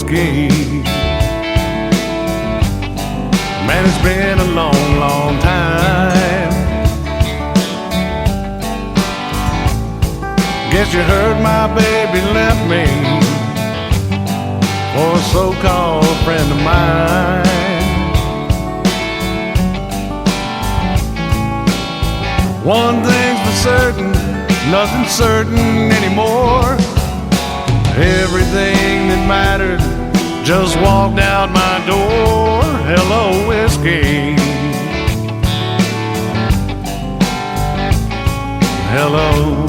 whiskey. Man, it's been a long, long time. Guess you heard my baby left me for a so-called friend of mine. One thing's for certain, nothing's certain anymore. Everything that mattered just walked out my door. Hello, whiskey. Hello.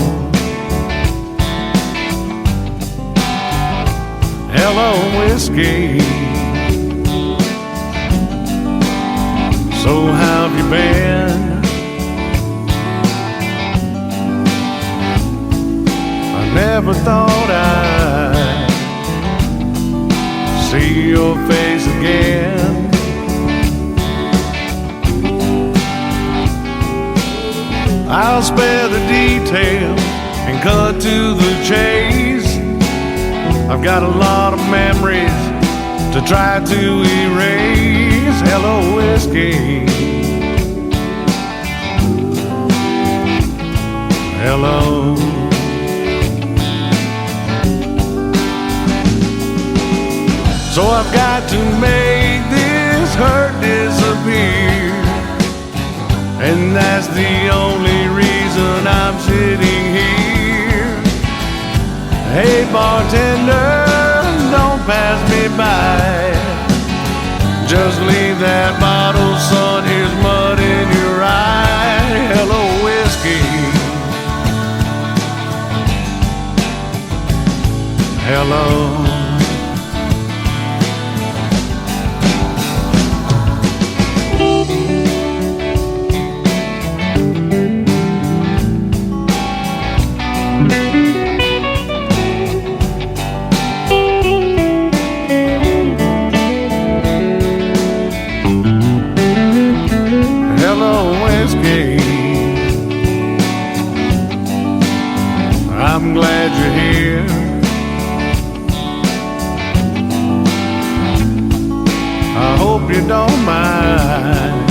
Hello, whiskey. So how have you been? I never thought I'd see your face again. I'll spare the details and cut to the chase. I've got a lot of memories to try to erase. Hello, whiskey. Hello. So I've got to make this hurt disappear, and that's the only reason I'm sitting here. Hey bartender, don't pass me by. Just leave that bottle, son, here's mud in your eye. Hello, whiskey. Hello. I'm glad you're here. I hope you don't mind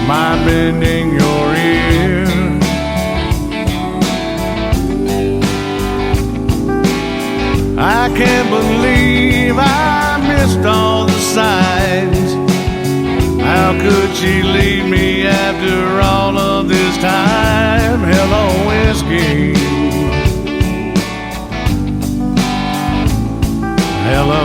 my bending your ear. I can't believe I missed all the signs. How could she leave me after all of this time? Hello, whiskey. Hello.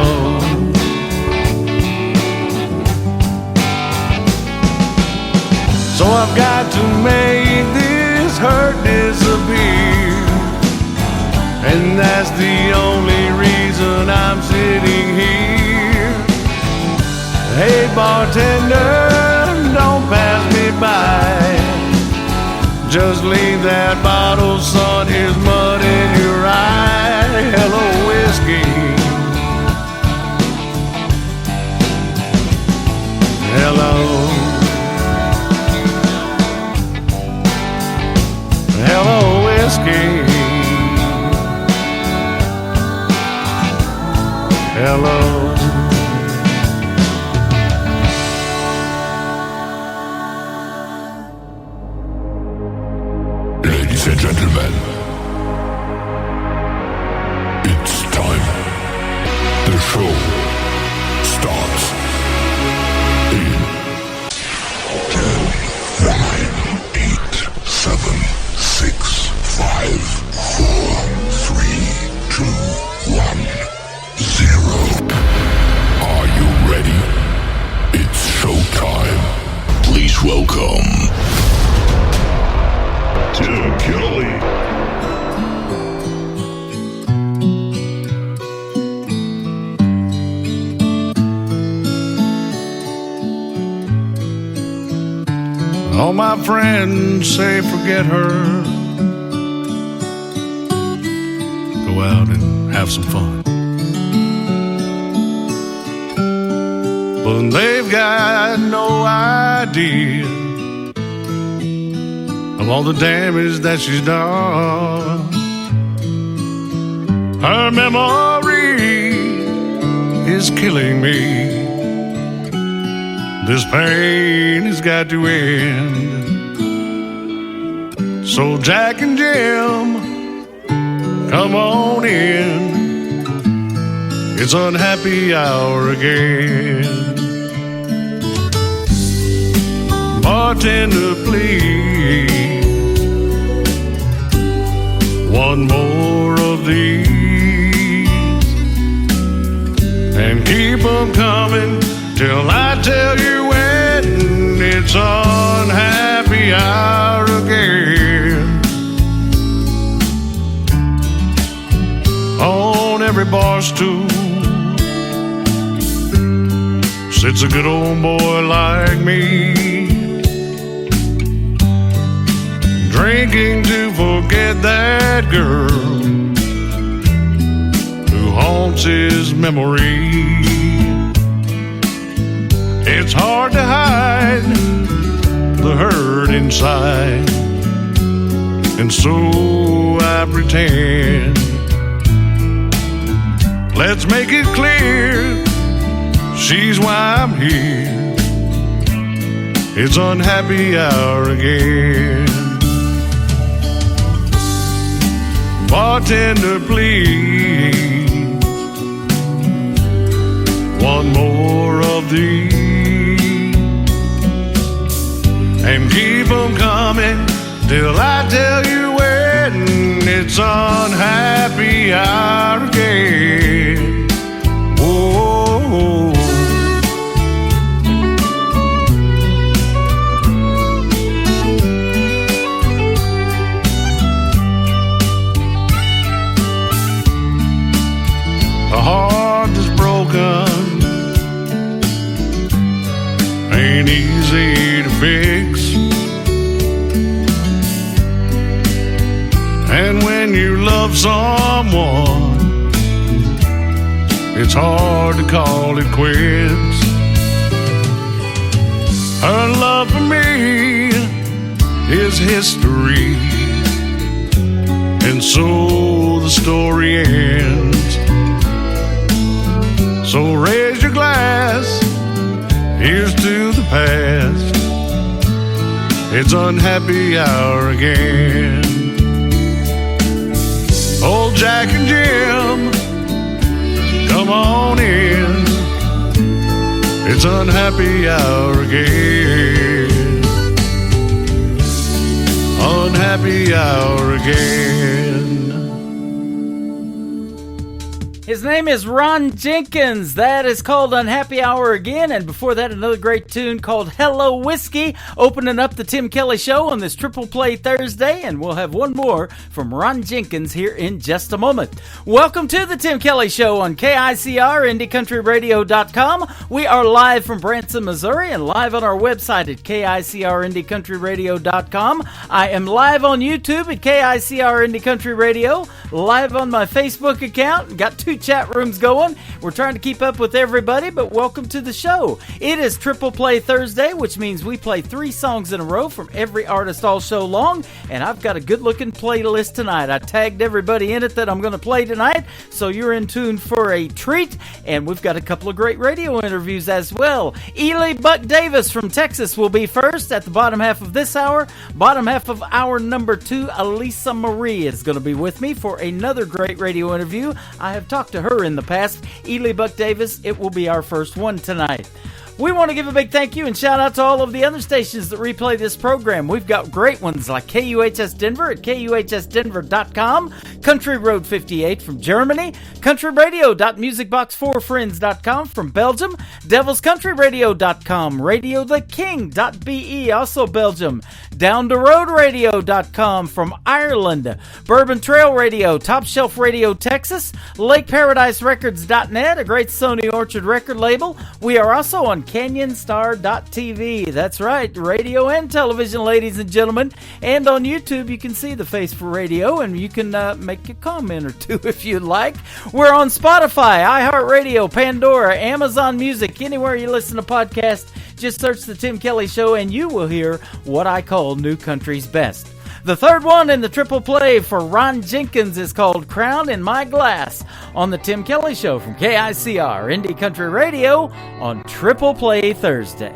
So I've got to make this hurt disappear, and that's the only reason I'm sitting here. Hey bartender, don't pass me by. Just leave that bottle, son, here's mud in your eye. Hello, whiskey. Hello. Hello, whiskey. Hello. Ladies and gentlemen, it's time. The show starts in 10, 9, 8, 7, 6, 5, 4, 3, 2, 1, 0. Are you ready? It's showtime. Please welcome Tim Kelly. All my friends say forget her. Go out and have some fun. But they've got no idea of all the damage that she's done. Her memory is killing me. This pain has got to end. So Jack and Jim, come on in. It's unhappy hour again. Bartender, please, one more of these, and keep them coming till I tell you when. It's unhappy hour again. On every bar stool sits a good old boy like me, drinking to forget that girl who haunts his memory. It's hard to hide the hurt inside, and so I pretend. Let's make it clear, she's why I'm here. It's unhappy hour again. Bartender, please, one more of these, and keep them coming till I tell you when. It's unhappy hour again. Whoa. A heart that's broken ain't easy to fix. And when you love someone, it's hard to call it quits. Her love for me is history, and so the story ends. So raise your glass, here's to the past. It's unhappy hour again. Old Jack and Jim, come on in. It's unhappy hour again. Unhappy hour again. His name is Ron Jenkins. That is called Unhappy Hour again. And before that, another great tune called Hello Whiskey, opening up the Tim Kelly Show on this Triple Play Thursday. And we'll have one more from Ron Jenkins here in just a moment. Welcome to the Tim Kelly Show on KICR, IndieCountryRadio.com. We are live from Branson, Missouri, and live on our website at KICR, IndieCountryRadio.com. I am live on YouTube at KICR Indie Country Radio, live on my Facebook account. Got two chat rooms going. We're trying to keep up with everybody, but welcome to the show. It is Triple Play Thursday, which means we play 3 songs in a row from every artist all show long, and I've got a good-looking playlist tonight. I tagged everybody in it that I'm going to play tonight, so you're in tune for a treat, and we've got a couple of great radio interviews as well. Ely Buck Davis from Texas will be first at the bottom half of this hour. Bottom half of hour number 2, Elisa Marie is going to be with me for another great radio interview. I have talked to her in the past. Ely Buck Davis, it will be our first one tonight. We want to give a big thank you and shout out to all of the other stations that replay this program. We've got great ones like KUHS Denver at KUHSdenver.com, Country Road 58 from Germany, countryradio.musicbox4friends.com from Belgium, devilscountryradio.com, radiotheking.be, also Belgium, downtheroadradio.com from Ireland, Bourbon Trail Radio, Top Shelf Radio Texas, lakeparadiserecords.net, a great Sony Orchard record label. We are also on canyonstar.tv. That's right, radio and television, ladies and gentlemen. And on YouTube, you can see the face for radio, and you can make a comment or two if you'd like. We're on Spotify, iHeartRadio, Pandora, Amazon Music, anywhere you listen to podcasts. Just search The Tim Kelly Show, and you will hear what I call New Country's Best. The third one in the triple play for Ron Jenkins is called Crown in My Glass. on The Tim Kelly Show from KICR Indie Country Radio on Triple Play Thursday.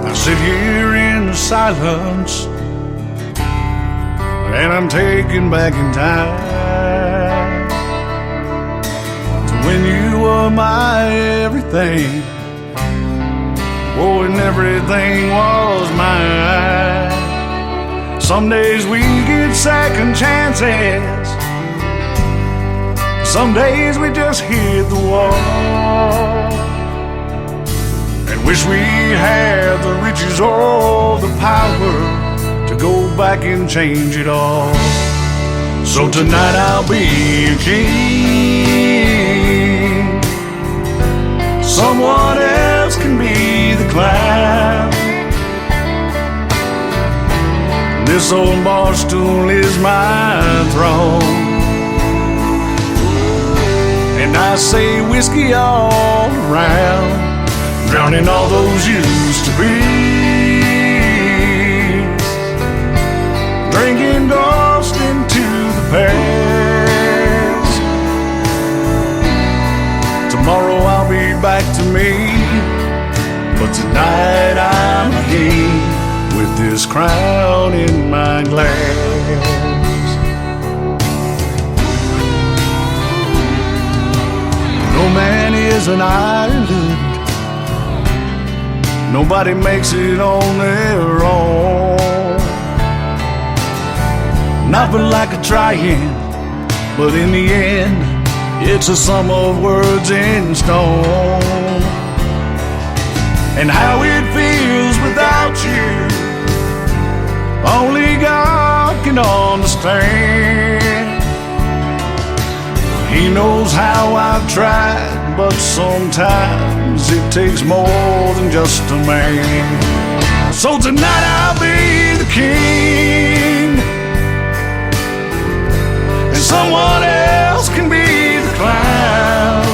I sit here in the silence, and I'm taken back in time to when you were my everything. Oh, and everything was mine. Some days we get second chances, some days we just hit the wall and wish we had the riches or the power to go back and change it all. So tonight I'll be a king, someone else can be the clown. This old bar stool is my throne, and I say whiskey all around, drowning all those used to be, drinking ghost into the past. Tomorrow I'll be back to me, but tonight I'm a king with this crown in my glass. No man is an island, nobody makes it on their own. Nothing like a trying, but in the end, it's a sum of words in stone. And how it feels without you, only God can understand. He knows how I've tried, but sometimes it takes more than just a man. So tonight I'll be the king, and someone else can be the clown.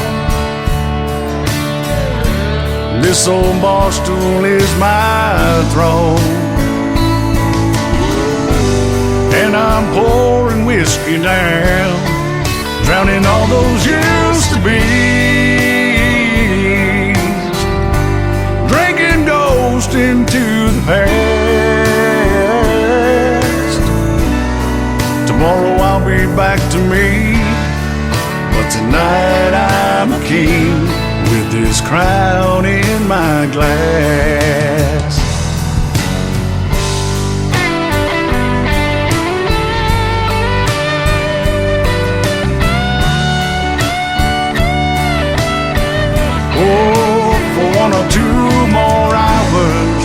This old bar stool is my throne, and I'm pouring whiskey down, drowning all those used to be, drinking ghost into the past. Tomorrow I'll be back to me, but tonight I'm a king with this crown in my glass. Oh, for 1 or 2 more hours,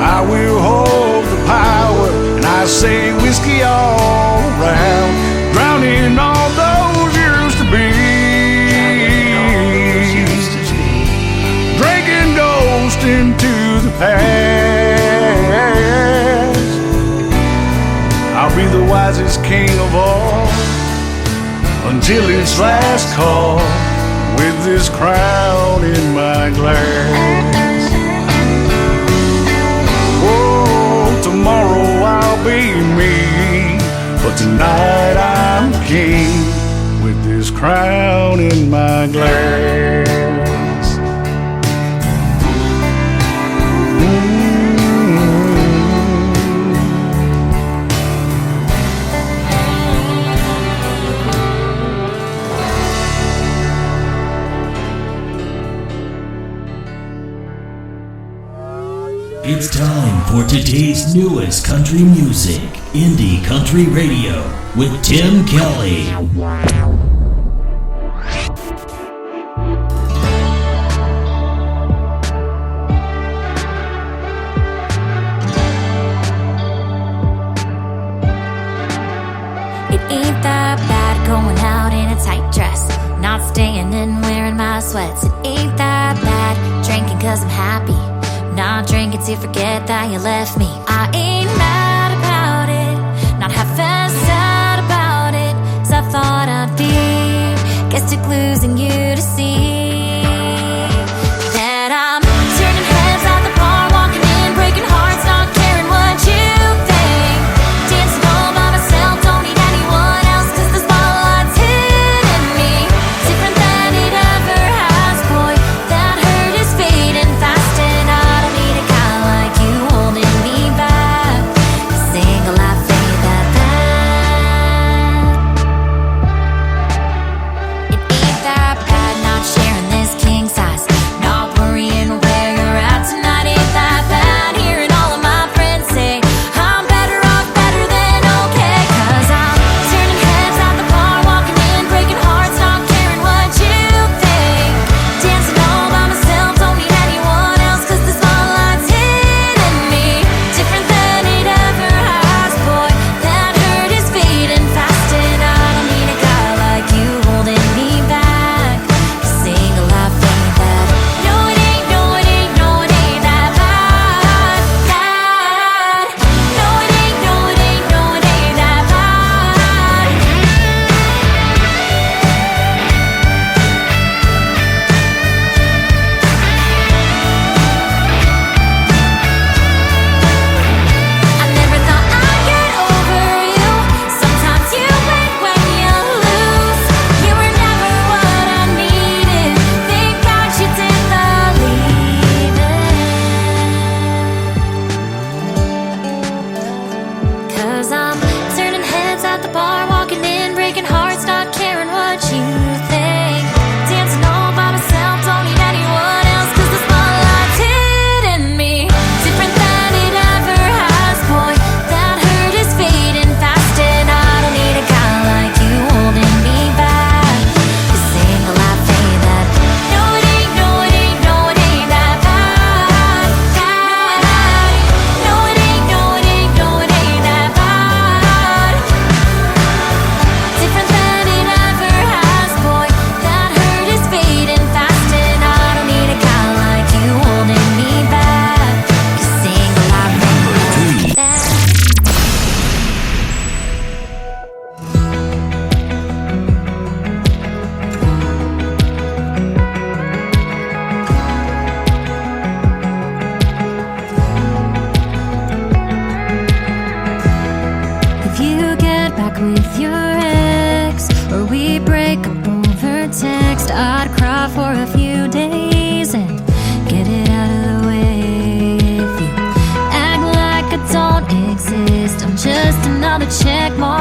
I will hold the power, and I say whiskey all around, drowning all those used to be, drinking ghost into the past. I'll be the wisest king of all until it's last call, with this crown in my glass. Oh, tomorrow I'll be me, but tonight I'm king with this crown in my glass. It's time for today's newest country music, Indie Country Radio, with Tim Kelly. It ain't that bad going out in a tight dress, not staying in wearing my sweats. It ain't that bad drinking 'cause I'm happy, not drinking to forget that you left me. I ain't mad about it, not half as sad about it as I thought I'd be. Guess took losing you to see that I'm turning heads at the bar, walking in, breaking hearts, not caring what you think.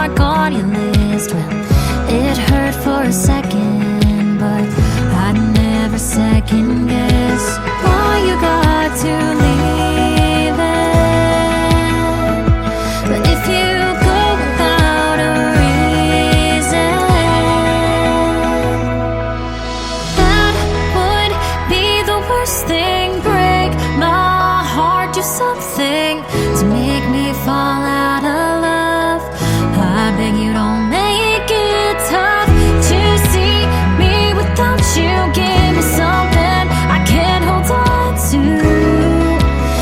mark on your list. Well, it hurt for a second, but I'd never second guess why you got to leave it. But if you go without a reason, that would be the worst thing. Break my heart, do something to make me fall out of love. I beg you, don't make it tough to see me without you. Give me something I can't hold on to,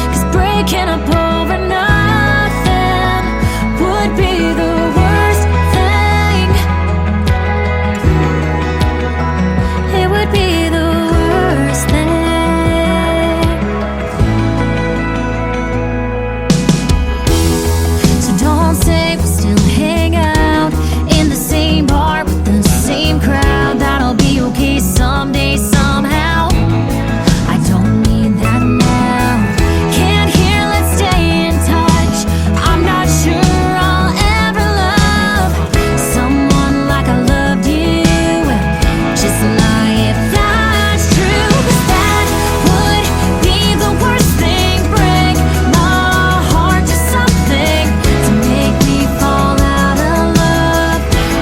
'cause breaking up over nothing would be the worst thing. It would be the worst thing. So don't say we'll still hang out in the same bar with the same crowd. That'll be okay someday, somehow. I don't need that now. Can't hear, let's stay in touch. I'm not sure I'll ever love someone like I loved you. Just lie if that's true, 'cause that would be the worst thing. Break my heart to something to make me fall out of love.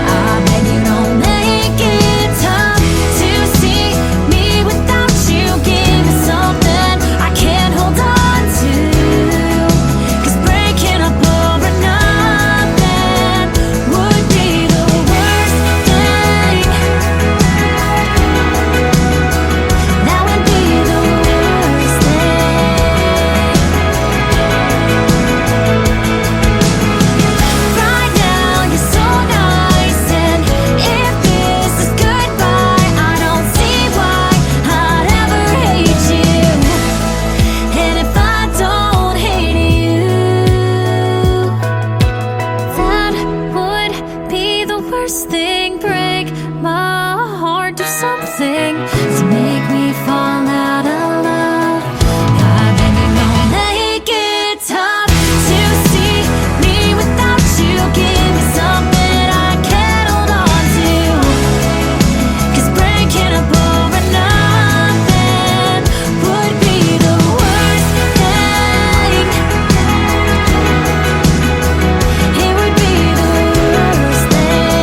I beg you, don't make it tough to see me without you. Give me something I can't hold on to, 'cause breaking up over nothing would be the worst thing. That would be the worst thing. Right now you're so nice, and if this is goodbye, I don't see why I'd ever hate you. And if I don't hate you, that would be the worst thing. Break my heart, do something to make me fall out of love. I beg you, don't make it tough to see me without you. Give me something I can't hold on to, 'cause breaking up over nothing would be the worst thing. It would be the worst thing.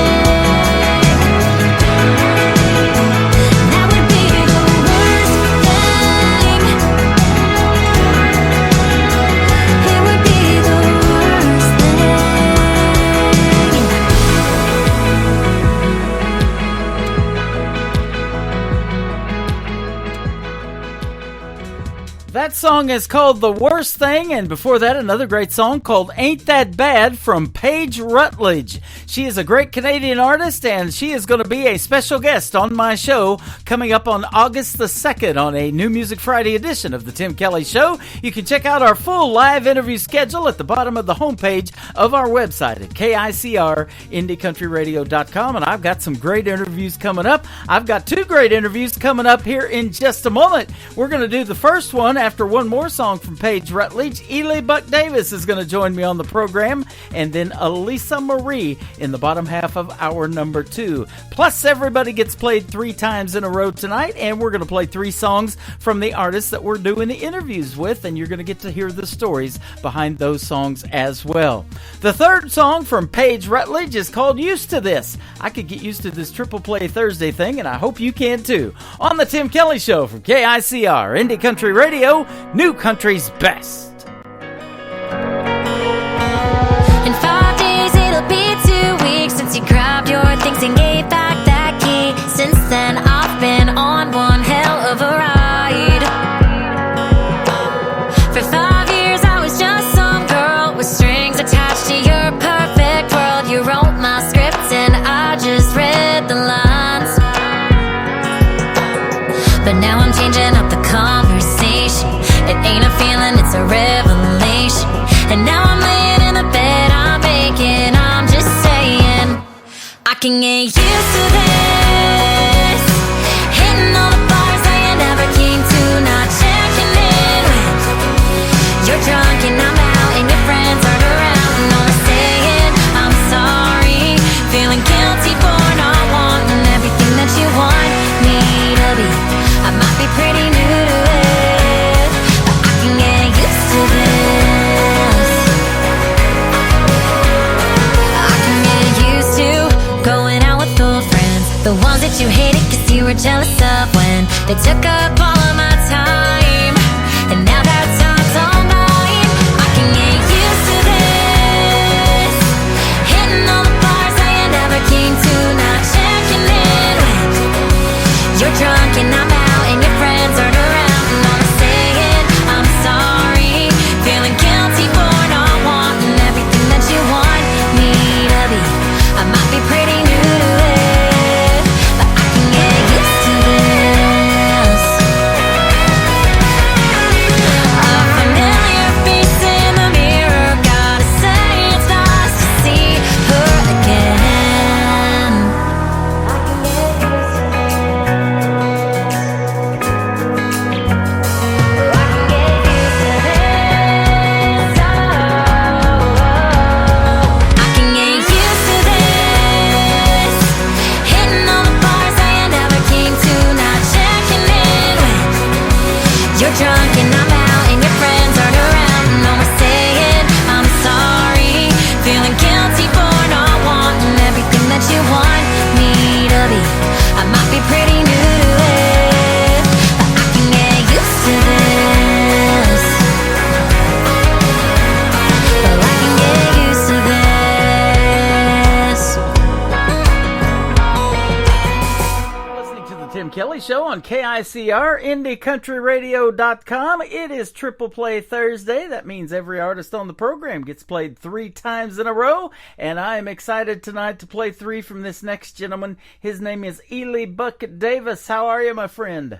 That would be the worst thing. It would be the worst thing. That song is called The Worst Thing, and before that, another great song called Ain't That Bad from Paige Rutledge. She is a great Canadian artist, and she is going to be a special guest on my show coming up on August the 2nd on a New Music Friday edition of The Tim Kelly Show. You can check out our full live interview schedule at the bottom of the homepage of our website at KICR-IndieCountryRadio.com, and I've got some great interviews coming up. I've got two great interviews coming up here in just a moment. We're going to do the first one after one more song from Paige Rutledge. Ely Buck Davis is going to join me on the program, and then Elisa Marie in the bottom half of hour number 2. Plus, everybody gets played 3 times in a row tonight, and we're going to play 3 songs from the artists that we're doing the interviews with, and you're going to get to hear the stories behind those songs as well. The third song from Paige Rutledge is called Used to This. I could get used to this Triple Play Thursday thing, and I hope you can too. On the Tim Kelly Show from KICR, Indie Country Radio, New Country's Best. In 5 days it'll be 2 weeks since you grabbed your things and gave back that key. Since then I've been on one hell of a ride. For 5 years I was just some girl with strings attached to your perfect world. You wrote my script and I just read the lines. But now I'm changing up the conversation. It ain't a feeling, it's a revelation. And now I'm laying in the bed I'm making. I'm just saying I can get used to this. Hitting all the bars that you never came to. Not checking in when you're drunk and I'm out and your friends aren't around. And I'm saying I'm sorry knows that you hate it cause you were jealous of when they took up all of my time. And now that time's all mine. I can get used to this. Hitting all the bars I never came to. Not checking in when you're drunk and I'm out and your friends aren't around. And all I'm saying, I'm sorry. Feeling guilty for not wanting everything that you want me to be. I might be pretty new to it, but I can get used to this. A familiar face in the mirror, gotta say it's nice to see her again. I can get used to this. I can get used to this. Oh, I can get used to this. Hitting all the bars I never came to. Not checking in when you're drunk and I'm out and your friends aren't around. And all I'm saying, I'm sorry. Feeling guilty for not wanting everything that you want me to be. I might be pretty new to it, but I can get used to this. But I can get used to this. Listening to the Tim Kelly Show on KICR, IndieCountryRadio.com. It is Triple Play Thursday. That means every artist on the program gets played 3 times in a row, and I am excited tonight to play 3 from this next gentleman. His name is Ely Bucket Davis. How are you, my friend?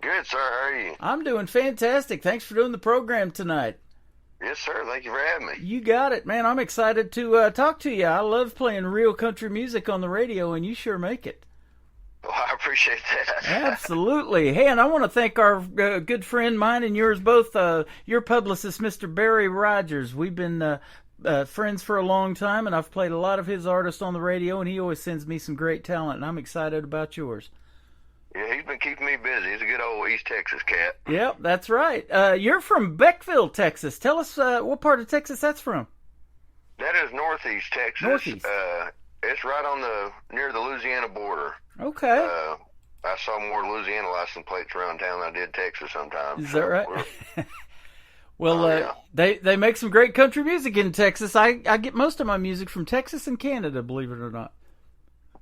Good, sir. How are you? I'm doing fantastic. Thanks for doing the program tonight. Yes, sir. Thank you for having me. You got it, man. I'm excited to talk to you. I love playing real country music on the radio, and you sure make it. Well, I appreciate that. Absolutely. Hey, and I want to thank our good friend, mine and yours both, your publicist, Mr. Barry Rogers. We've been friends for a long time, and I've played a lot of his artists on the radio, and he always sends me some great talent, and I'm excited about yours. Yeah, he's been keeping me busy. He's a good old East Texas cat. Yep, that's right. You're from Beckville, Texas. Tell us what part of Texas that's from. That is Northeast Texas. Northeast. It's right on near the Louisiana border. Okay. I saw more Louisiana license plates around town than I did Texas sometimes. Is that right? Well, yeah. they make some great country music in Texas. I get most of my music from Texas and Canada, believe it or not.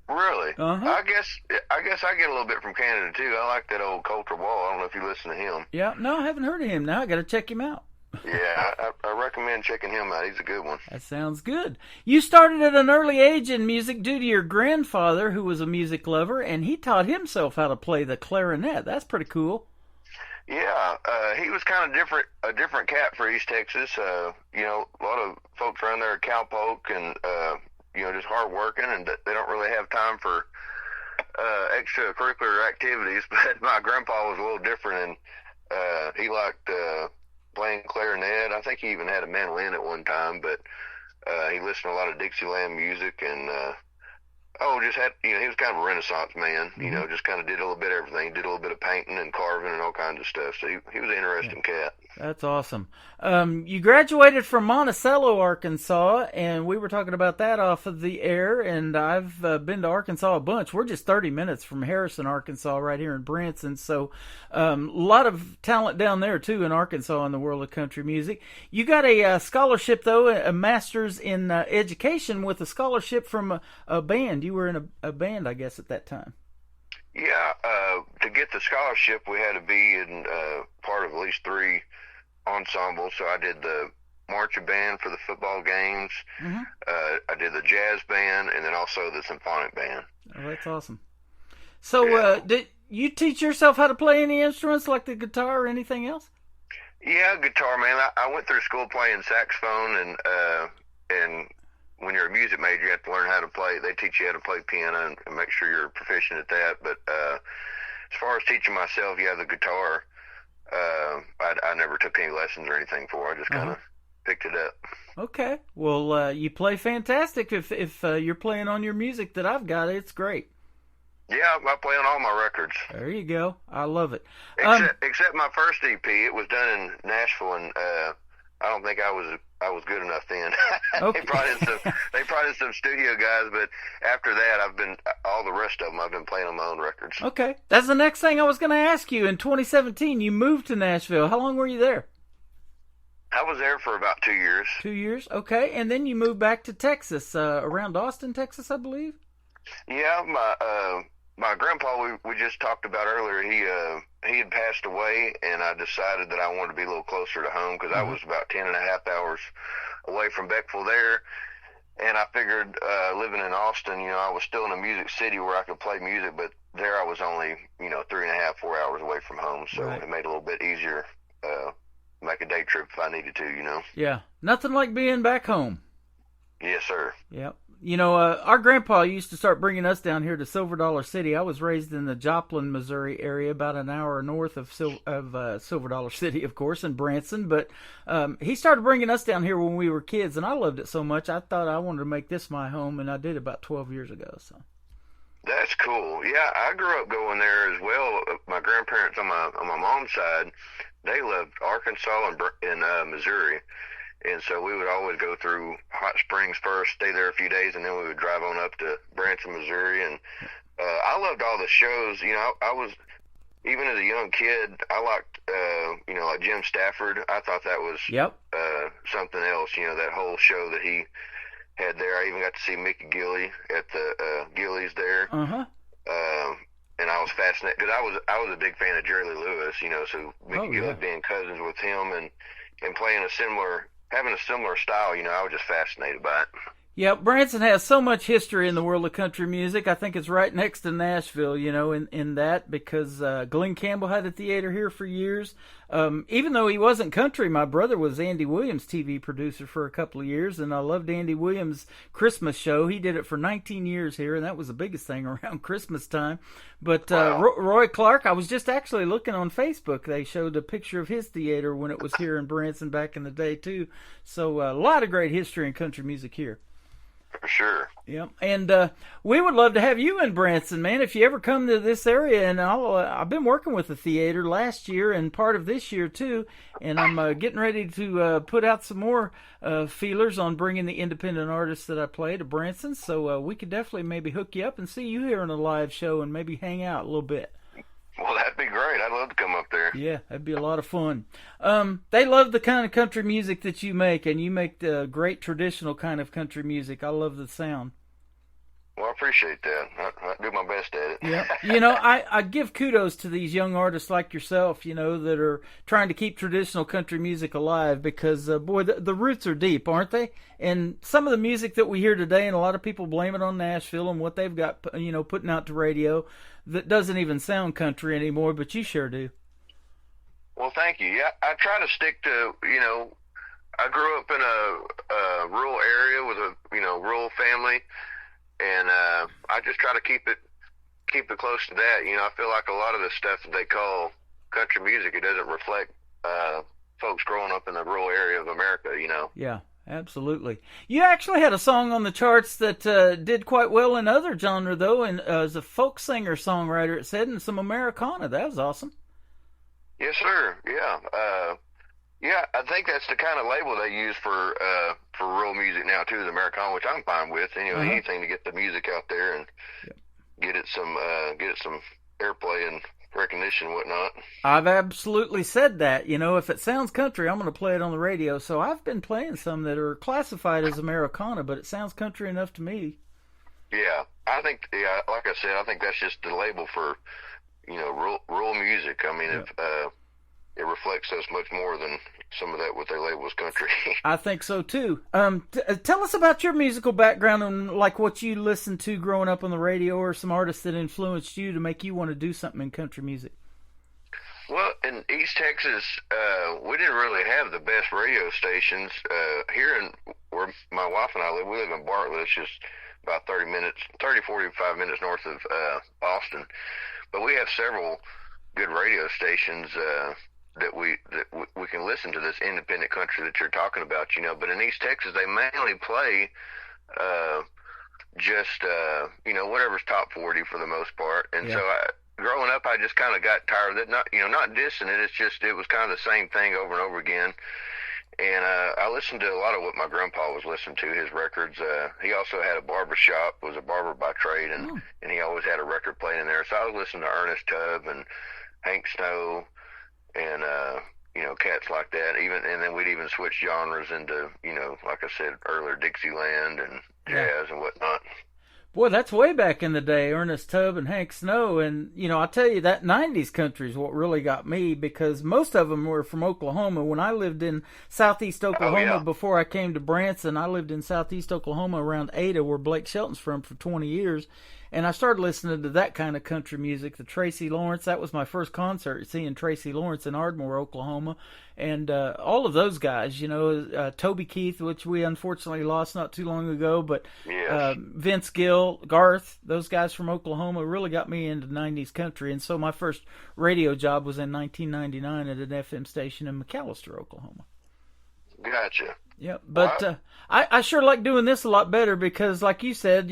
Really? Uh-huh. I guess I get a little bit from Canada too. I like that old Coulter Ball. I don't know if you listen to him. Yeah, no, I haven't heard of him. Now I got to check him out. Yeah, I recommend checking him out. He's a good one. That sounds good. You started at an early age in music due to your grandfather, who was a music lover, and he taught himself how to play the clarinet. That's pretty cool. Yeah, he was kind of a different cat for East Texas. You know, a lot of folks around there are cowpoke and you know, just hard working, and they don't really have time for extracurricular activities. But my grandpa was a little different, and he liked playing clarinet. I think he even had a mandolin at one time, but he listened to a lot of Dixieland music, and just had, you know, he was kind of a Renaissance man. You know, just kind of did a little bit of everything. Did a little bit of painting and carving and all kinds of stuff. So he was an interesting cat. That's awesome. You graduated from Monticello, Arkansas, and we were talking about that off of the air, and I've been to Arkansas a bunch. We're just 30 minutes from Harrison, Arkansas, right here in Branson, so a lot of talent down there, too, in Arkansas in the world of country music. You got a scholarship, though, a master's in education with a scholarship from a band. You were in a band, I guess, at that time. Yeah, to get the scholarship, we had to be in part of at least 3 ensembles. So I did the marching band for the football games. I did the jazz band, and then also the symphonic band. Oh, that's awesome. So did you teach yourself how to play any instruments like the guitar or anything else? Yeah, guitar, man. I went through school playing saxophone, and when you're a music major, you have to learn how to play. They teach you how to play piano and make sure you're proficient at that. But as far as teaching myself, yeah, the guitar, I never took any lessons or anything for it. I just kind of picked it up. Okay. Well, you play fantastic. If you're playing on your music that I've got, it's great. Yeah, I play on all my records. There you go. I love it. Except my first EP. It was done in Nashville, and I don't think I was good enough then. Okay. They brought in some studio guys, but after that, all the rest of them I've been playing on my own records. Okay, that's the next thing I was going to ask you. In 2017, you moved to Nashville. How long were you there? I was there for about 2 years. 2 years, okay, and then you moved back to Texas, around Austin, Texas, I believe. Yeah, my grandpa we just talked about earlier. He had passed away, and I decided that I wanted to be a little closer to home because I was about 10.5 hours away from Beckville there. And I figured living in Austin, I was still in a music city where I could play music, but there I was only 3.5, 4 hours away from home, so Right. it made it a little bit easier. Make a day trip if I needed to. Yeah, nothing like being back home. Yes, sir. Yep. Our grandpa used to start bringing us down here to Silver Dollar City. I was raised in the Joplin, Missouri area, about an hour north of Silver Dollar City, of course, in Branson. But he started bringing us down here when we were kids, and I loved it so much I thought I wanted to make this my home, and I did about 12 years ago. So. That's cool. Yeah, I grew up going there as well. My grandparents on my mom's side, they loved Arkansas and Missouri. And so we would always go through Hot Springs first, stay there a few days, and then we would drive on up to Branson, Missouri. And I loved all the shows. I was, even as a young kid, I liked, like Jim Stafford. I thought that was something else, that whole show that he had there. I even got to see Mickey Gilley at the Gilley's there. Uh-huh. And I was fascinated because I was a big fan of Jerry Lee Lewis, so Mickey Gilley being cousins with him and playing having a similar style, I was just fascinated by it. Yeah, Branson has so much history in the world of country music. I think it's right next to Nashville, in that, because Glenn Campbell had a theater here for years. Even though he wasn't country, my brother was Andy Williams' TV producer for a couple of years, and I loved Andy Williams' Christmas show. He did it for 19 years here, and that was the biggest thing around Christmas time. But Wow. Roy Clark, I was just actually looking on Facebook. They showed a picture of his theater when it was here in Branson back in the day, too. So a lot of great history in country music here. For sure. Yeah, and we would love to have you in Branson, man. If you ever come to this area, and I've been working with the theater last year and part of this year too, and I'm getting ready to put out some more feelers on bringing the independent artists that I play to Branson. So we could definitely maybe hook you up and see you here in a live show and maybe hang out a little bit. Well, that'd be great. I'd love to come up there. Yeah, that'd be a lot of fun. They love the kind of country music that you make, and you make the great traditional kind of country music. I love the sound. Well, I appreciate that. I do my best at it. Yeah, I give kudos to these young artists like yourself, that are trying to keep traditional country music alive because, boy, the roots are deep, aren't they? And some of the music that we hear today, and a lot of people blame it on Nashville and what they've got, putting out to radio, that doesn't even sound country anymore, but you sure do. Well, thank you. Yeah, I try to stick to, I grew up in a rural area with a, rural family, and I just try to keep it close to that. I feel like a lot of the stuff that they call country music, it doesn't reflect folks growing up in the rural area of America, Yeah, absolutely. You actually had a song on the charts that did quite well in other genre, though, and as a folk singer-songwriter, it said, and some Americana. That was awesome. Yes, sir. Yeah. Yeah, I think that's the kind of label they use for rural music now too, is Americana, which I'm fine with. Anything to get the music out there and get it some airplay and recognition and whatnot. I've absolutely said that. If it sounds country, I'm going to play it on the radio. So I've been playing some that are classified as Americana, but it sounds country enough to me. Yeah, I think. Yeah, like I said, I think that's just the label for rural music. I mean, it reflects us much more than some of that what they label as country. I think so too. Tell us about your musical background and like what you listened to growing up on the radio, or some artists that influenced you to make you want to do something in country music. Well, in East Texas, we didn't really have the best radio stations. Here in where my wife and I live, we live in Bartlett. It's just about 45 minutes north of Austin. But we have several good radio stations that we can listen to this independent country that you're talking about, But in East Texas, they mainly play just whatever's top 40 for the most part. And so growing up, I just kind of got tired of it. Not dissing it. It's just it was kind of the same thing over and over again. And I listened to a lot of what my grandpa was listening to, his records. He also had a barber shop, was a barber by trade, and he always had a record playing in there. So I was listening to Ernest Tubb and Hank Snow and, cats like that. And then we'd even switch genres into, like I said earlier, Dixieland and jazz and whatnot. Boy, that's way back in the day, Ernest Tubb and Hank Snow. And, I tell you, that 90s country is what really got me, because most of them were from Oklahoma. When I lived in southeast Oklahoma before I came to Branson, I lived in southeast Oklahoma around Ada, where Blake Shelton's from, for 20 years. And I started listening to that kind of country music, the Tracy Lawrence. That was my first concert, seeing Tracy Lawrence in Ardmore, Oklahoma. And all of those guys, Toby Keith, which we unfortunately lost not too long ago, but Vince Gill, Garth, those guys from Oklahoma really got me into 90s country. And so my first radio job was in 1999 at an FM station in McAllister, Oklahoma. Gotcha. Yeah, but I sure like doing this a lot better because, like you said,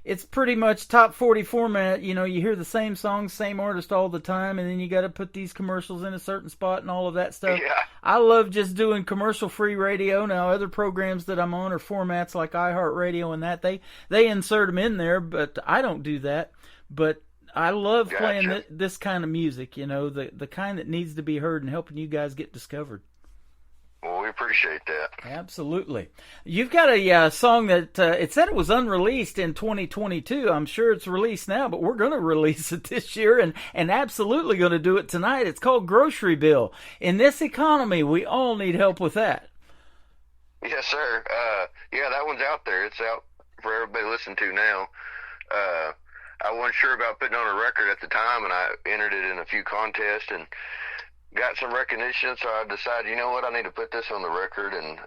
it's pretty much top 40 format. You hear the same songs, same artist all the time, and then you got to put these commercials in a certain spot and all of that stuff. Yeah. I love just doing commercial-free radio. Now, other programs that I'm on are formats like iHeartRadio and that. They insert them in there, but I don't do that. But I love playing this kind of music, the kind that needs to be heard and helping you guys get discovered. Well, we appreciate that. Absolutely. You've got a song that it said it was unreleased in 2022. I'm sure it's released now, but we're going to release it this year and absolutely going to do it tonight. It's called Grocery Bill. In this economy, we all need help with that. Yes, sir. That one's out there. It's out for everybody to listen to now. I wasn't sure about putting on a record at the time, and I entered it in a few contests and got some recognition, so I decided, I need to put this on the record, and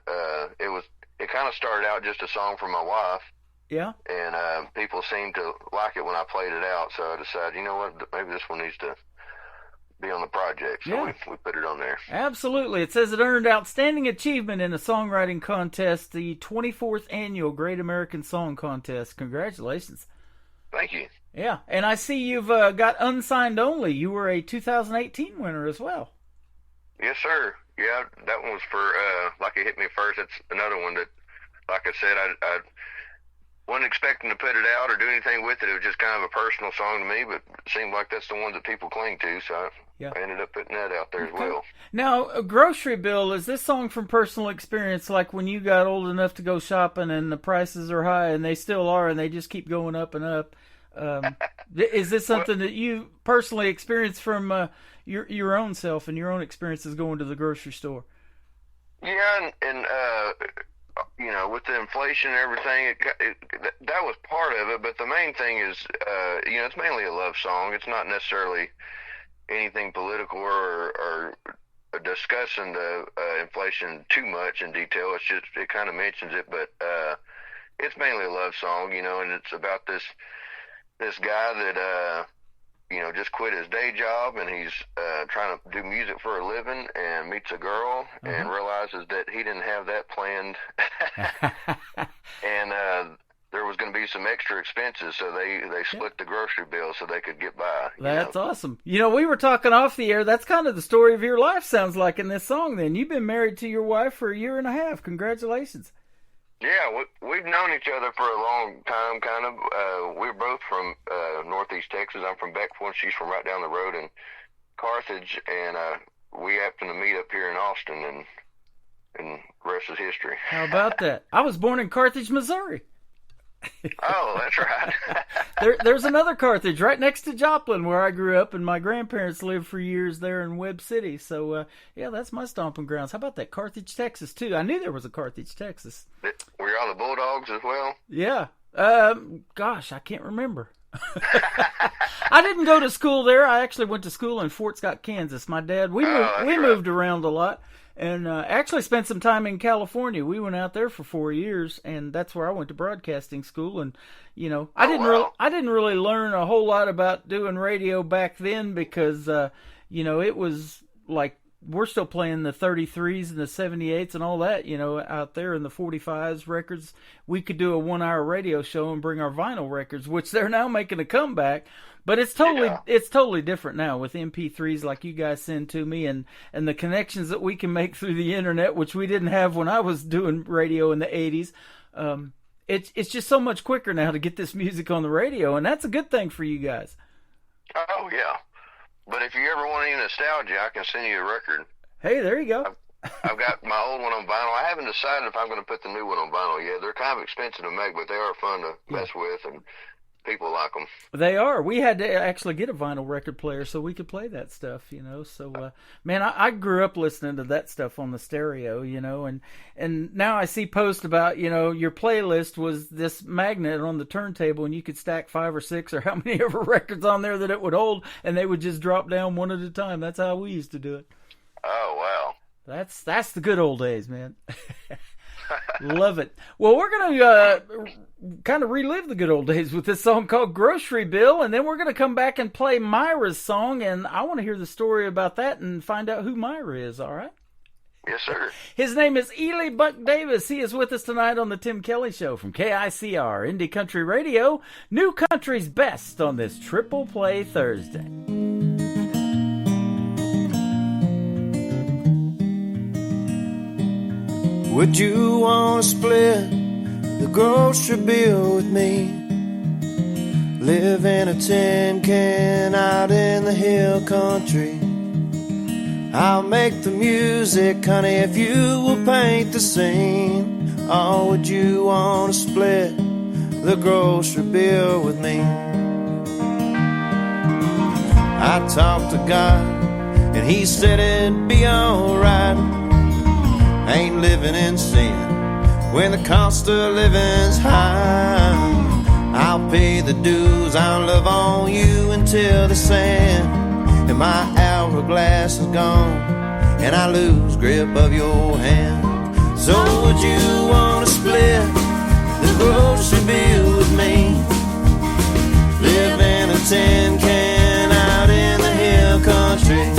it kind of started out just a song for my wife. Yeah. And people seemed to like it when I played it out, so I decided, maybe this one needs to be on the project, so we put it on there. Absolutely. It says it earned outstanding achievement in a songwriting contest, the 24th annual Great American Song Contest. Congratulations. Thank you. Yeah, and I see you've got Unsigned Only. You were a 2018 winner as well. Yes, sir. Yeah, that one was for Like It Hit Me First. That's another one that, like I said, I wasn't expecting to put it out or do anything with it. It was just kind of a personal song to me, but it seemed like that's the one that people cling to, so I ended up putting that out there as well. Now, a Grocery Bill, is this song from personal experience, like when you got old enough to go shopping and the prices are high, and they still are, and they just keep going up and up? Is this something that you personally experienced from your own self and your own experiences going to the grocery store? Yeah, and with the inflation and everything, that was part of it. But the main thing is, it's mainly a love song. It's not necessarily anything political or discussing the inflation too much in detail. It's just, it kind of mentions it, but it's mainly a love song, and it's about this guy that just quit his day job, and he's trying to do music for a living, and meets a girl and realizes that he didn't have that planned, and there was going to be some extra expenses, so they split the grocery bill so they could get by. That's awesome. We were talking off the air. That's kind of the story of your life, sounds like, in this song. Then you've been married to your wife for 1.5 years. Congratulations. Yeah, we've known each other for a long time, kind of. We're both from northeast Texas. I'm from Beckville, and she's from right down the road in Carthage, and we happened to meet up here in Austin, and the rest is history. How about that? I was born in Carthage, Missouri. Oh, that's right. There's another Carthage right next to Joplin where I grew up, and my grandparents lived for years there in Webb City. So, that's my stomping grounds. How about that? Carthage, Texas, too. I knew there was a Carthage, Texas. Were y'all the Bulldogs as well? Yeah. Gosh, I can't remember. I didn't go to school there. I actually went to school in Fort Scott, Kansas. My dad, we moved around a lot. And actually spent some time in California. We went out there for 4 years, and that's where I went to broadcasting school. And I didn't really learn a whole lot about doing radio back then because it was like we're still playing the 33s and the 78s and all that, out there in the 45s records. We could do a 1-hour radio show and bring our vinyl records, which they're now making a comeback. But it's totally different now with MP3s like you guys send to me, and the connections that we can make through the internet, which we didn't have when I was doing radio in the 80s. It's just so much quicker now to get this music on the radio, and that's a good thing for you guys. Oh, yeah. But if you ever want any nostalgia, I can send you a record. Hey, there you go. I've got my old one on vinyl. I haven't decided if I'm going to put the new one on vinyl yet. They're kind of expensive to make, but they are fun to mess with, and people like them. They are. We had to actually get a vinyl record player so we could play that stuff, So, man, I grew up listening to that stuff on the stereo, and now I see posts about, your playlist was this magnet on the turntable, and you could stack 5 or 6 or how many ever records on there that it would hold, and they would just drop down one at a time. That's how we used to do it. Oh, wow. That's the good old days, man. Love it. Well, we're going to kind of relive the good old days with this song called Grocery Bill, and then we're going to come back and play Myra's song, and I want to hear the story about that and find out who Myra is, all right? Yes, sir. His name is Ely Buck Davis. He is with us tonight on the Tim Kelly Show from KICR, Indie Country Radio, New Country's Best on this Triple Play Thursday. Would you want to split the grocery bill with me? Live in a tin can out in the hill country. I'll make the music, honey, if you will paint the scene. Or would you want to split the grocery bill with me? I talked to God and he said it'd be alright. Ain't living in sin when the cost of living's high. I'll pay the dues, I'll love on you until the sand and my hourglass is gone and I lose grip of your hand. So would you want to split the grocery bill with me? Live in a tin can out in the hill country.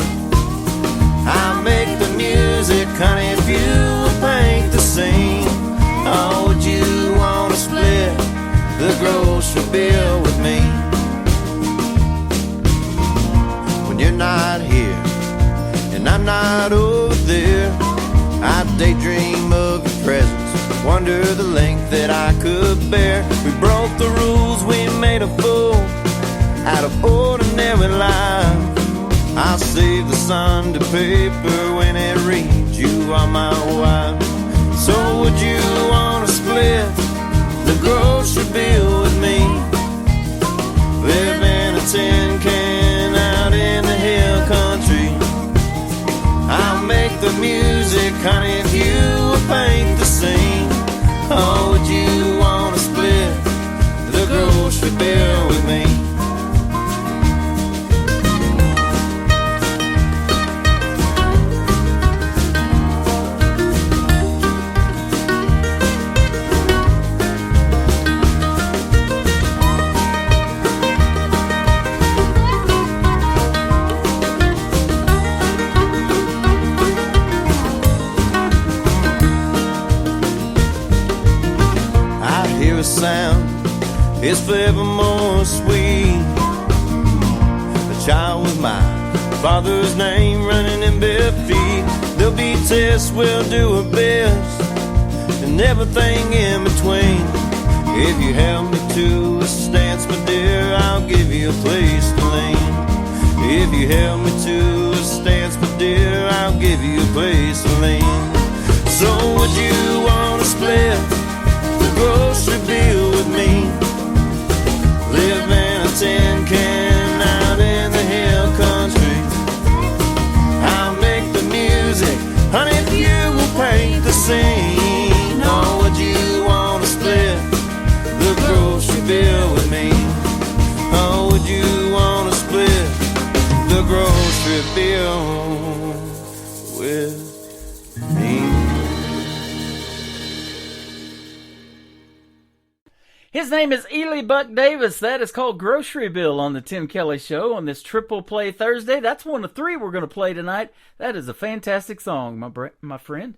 I'll make the music, honey, if you will paint the scene. Or would you want to split the grocery bill with me? When you're not here and I'm not over there, I daydream of your presence, wonder the length that I could bear. We broke the rules, we made a fool out of ordinary life. I'll save the Sunday paper when it reads you are my wife. So would you want to split the grocery bill with me? Live in a tin can out in the hill country. I'll make the music, honey, if you will paint the scene. Or would you want to split the grocery bill with me? Sound is forevermore sweet. A child with my father's name running in bare feet. There'll be tests, we'll do our best, and everything in between. If you help me to a stance, my dear, I'll give you a place to lean. If you help me to a stance, my dear, I'll give you a place to lean. So would you want to split the grocery bill with me? Live in a tin can out in the hill country. I'll make the music, honey, if you will paint the scene. Or would you want to split the grocery bill with me? Or would you want to split the grocery bill with me? His name is Ely Buck Davis. That is called Grocery Bill on the Tim Kelly Show on this Triple Play Thursday. That's one of three we're going to play tonight. That is a fantastic song, my friend.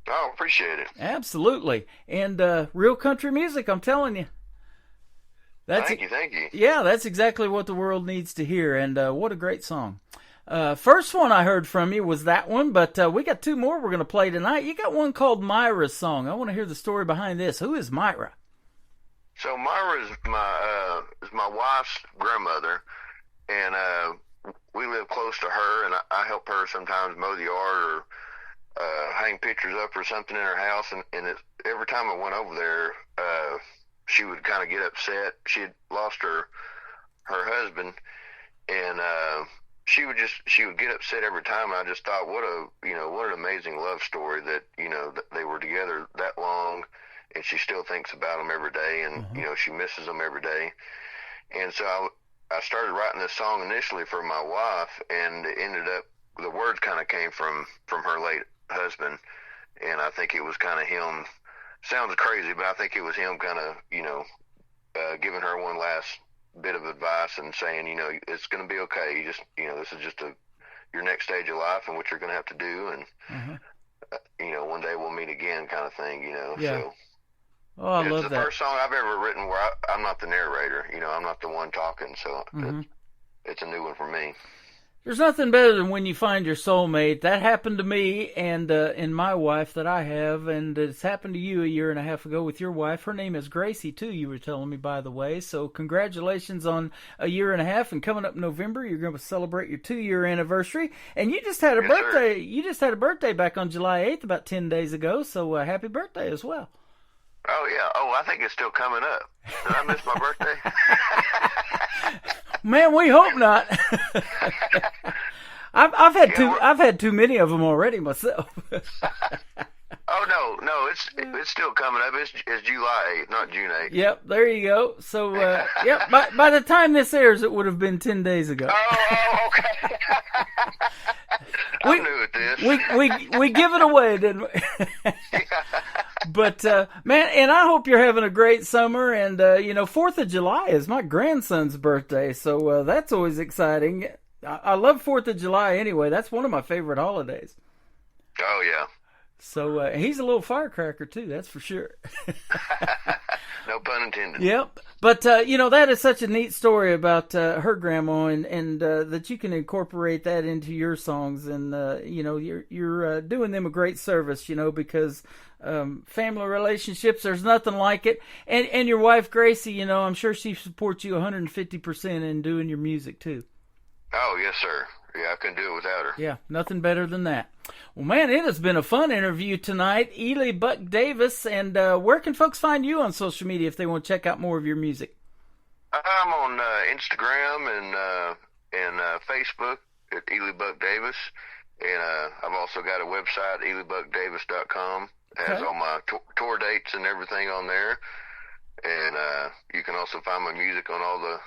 Oh, appreciate it. Absolutely. And real country music, I'm telling you. Thank you. Yeah, that's exactly what the world needs to hear, and what a great song. First one I heard from you was that one, but we got two more we're going to play tonight. You got one called Myra's Song. I want to hear the story behind this. Who is Myra? So Myra is my wife's grandmother, and we live close to her, and I help her sometimes mow the yard or hang pictures up or something in her house, and every time I went over there, she would kind of get upset. She had lost her husband, and she would get upset every time. And I just thought, what an amazing love story that that they were together that long, and she still thinks about them every day, and she misses them every day. And so I started writing this song initially for my wife, and it ended up the words kind of came from her late husband, and I think it was kind of him. Sounds crazy, but I think it was him kind of, giving her one last bit of advice and saying, it's going to be okay. You just, this is just your next stage of life and what you're going to have to do. And, one day we'll meet again kind of thing, Yeah. So Oh, I love that. It's the first song I've ever written where I'm not the narrator, I'm not the one talking. So it's a new one for me. There's nothing better than when you find your soulmate. That happened to me and my wife that I have, and it's happened to you a year and a half ago with your wife. Her name is Gracie, too, you were telling me, by the way. So congratulations on a year and a half, and coming up November, you're going to celebrate your 2-year anniversary. And you just had a birthday. Sir. You just had a birthday back on July 8th, about 10 days ago, so happy birthday as well. Oh, yeah. Oh, I think it's still coming up. Did I miss my birthday? Man, we hope not. I've had too many of them already myself. Oh no, it's still coming up. It's July 8th, not June 8th. Yep, there you go. So by the time this airs, it would have been 10 days ago. Oh, okay. I'm new at this. We give it away, didn't we? But man, and I hope you're having a great summer. And 4th of July is my grandson's birthday, so that's always exciting. I love 4th of July anyway. That's one of my favorite holidays. Oh yeah. So he's a little firecracker too, that's for sure. No pun intended. Yep. But, that is such a neat story about her grandma, and that you can incorporate that into your songs. And, you're doing them a great service, because family relationships, there's nothing like it. And your wife, Gracie, I'm sure she supports you 150% in doing your music, too. Oh, yes, sir. Yeah, I couldn't do it without her. Yeah, nothing better than that. Well, man, it has been a fun interview tonight. Ely Buck Davis, and where can folks find you on social media if they want to check out more of your music? I'm on Instagram and Facebook at Ely Buck Davis, and I've also got a website, ElyBuckDavis.com. It has all my tour dates and everything on there, and you can also find my music on all the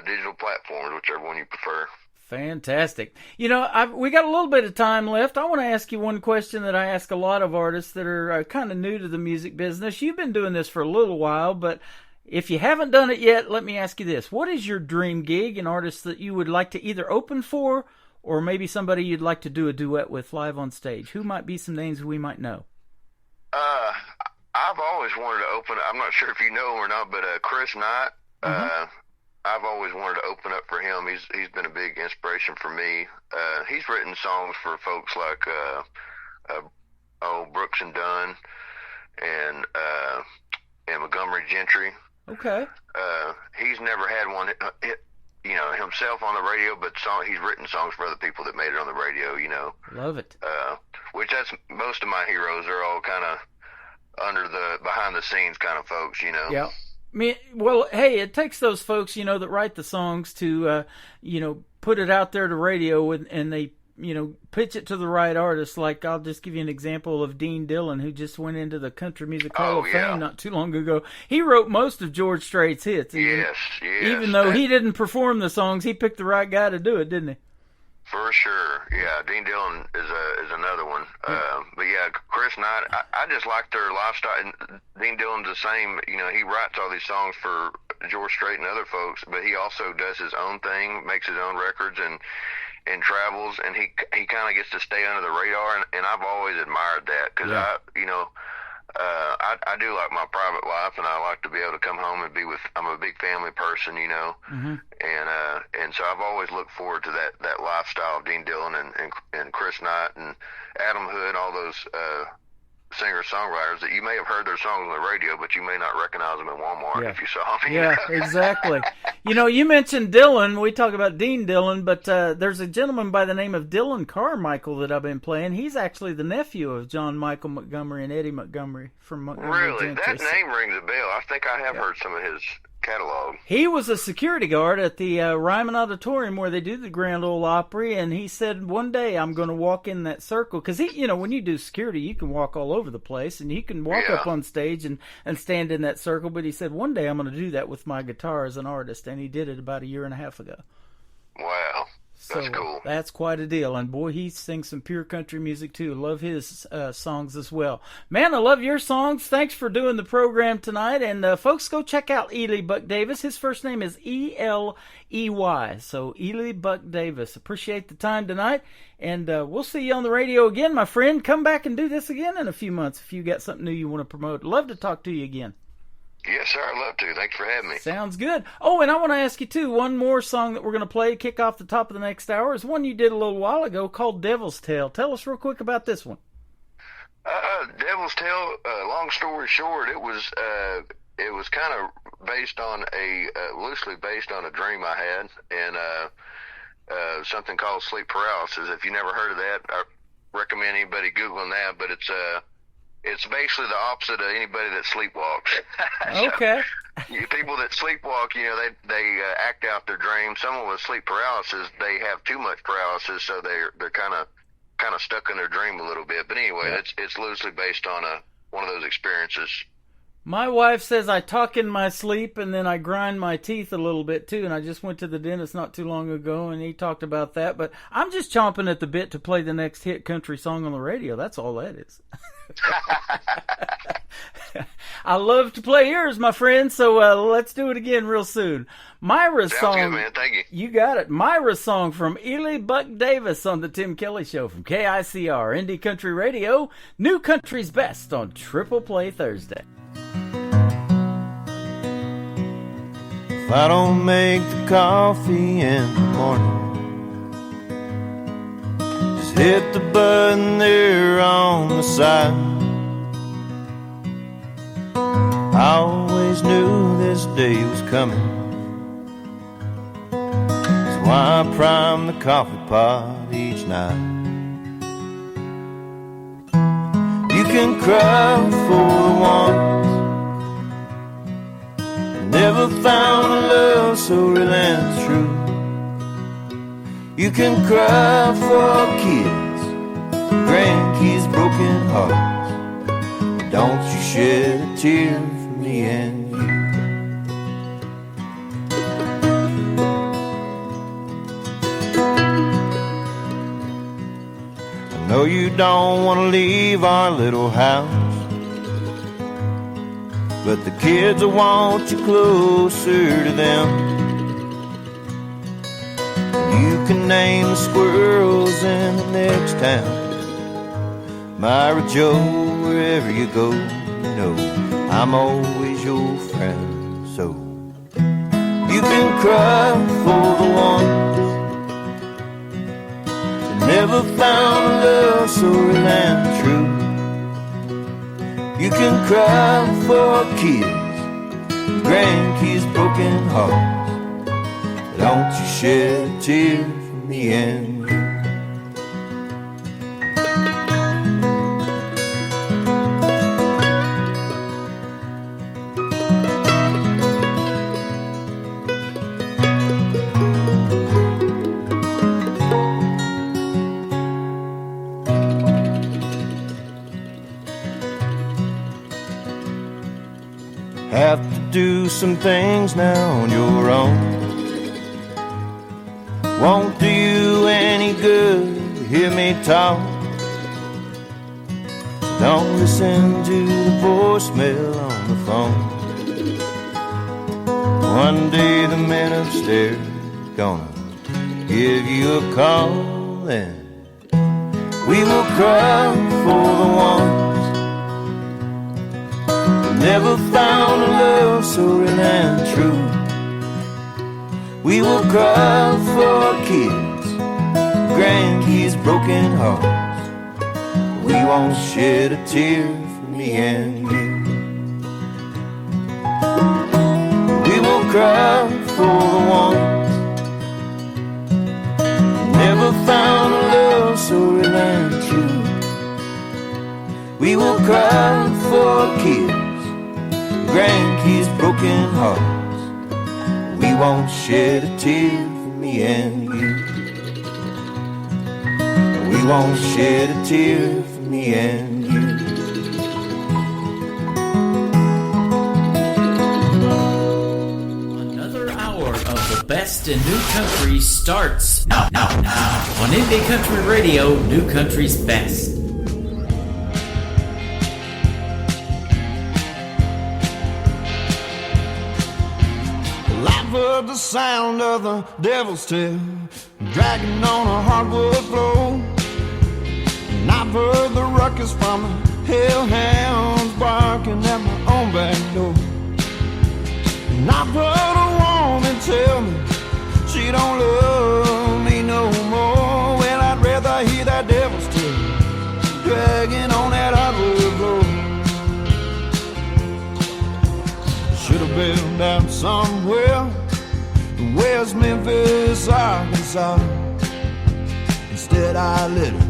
digital platforms, whichever one you prefer. Fantastic. We got a little bit of time left. I want to ask you one question that I ask a lot of artists that are kind of new to the music business. You've been doing this for a little while, but if you haven't done it yet, let me ask you this. What is your dream gig, an artist that you would like to either open for, or maybe somebody you'd like to do a duet with live on stage? Who might be some names we might know? I've always wanted to open, I'm not sure if you know him or not, but Chris Knight, I've always wanted to open up for him. He's been a big inspiration for me. He's written songs for folks like Brooks and Dunn and Montgomery Gentry. Okay. He's never had one himself on the radio, but he's written songs for other people that made it on the radio. Love it. Which that's most of my heroes are all kind of behind the scenes kind of folks. Yeah. Well, hey, it takes those folks, that write the songs to, put it out there to radio and they, pitch it to the right artists. Like, I'll just give you an example of Dean Dillon, who just went into the Country Music Hall of Fame not too long ago. He wrote most of George Strait's hits. Yes. Even though he didn't perform the songs, he picked the right guy to do it, didn't he? For sure, yeah. Dean Dillon is another one. But yeah, Chris Knight, I just like their lifestyle. And Dean Dillon's the same. You know, he writes all these songs for George Strait and other folks, but he also does his own thing, makes his own records, and travels. And he kind of gets to stay under the radar. And I've always admired that because I do like my private life, and I like to be able to come home and be with. I'm a big family person, you know, and so I've always looked forward to that lifestyle of Dean Dillon and Chris Knight and Adam Hood, all those singer-songwriters that you may have heard their songs on the radio, but you may not recognize them in Walmart if you saw them. Yeah, exactly. You know, you mentioned Dillon. We talk about Dean Dillon, but there's a gentleman by the name of Dylan Carmichael that I've been playing. He's actually the nephew of John Michael Montgomery and Eddie Montgomery from Montgomery Really? Gentry. That name rings a bell. I think I have heard some of his catalog. He was a security guard at the Ryman Auditorium where they do the Grand Ole Opry, and he said, one day I'm going to walk in that circle. Because, you know, when you do security, you can walk all over the place, and you can walk up on stage and stand in that circle. But he said, one day I'm going to do that with my guitar as an artist, and he did it about 1.5 years ago. Wow. That's cool. That's quite a deal. And, boy, he sings some pure country music, too. Love his songs as well. Man, I love your songs. Thanks for doing the program tonight. And, folks, go check out Ely Buck Davis. His first name is E-L-E-Y. So, Ely Buck Davis. Appreciate the time tonight. And we'll see you on the radio again, my friend. Come back and do this again in a few months if you got something new you want to promote. Love to talk to you again. Yes, sir. I'd love to. Thanks for having me. Sounds good. Oh, and I want to ask you, too, one more song that we're going to play, kick off the top of the next hour, is one you did a little while ago called Devil's Tale. Tell us real quick about this one. Devil's Tale, long story short, it was kind of based on loosely based on a dream I had, and something called sleep paralysis. If you never heard of that, I recommend anybody Googling that, but it's basically the opposite of anybody that sleepwalks. Okay. People that sleepwalk, you know, they act out their dreams. Someone with sleep paralysis, they have too much paralysis, so they're kind of stuck in their dream a little bit. But anyway, it's loosely based on one of those experiences. My wife says I talk in my sleep and then I grind my teeth a little bit too, and I just went to the dentist not too long ago and he talked about that, but I'm just chomping at the bit to play the next hit country song on the radio. That's all that is. I love to play yours, my friend, so let's do it again real soon. Myra's Sounds song. good, man. Thank you. You got it. Myra's song from Ely Buck Davis on the Tim Kelly Show from KICR, Indie Country Radio, New Country's Best on Triple Play Thursday. If I don't make the coffee in the morning, just hit the button there on the side. I always knew this day was coming. That's why I prime the coffee pot each night. You can cry for the ones never found a love so real and true. You can cry for kids, grandkids, broken hearts. But don't you shed a tear for me and you. I know you don't want to leave our little house, but the kids will want you closer to them. You can name the squirrels in the next town. Myra Joe, wherever you go, you know I'm always your friend. So you can cry for the ones that never found a love so real and true. You can cry for kids, grandkids, broken hearts. But don't you shed a tear for me and you. Have to do some things now on your own. Won't do you any good hear me talk. Don't listen to the voicemail on the phone. One day the man upstairs gonna give you a call, and we will cry for the ones who never found a love so real and true. We will cry for our kids, grandkids, broken hearts. We won't shed a tear for me and you. We will cry for the ones who never found a love so real and true. We will cry for our kids, grandkids, broken hearts. We won't shed a tear for me and you. We won't shed a tear for me and you. Another hour of the best in new country starts now on Indie Country Radio, New Country's Best. I've heard the sound of the devil's tail dragging on a hardwood floor, and I've heard the ruckus from the hellhounds barking at my own back door. And I've heard a woman tell me she don't love me no more. Well, I'd rather hear that devil's tail dragging on that hardwood floor. Should have been down somewhere in West Memphis, Arkansas. Instead I let her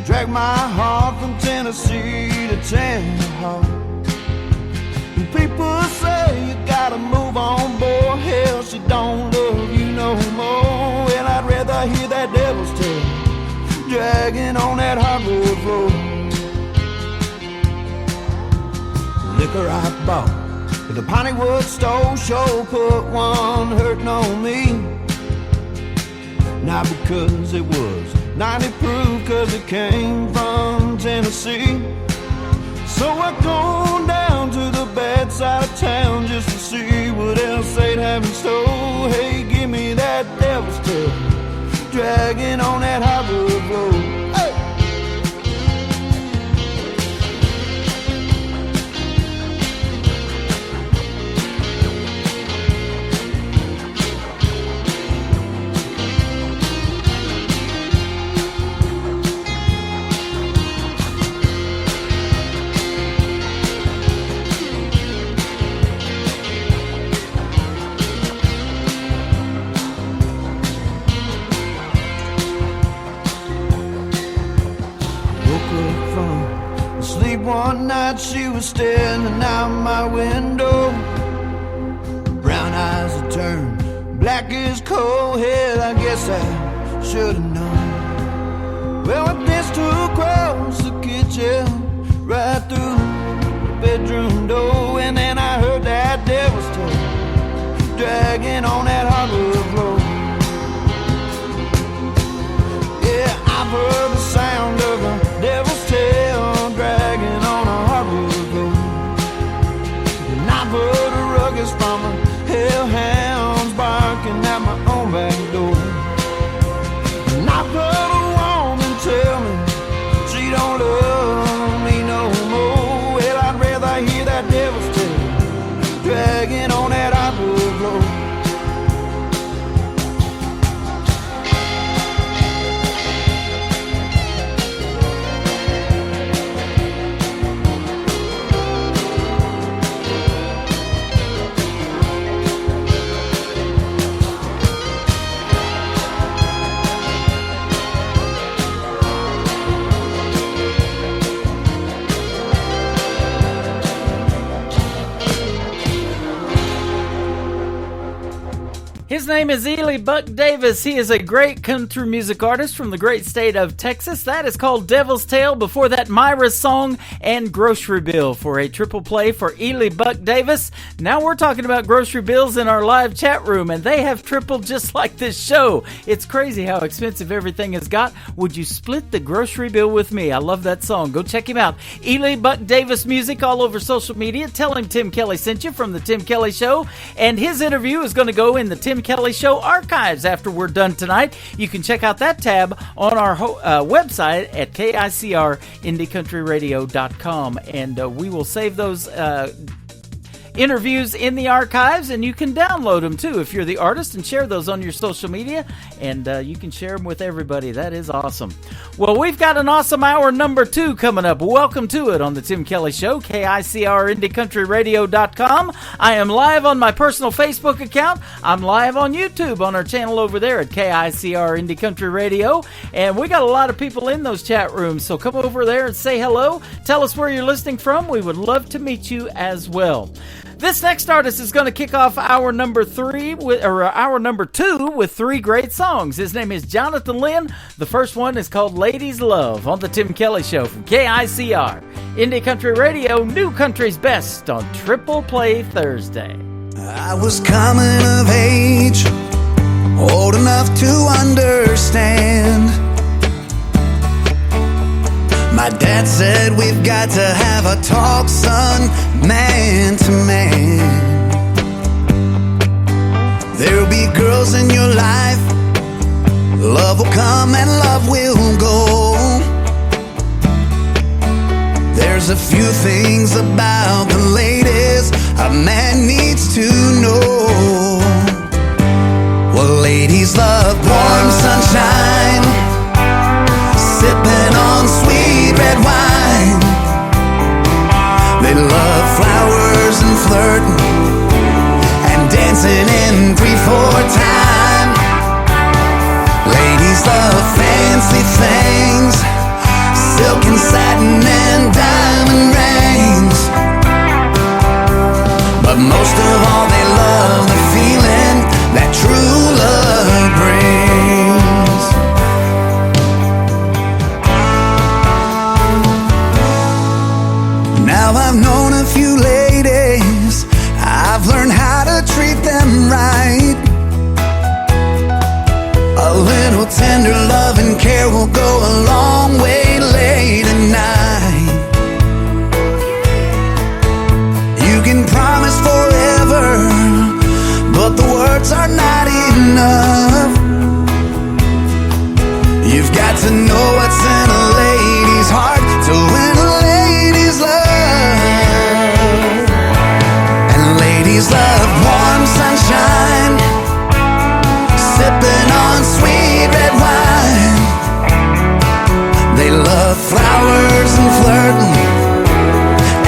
drag my heart from Tennessee to Tennessee. And people say you gotta move on, boy. Hell, she don't love you no more. Well, I'd rather hear that devil's tail dragging on that hardwood floor. Liquor I bought at the Pontywood store sure put one hurting on me. Not because it was 90 proof, cause it came from Tennessee. So I go down to the bad side of town just to see what else they'd have in store. Hey, give me that devil's tail dragging on that hardwood floor. Hey! One night she was standing out my window, brown eyes had turned black as coal. Hell, I guess I should have known. Well, I danced across the kitchen, right through the bedroom door, and then I heard that devil's tail dragging on that hardwood floor. Yeah, I've heard the sound of a devil's tail dragging on a hardwood floor. And I've heard a ruckus from the hellhounds barking at my own back door. And I've heard a woman tell me she don't love me no more. Well, I'd rather hear that devil's tail dragging on that hardwood floor. His name is Ely Buck Davis. He is a great country music artist from the great state of Texas. That is called Devil's Tale. Before that, Myra's Song and Grocery Bill for a triple play for Ely Buck Davis. Now we're talking about grocery bills in our live chat room, and they have tripled just like this show. It's crazy how expensive everything has got. Would you split the grocery bill with me? I love that song. Go check him out. Ely Buck Davis music all over social media. Tell him Tim Kelly sent you from the Tim Kelly Show, and his interview is going to go in the Tim Kelly Show archives after we're done tonight. You can check out that tab on our website at KICRIndieCountryRadio.com, and we will save those interviews in the archives, and you can download them too if you're the artist, and share those on your social media, and you can share them with everybody. That is awesome. Well, we've got an awesome hour number 2 coming up. Welcome to it on the Tim Kelly Show, KICRIndieCountryRadio.com. I am live on my personal Facebook account. I'm live on YouTube on our channel over there at KICR Indie Country Radio, and we got a lot of people in those chat rooms, so come over there and say hello. Tell us where you're listening from. We would love to meet you as well. This next artist is going to kick off hour number 2 with 3 great songs. His name is Jonathan Lynn. The first one is called Ladies Love on the Tim Kelly Show from KICR Indie Country Radio, New Country's Best on Triple Play Thursday. I was coming of age, old enough to understand. My dad said we've got to have a talk, son, man to man. There'll be girls in your life, love will come and love will go. There's a few things about the ladies a man needs to know. Well, ladies love warm sunshine, sipping on sweet red wine. They love flowers and flirting and dancing in 3/4 time. Ladies love fancy things, silk and satin and diamond rings. But most of all they love the feeling that true love brings. Now I've known a few ladies, I've learned how to treat them right. A little tender love and care will go a long way late at night. You can promise forever, but the words are not enough. You've got to know what's in a lady's heart to win a lady's love. And ladies love warm sunshine, sipping on sweet red wine. They love flowers and flirting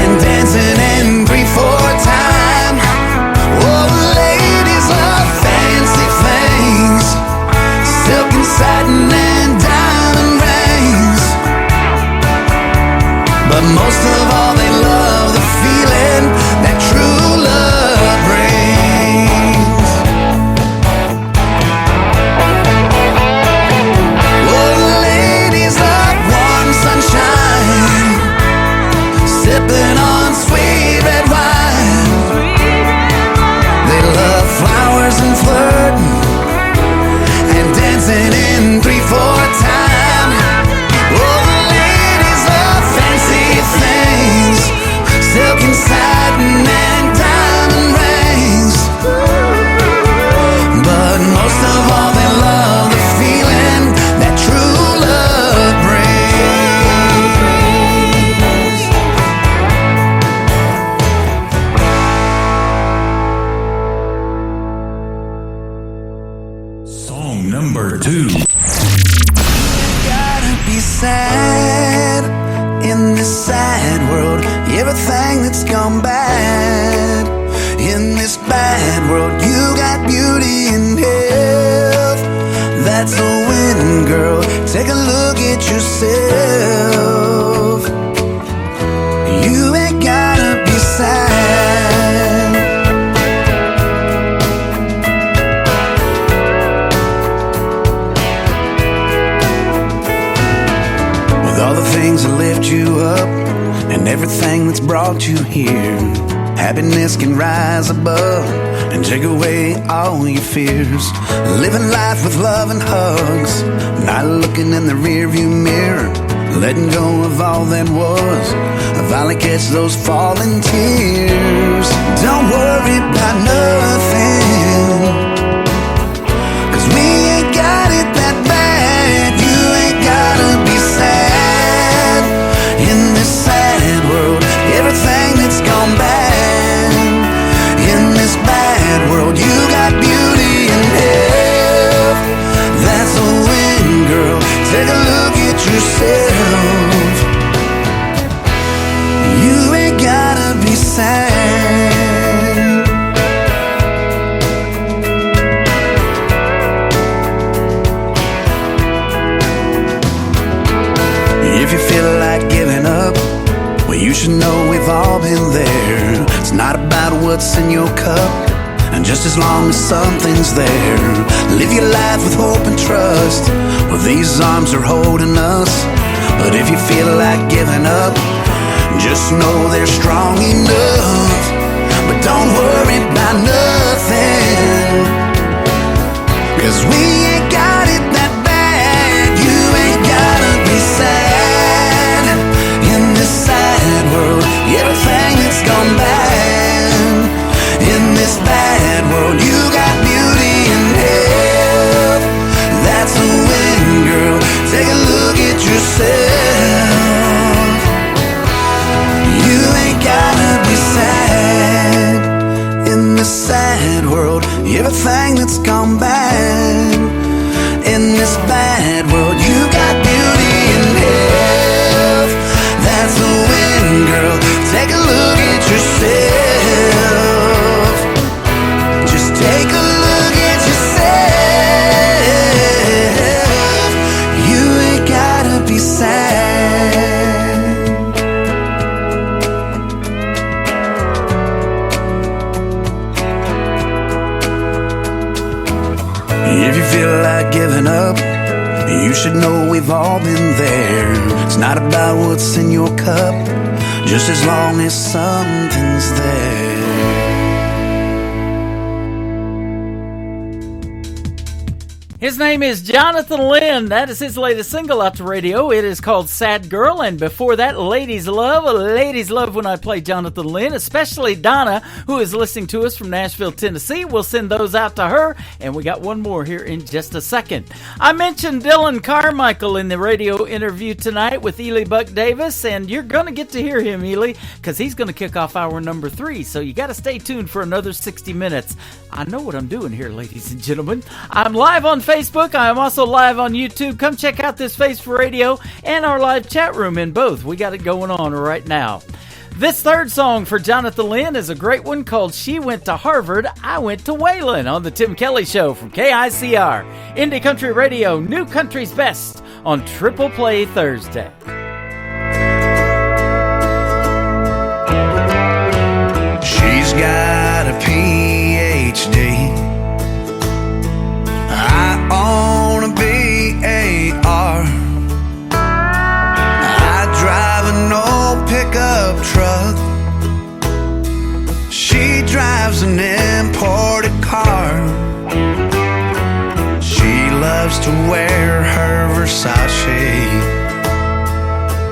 and dancing in 3/4 time. Oh, ladies love fancy things, silk and satin and diamond rings. But most of all they love the feeling that true love brings. Oh, ladies love warm sunshine, sipping on sweet red wine. They love flowers and flirting and dancing in 3/4 time. Oh, ladies love fancy things, silk and satin and diamond rings. But most of all they love the feeling that true love brings. Song number 2. Gotta be sad in this sad world. Everything that's gone bad in this bad world. You got beauty and health, that's a winning girl. Take a look at yourself. You ain't gotta be sad. things that lift you up and everything that's brought you here. Happiness can rise above and take away all your fears. Living life with love and hugs, not looking in the rearview mirror, letting go of all that was. I finally catch those falling tears. Don't worry about nothing, 'cause we ain't got it that bad. You ain't gotta be sad in this sad world. Everything that's gone bad in this bad world, you got beauty and health. That's a win, girl. Take a look at yourself. You ain't gotta be sad. If you feel like giving up, well, you should know we've all been there. It's not about what's in your cup, and just as long as something's there, live your life with hope and trust. Well, these arms are holding us. But if you feel like giving up, just know they're strong enough. But don't worry about nothing, 'cause we ain't got it that bad. You ain't gotta be sad in this sad world. Everything that's gone bad in this bad world, you got beauty and health. That's a win, girl. Take a look at yourself. You ain't gotta be sad in this sad world. Everything that's gone bad in this bad world, you got beauty and health. That's a win, girl. Take a look at yourself. Just take a look at yourself. You ain't gotta be sad. If you feel like giving up, you should know we've all been there. It's not about what's in your cup, just as long as something's there. His name is Jonathan Lynn. That is his latest single out to radio. It is called Sad Girl. And before that, Ladies Love. Ladies love when I play Jonathan Lynn, especially Donna, who is listening to us from Nashville, Tennessee. We'll send those out to her. And we got one more here in just a second. I mentioned Dylan Carmichael in the radio interview tonight with Ely Buck Davis. And you're going to get to hear him, Ely, because he's going to kick off hour number 3. So you got to stay tuned for another 60 minutes. I know what I'm doing here, ladies and gentlemen. I'm live on Facebook. I am also live on YouTube. Come check out this Face for Radio and our live chat room in both. We got it going on right now. This third song for Jonathan Lynn is a great one called She Went to Harvard, I Went to Wayland on the Tim Kelly Show from KICR. Indie Country Radio, New Country's Best on Triple Play Thursday. She's got a PhD. I own a BAR. I drive an old pickup truck. She drives an imported car. She loves to wear her Versace.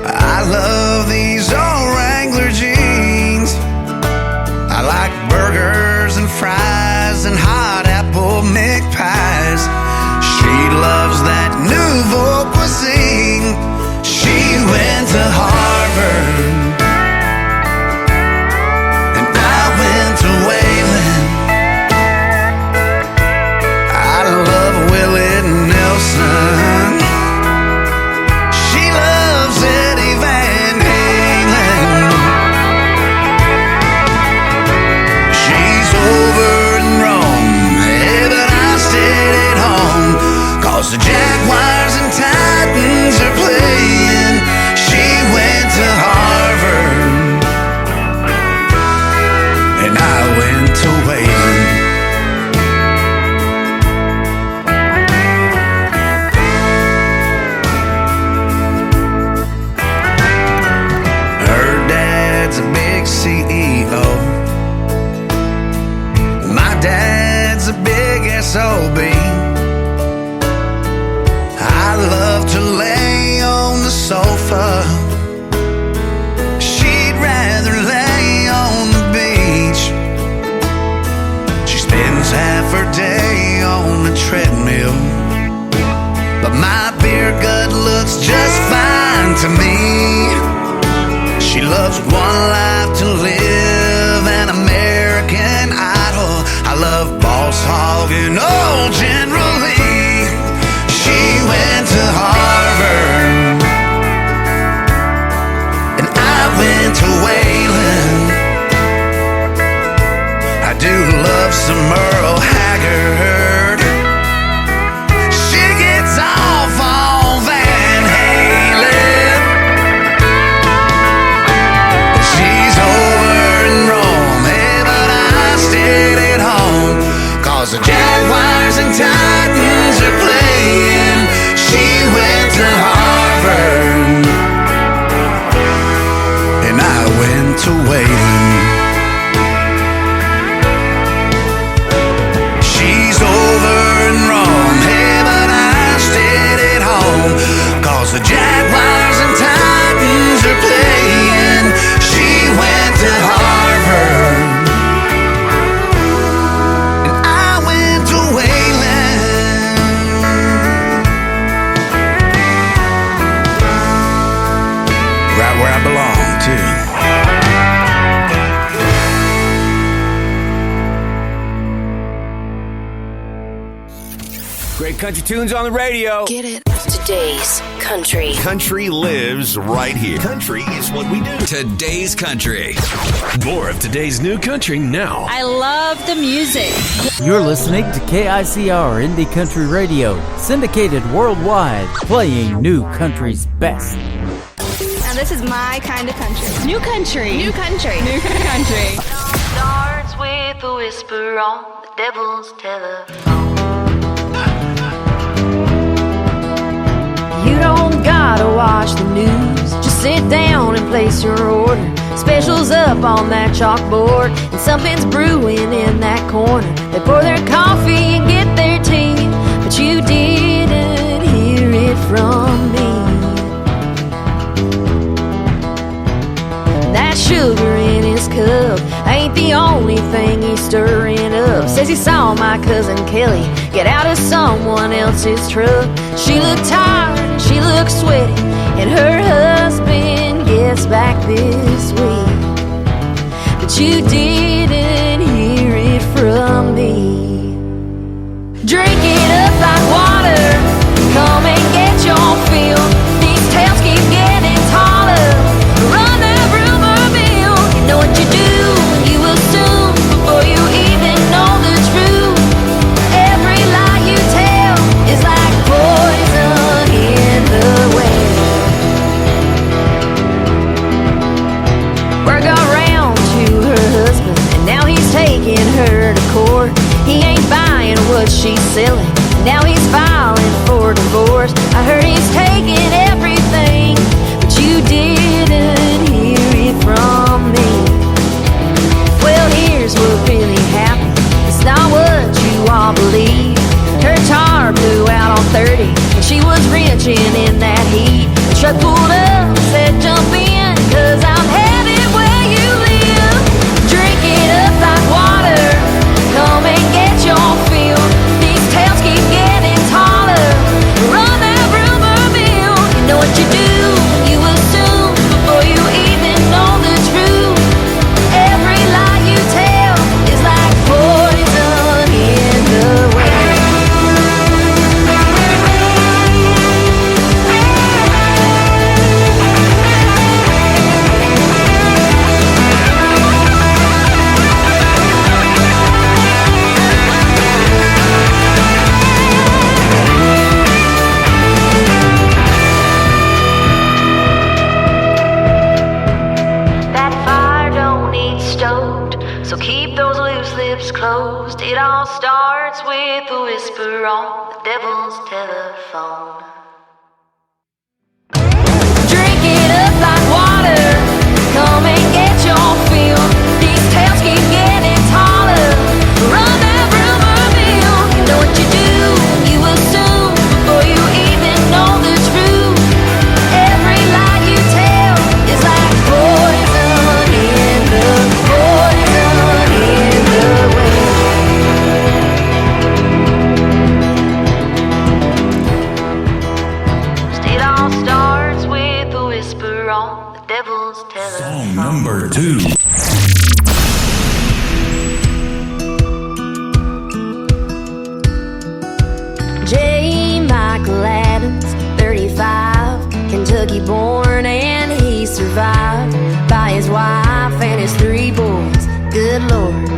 I love these old Wrangler jeans. I like burgers and fries and hot apple McPies. She loves that nouveau cuisine. She went to Harvard, and I went to Wayland. I love Willie Nelson. She loves Eddie Van Halen. She's over in Rome, yeah, but I stayed at home, 'cause the Jaguars and Titans are playing. She went to Harvard, and I went to Wayland. to lay on the sofa. She'd rather lay on the beach. She spends half her day on the treadmill, but my beer gut looks just fine to me. She loves One Life to Live and American Idol. I love Boss Hogg and Old General Lee. She went to Harvard and I went to Wayland. I do love some Merle Haggard. She gets off on Van Halen. She's over in Rome, hey, but I stayed at home, 'cause the Jaguars and Titans are playing. She went to Harvard and I went to Wayland. She's over in Rome, hey, but I stayed at home, 'cause the Jaguars and Titans are playing. She went to Harvard and I went to Wayland. Right where I belong, too. Great country tunes on the radio. Get it? Today's country. Country lives right here. Country is what we do. Today's country. More of today's new country now. I love the music. You're listening to KICR Indie Country Radio, syndicated worldwide, playing new country's best. Now this is my kind of country. New country. New country. New country. Starts with a whisper on the devil's telephone. You don't gotta watch the news, just sit down and place your order. Specials up on that chalkboard, and something's brewing in that corner. They pour their coffee and get their tea, but you didn't hear it from me. That sugar in his cup ain't the only thing he's stirring up. Says he saw my cousin Kelly get out of someone else's truck. She looked tired and she looked sweaty, and her husband gets back this week. But you didn't hear it from me. Drink it up like water, come and get your fill. These tales keep getting taller. Run that rumor mill. You know what you do, you assume before you even know the truth. Every lie you tell is like poison in the well. Word got round to her husband, and now he's taking her to court. He ain't buying what she's selling, now he's filing for divorce. I heard he's taking everything, but you didn't hear it from me. Well, here's what really happened, it's not what you all believe. Her tire blew out on 30, and she was wrenching in that heat. The truck pulled up, said jump in, 'cause I'm headed where you live. Drink it up like water, come and get your fill. These tales keep getting taller. Run that rumor mill. You know what you do, you assume before you even know the truth. Every lie you tell is like poison in the well. That fire don't need stoked, so keep those loose lips closed. It all starts with a whisper on the devil's telephone. Drink it up like water, come and get your fill. These tales keep getting taller. Run that rumor mill. You know what you do, you assume before you even know the truth. Song number 2. J. Michael Adams, 35, Kentucky born, and he survived by his wife and his 3 boys. Good Lord.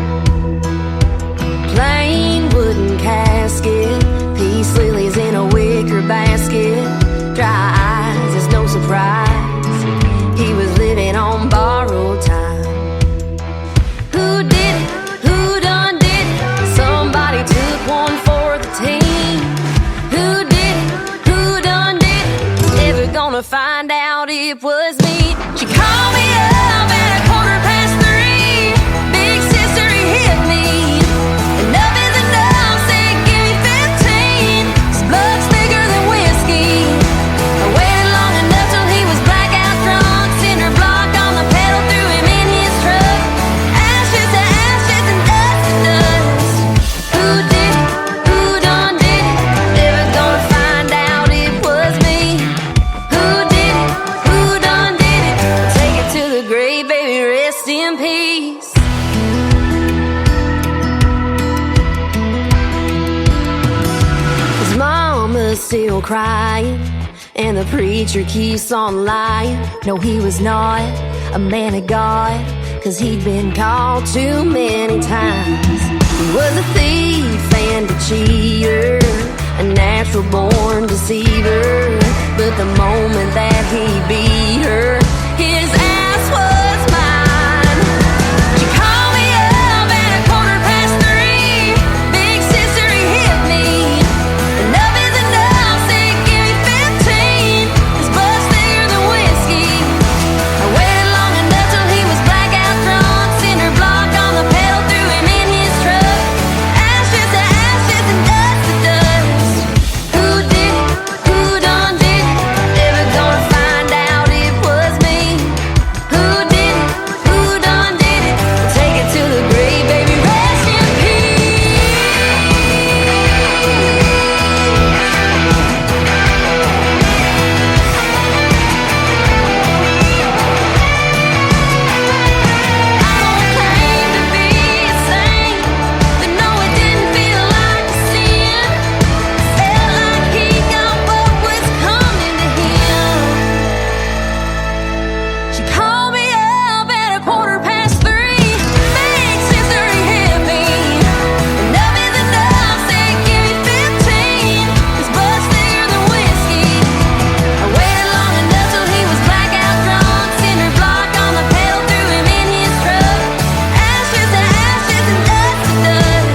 Plain wooden casket, peace lilies in a wicker basket. Dry eyes, it's no surprise he was living on borrowed time. Who did it? Who done did it? Somebody took one for the team. Who did it? Who done did it? Never gonna find out it was me. She called me up at 3:15. Big sister, he hit me. Enough is enough, said give me 15. His blood's thicker than whiskey. I waited long enough till he was blackout drunk. Cinder block on the pedal, threw him in his truck. Ashes to ashes and dust to dust. Who did it? Who done did it? Never gonna find out it was me. Who did it? Who done did it? Take it to the grave, baby, rest in peace. His mama's still crying, and the preacher keeps on lying. No, he was not a man of God, 'cause he'd been called too many times. He was a thief and a cheater, a natural born deceiver. But the moment that he beat her, his ass was mine. She called me up at 3:15. Big sister, he hit me. Enough is enough, said give me 15. His blood's thicker than whiskey. I waited long enough till he was blackout drunk. Cinder block on the pedal, threw him in his truck. Ashes to ashes and dust to dust. Who did it? Who done did it? Never gonna find out it was me. Who did it? Who done did it? Take it to the grave, baby, rest in She called me up at 3:15. Big sister, he hit me. Enough is enough, said give me 15. His blood's thicker than whiskey. I waited long enough till he was blackout drunk. Cinder block on the pedal, threw him in his truck. Ashes to ashes and dust to dust.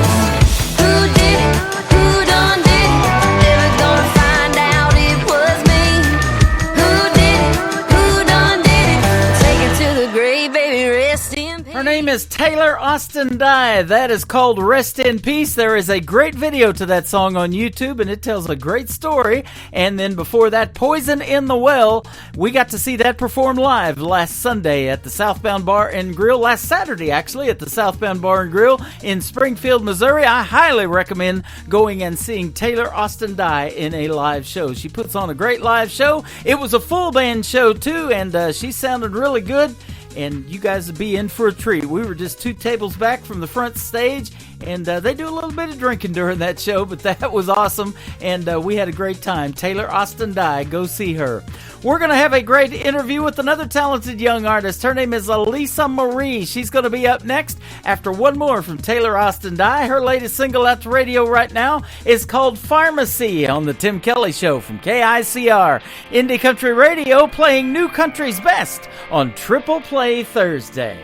Who did it? Who done did it? Never gonna find out it was me. Who did it? Who done did it? Take it to the grave, baby, rest in peace. Her name is Taylor Austin Dye. That is called Rest in Peace. There is a great video to that song on YouTube, and it tells a great story. And then before that, Poison in the Well. We got to see that performed live last Sunday at the Southbound Bar and Grill. Last Saturday, actually, at the Southbound Bar and Grill in Springfield, Missouri. I highly recommend going and seeing Taylor Austin Dye in a live show. She puts on a great live show. It was a full band show, too, and she sounded really good. And you guys would be in for a treat. We were just 2 tables back from the front stage, and they do a little bit of drinking during that show, but that was awesome, and we had a great time. Taylor Austin Dye, go see her. We're going to have a great interview with another talented young artist. Her name is Elisa Marie. She's going to be up next after one more from Taylor Austin Dye. Her latest single out to radio right now is called Pharmacy on the Tim Kelly Show from KICR. Indie Country Radio, playing new country's best on Triple Play Thursday.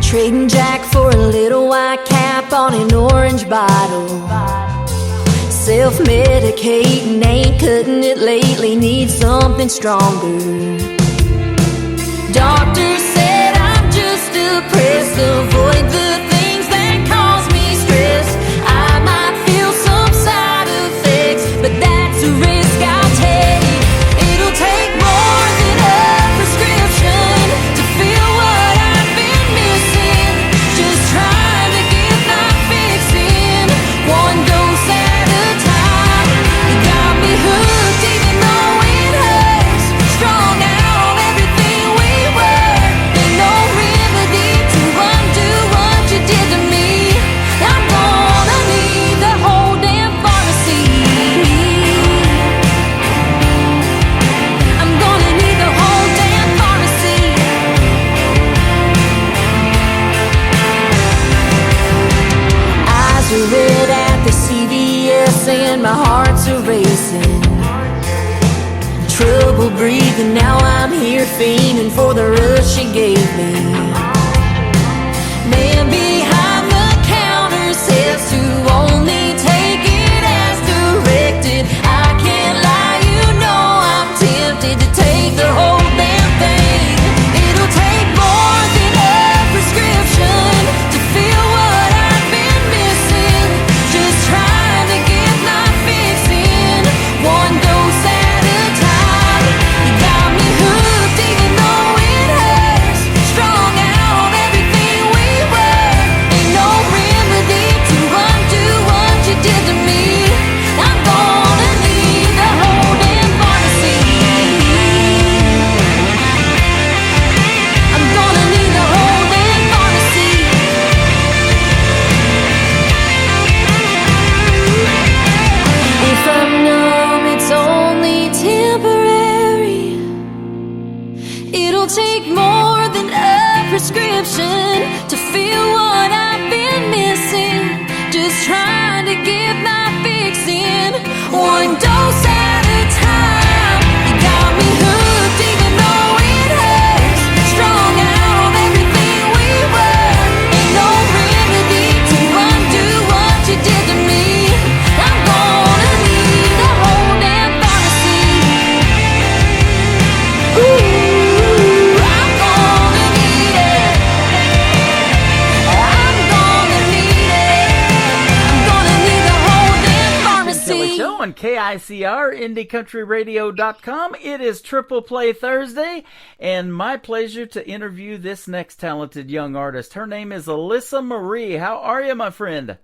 Trading Jack for a little white cap on an orange bottle. Self-medicating, ain't cutting it lately, need something stronger. Doctor said I'm just depressed, avoid the things that cause me stress. I might feel some side effects, but that's a risk I'll take. It'll take more than a prescription. trouble breathing. Now I'm here fiending for the rush she gave me. Man behind the counter says to only take it as directed. I can't lie, you know I'm tempted to take the whole damn thing. It'll take more than a prescription to feel what I've been missing. Just trying to get my fix in, one dose at a time. You got me hooked even though it hurts. Strung out everything we were. Ain't no remedy to undo what you did to me. I'm gonna need the whole damn pharmacy. I'm gonna need the whole damn pharmacy. If I'm numb, it's only temporary. It'll take more than a prescription to feel what I've been missing. Just trying to get my fix in, one dose at a time. You got me hooked even though it hurts. Strung out everything we were. Ain't no remedy to undo what you did to me. I'm gonna need the whole damn pharmacy. Ooh, I'm gonna need it. I'm gonna need it. I'm gonna need the whole damn Kelly pharmacy. Show on KICR, IndieCountryRadio.com. It is Triple Play Thursday, and my pleasure to interview this next talented young artist. Her name is Alyssa Marie. How are you, my friend?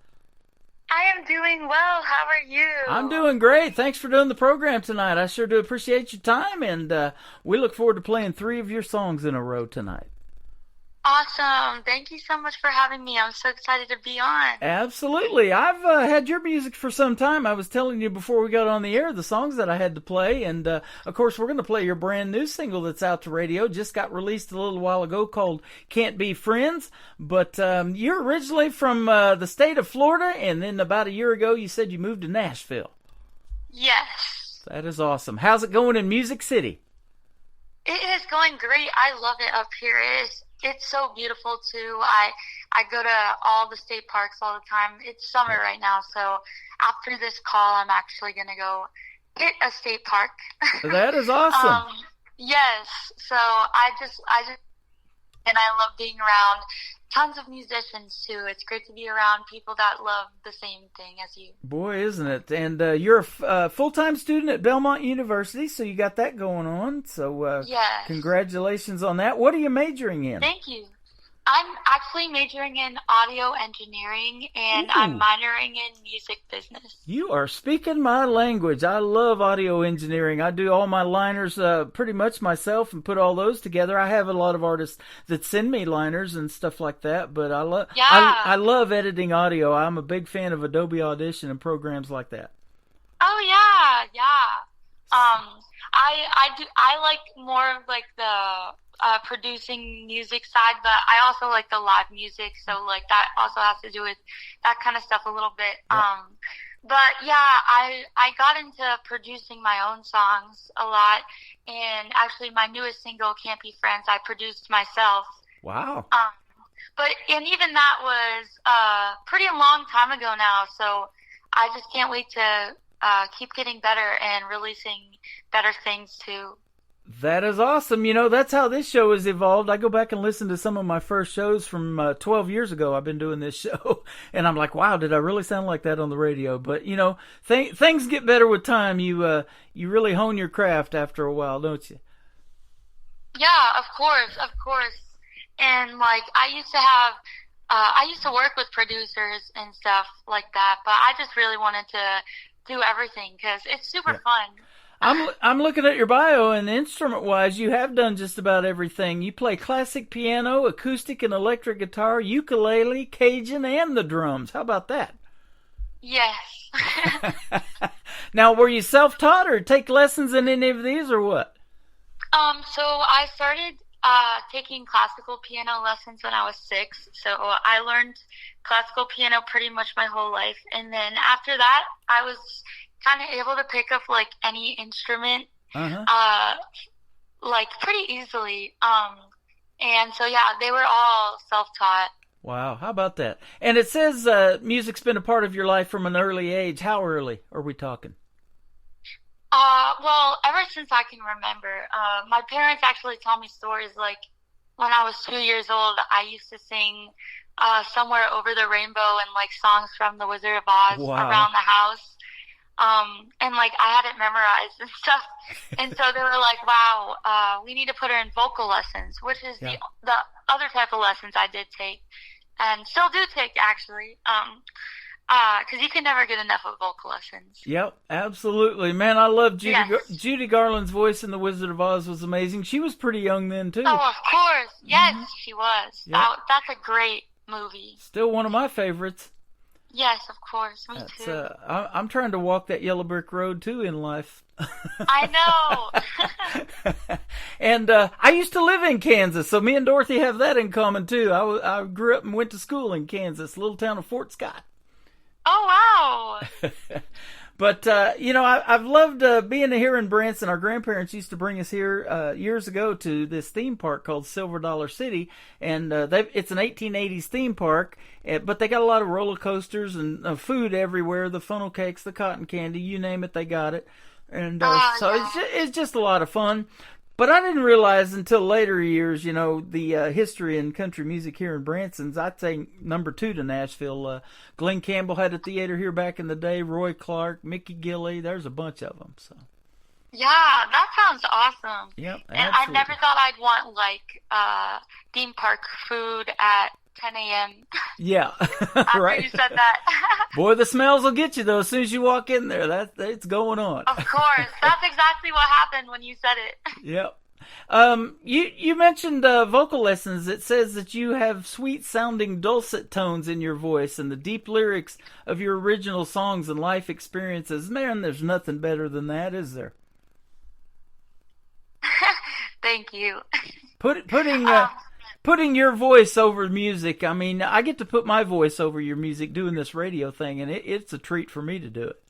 I am doing well. How are you? I'm doing great. Thanks for doing the program tonight. I sure do appreciate your time, and we look forward to playing 3 of your songs in a row tonight. Awesome. Thank you so much for having me. I'm so excited to be on. Absolutely. I've had your music for some time. I was telling you before we got on the air the songs that I had to play. And, of course, we're going to play your brand new single that's out to radio. Just got released a little while ago called Can't Be Friends. But you're originally from the state of Florida, and then about a year ago you said you moved to Nashville. Yes. That is awesome. How's it going in Music City? It is going great. I love it up here. It's so beautiful, too. I go to all the state parks all the time. It's summer right now, so after this call, I'm actually going to go hit a state park. That is awesome. Yes. So I just, and I love being around tons of musicians, too. It's great to be around people that love the same thing as you. Boy, isn't it? And you're a full-time student at Belmont University, so you got that going on. So yes. Congratulations on that. What are you majoring in? Thank you. I'm actually majoring in audio engineering, and Ooh. I'm minoring in music business. You are speaking my language. I love audio engineering. I do all my liners pretty much myself and put all those together. I have a lot of artists that send me liners and stuff like that, but I love editing audio. I'm a big fan of Adobe Audition and programs like that. Oh yeah. I like more of like the producing music side, but I also like the live music, so like that also has to do with that kind of stuff a little bit. Yeah. But yeah, I got into producing my own songs a lot, and actually my newest single, Can't Be Friends, I produced myself. Wow. And even that was pretty long time ago now, so I just can't wait to keep getting better and releasing better things too. That is awesome. You know, that's how this show has evolved. I go back and listen to some of my first shows from 12 years ago. I've been doing this show, and I'm like, wow, did I really sound like that on the radio? But, you know, things get better with time. You really hone your craft after a while, don't you? Yeah, of course. And, like, I used to work with producers and stuff like that, but I just really wanted to do everything because it's super fun. I'm looking at your bio, and instrument-wise, you have done just about everything. You play classic piano, acoustic and electric guitar, ukulele, Cajun, and the drums. How about that? Yes. Now, were you self-taught or take lessons in any of these, or what? So I started taking classical piano lessons when I was 6. So I learned classical piano pretty much my whole life. And then after that, I was kind of able to pick up like any instrument like pretty easily. And so yeah, they were all self-taught. Wow, how about that? And it says music's been a part of your life from an early age. How early are we talking? Well, ever since I can remember. My parents actually tell me stories like when I was 2 years old, I used to sing Somewhere Over the Rainbow and like songs from The Wizard of Oz around the house. And like I had it memorized and stuff. And so they were like, wow, we need to put her in vocal lessons, which is the other type of lessons I did take and still do take actually. Cause you can never get enough of vocal lessons. Yep, absolutely. Man, I love Judy. Yes. Judy Garland's voice in The Wizard of Oz was amazing. She was pretty young then too. Oh, of course. Yes, she was. Yep. That's a great movie. Still one of my favorites. Yes, of course. Me too. I'm trying to walk that yellow brick road too in life. I know. And I used to live in Kansas, so me and Dorothy have that in common too. I grew up and went to school in Kansas, little town of Fort Scott. Oh, wow. But, I've loved being here in Branson. Our grandparents used to bring us here years ago to this theme park called Silver Dollar City. And it's an 1880s theme park, but they got a lot of roller coasters and food everywhere, the funnel cakes, the cotton candy, you name it, they got it. And it's just a lot of fun. But I didn't realize until later years, the history in country music here in Branson's, I'd say number 2 to Nashville. Glenn Campbell had a theater here back in the day, Roy Clark, Mickey Gilley, there's a bunch of them. So. Yeah, that sounds awesome. Yep, and I never thought I'd want, theme park food at 10 a.m. Yeah, after right. you said that. Boy, the smells will get you, though, as soon as you walk in there. It's going on. Of course. That's exactly what happened when you said it. Yep. You mentioned vocal lessons. It says that you have sweet-sounding dulcet tones in your voice and the deep lyrics of your original songs and life experiences. Man, there's nothing better than that, is there? Thank you. Putting your voice over music, I mean, I get to put my voice over your music doing this radio thing, and it's a treat for me to do it.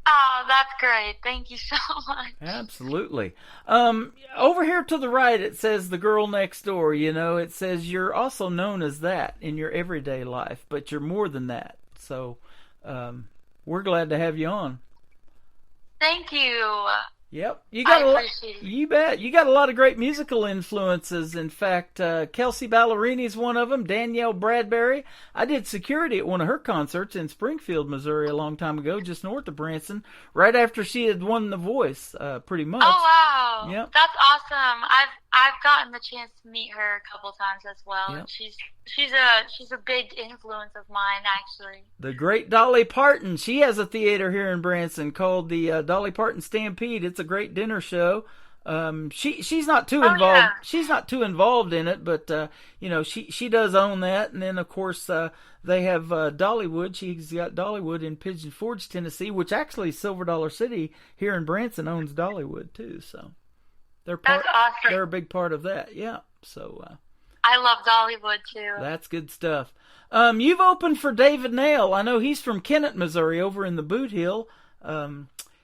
Oh, that's great. Thank you so much. Absolutely. Over here to the right, it says The Girl Next Door. It says you're also known as that in your everyday life, but you're more than that. So we're glad to have you on. Thank you. Yep, I appreciate it. You bet. You got a lot of great musical influences. In fact, Kelsey Ballerini's one of them. Danielle Bradbury. I did security at one of her concerts in Springfield, Missouri, a long time ago, just north of Branson, right after she had won The Voice, pretty much. Oh wow! Yep. That's awesome. I've gotten the chance to meet her a couple times as well, yep. and she's a big influence of mine, actually. The great Dolly Parton. She has a theater here in Branson called the Dolly Parton Stampede. It's a great dinner show. She's not too involved. Yeah. She's not too involved in it, but she does own that. And then of course they have Dollywood. She's got Dollywood in Pigeon Forge, Tennessee, which actually Silver Dollar City here in Branson owns Dollywood too. So That's awesome. They're a big part of that. Yeah. So I love Dollywood too. That's good stuff. You've opened for David Nail. I know he's from Kennett, Missouri, over in the Boot Hill.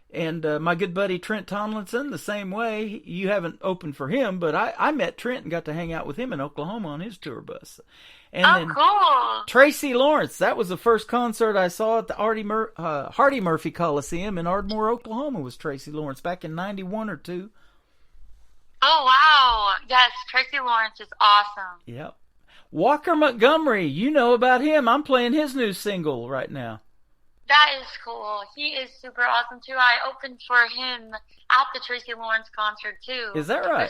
And my good buddy Trent Tomlinson, the same way. You haven't opened for him, but I met Trent and got to hang out with him in Oklahoma on his tour bus. And then cool. Tracy Lawrence, that was the first concert I saw at the Hardy Murphy Coliseum in Ardmore, Oklahoma, was Tracy Lawrence back in 91 or 2. Oh, wow. Yes, Tracy Lawrence is awesome. Yep. Walker Montgomery, you know about him. I'm playing his new single right now. That is cool. He is super awesome, too. I opened for him at the Tracy Lawrence concert, too. Is that right?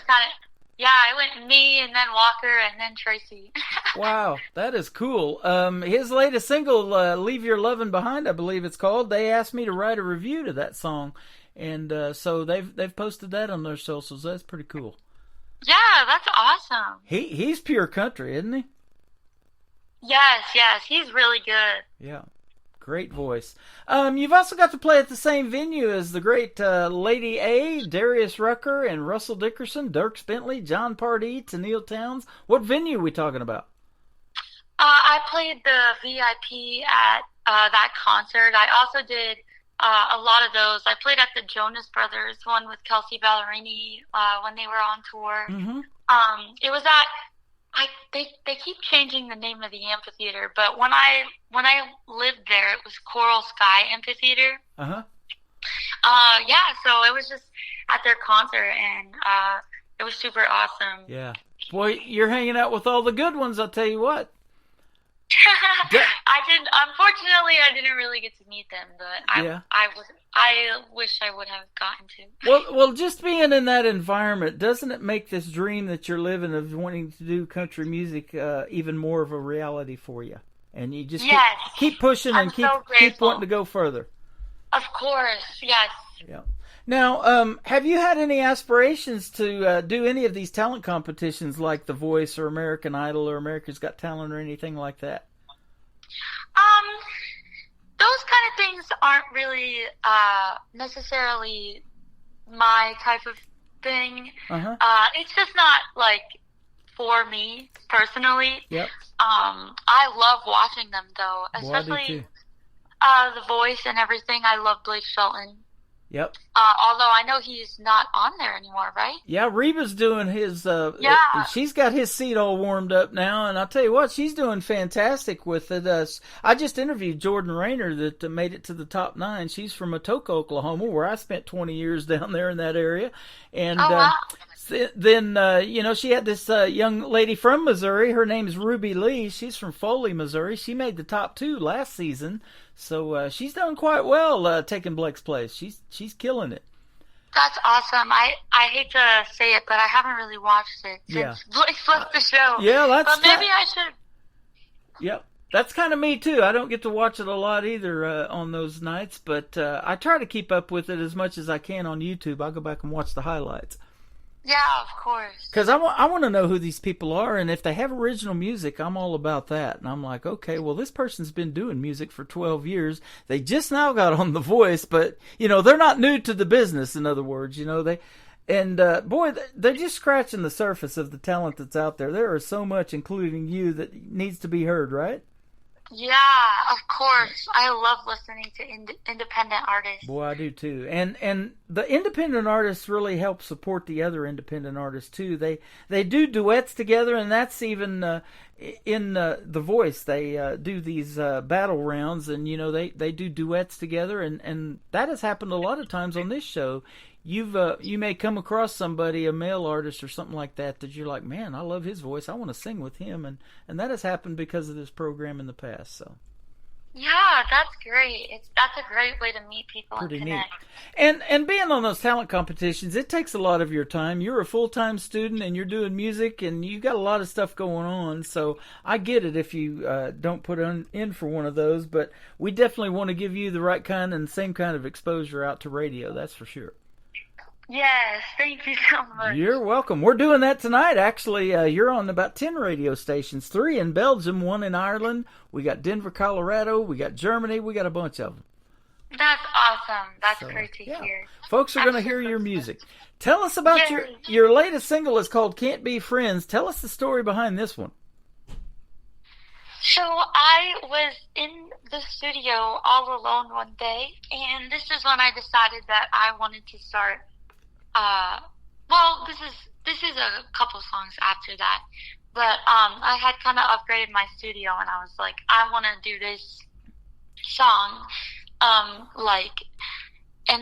Yeah, I went me and then Walker and then Tracy. Wow, that is cool. His latest single, Leave Your Lovin' Behind, I believe it's called. They asked me to write a review to that song. And so they've posted that on their socials. That's pretty cool. Yeah, that's awesome. He's pure country, isn't he? Yes, he's really good. Yeah, great voice. You've also got to play at the same venue as the great Lady A, Darius Rucker, and Russell Dickerson, Dierks Bentley, John Pardee, Tennille Towns. What venue are we talking about? I played the VIP at that concert. I also did a lot of those. I played at the Jonas Brothers one with Kelsey Ballerini when they were on tour. Mm-hmm. It was at they keep changing the name of the amphitheater, but when I lived there, it was Coral Sky Amphitheater. Uh-huh. Yeah, so it was just at their concert, and it was super awesome. Yeah. Boy, you're hanging out with all the good ones, I'll tell you what. Unfortunately, I didn't really get to meet them, but I wish I would have gotten to. Well, just being in that environment, doesn't it make this dream that you're living of wanting to do country music even more of a reality for you? And you just keep pushing and keep wanting to go further. Of course, yes. Yeah. Now, have you had any aspirations to do any of these talent competitions like The Voice or American Idol or America's Got Talent or anything like that? Those kind of things aren't really necessarily my type of thing. Uh-huh. It's just not like for me personally. Yep. I love watching them though, especially The Voice and everything. I love Blake Shelton. Yep. Although I know he's not on there anymore, right? Yeah, Reba's doing his, she's got his seat all warmed up now, and I'll tell you what, she's doing fantastic with it. I just interviewed Jordan Rayner that made it to the top 9. She's from Atoka, Oklahoma, where I spent 20 years down there in that area. And then, she had this young lady from Missouri. Her name is Ruby Lee. She's from Foley, Missouri. She made the top 2 last season. So she's done quite well taking Blake's place. She's killing it. That's awesome. I hate to say it, but I haven't really watched it since Blake left the show. Yeah, but maybe I should. Yep. That's kind of me, too. I don't get to watch it a lot either on those nights, but I try to keep up with it as much as I can on YouTube. I'll go back and watch the highlights. Yeah, of course. Because I want to know who these people are, and if they have original music, I'm all about that. And I'm like, okay, well, this person's been doing music for 12 years. They just now got on The Voice, but, they're not new to the business, in other words. Boy, they're just scratching the surface of the talent that's out there. There is so much, including you, that needs to be heard, right? Yeah, of course. I love listening to independent artists. Boy, I do too. And the independent artists really help support the other independent artists too. They do duets together, and that's even in The Voice. They do these battle rounds, and they do duets together, and that has happened a lot of times on this show. You may come across somebody, a male artist or something like that you're like, man, I love his voice. I want to sing with him, and that has happened because of this program in the past. So. Yeah, that's great. That's a great way to meet people Pretty and connect. Neat. And being on those talent competitions, it takes a lot of your time. You're a full-time student, and you're doing music, and you got a lot of stuff going on. So I get it if you don't put in for one of those, but we definitely want to give you the right kind and same kind of exposure out to radio. That's for sure. Yes, thank you so much. You're welcome. We're doing that tonight, actually. You're on about 10 radio stations, 3 in Belgium, 1 in Ireland. We got Denver, Colorado. We got Germany. We got a bunch of them. That's awesome. That's great to hear. Folks are going to hear your music. Tell us about your latest single. Is called Can't Be Friends. Tell us the story behind this one. So I was in the studio all alone one day, and this is when I decided that I wanted to start this is a couple songs after that, but I had kind of upgraded my studio, and I was like, I want to do this song, and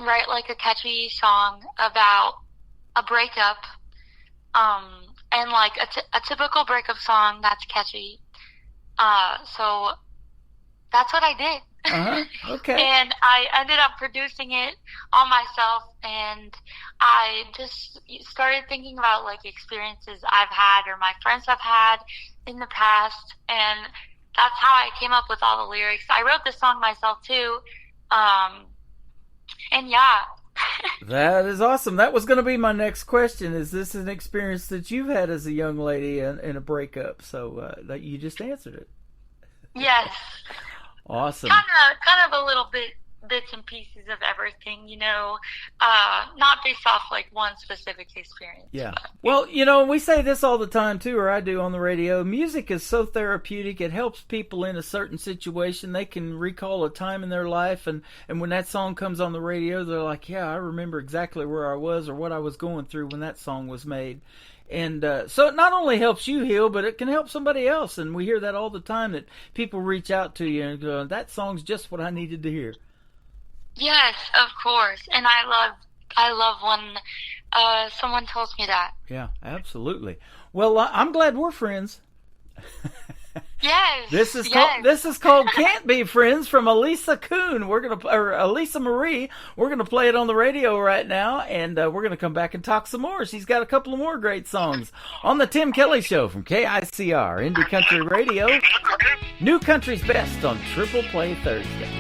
write like a catchy song about a breakup, and like a typical breakup song that's catchy. So that's what I did. Okay. And I ended up producing it all myself, and I just started thinking about like experiences I've had or my friends have had in the past, and that's how I came up with all the lyrics. I wrote this song myself too, and yeah. That is awesome. That was going to be my next question. Is this an experience that you've had as a young lady in a breakup? So that you just answered it. Yes. Awesome. Kind of a little bit bits and pieces of everything, you know, not based off like one specific experience. Yeah. Well, you know, we say this all the time too, or I do on the radio. Music is so therapeutic. It helps people in a certain situation. They can recall a time in their life, and when that song comes on the radio, they're like, yeah, I remember exactly where I was or what I was going through when that song was made. And so it not only helps you heal, but it can help somebody else. And we hear that all the time, that people reach out to you and go, that song's just what I needed to hear. Yes, of course. And I love when someone tells me that. Yeah, absolutely. Well, I'm glad we're friends. Yes. This is called "Can't Be Friends" from Elisa Kuhn. Elisa Marie. We're gonna play it on the radio right now, and we're gonna come back and talk some more. She's got a couple of more great songs on the Tim Kelly Show from KICR Indie Country Radio. New Country's Best on Triple Play Thursday.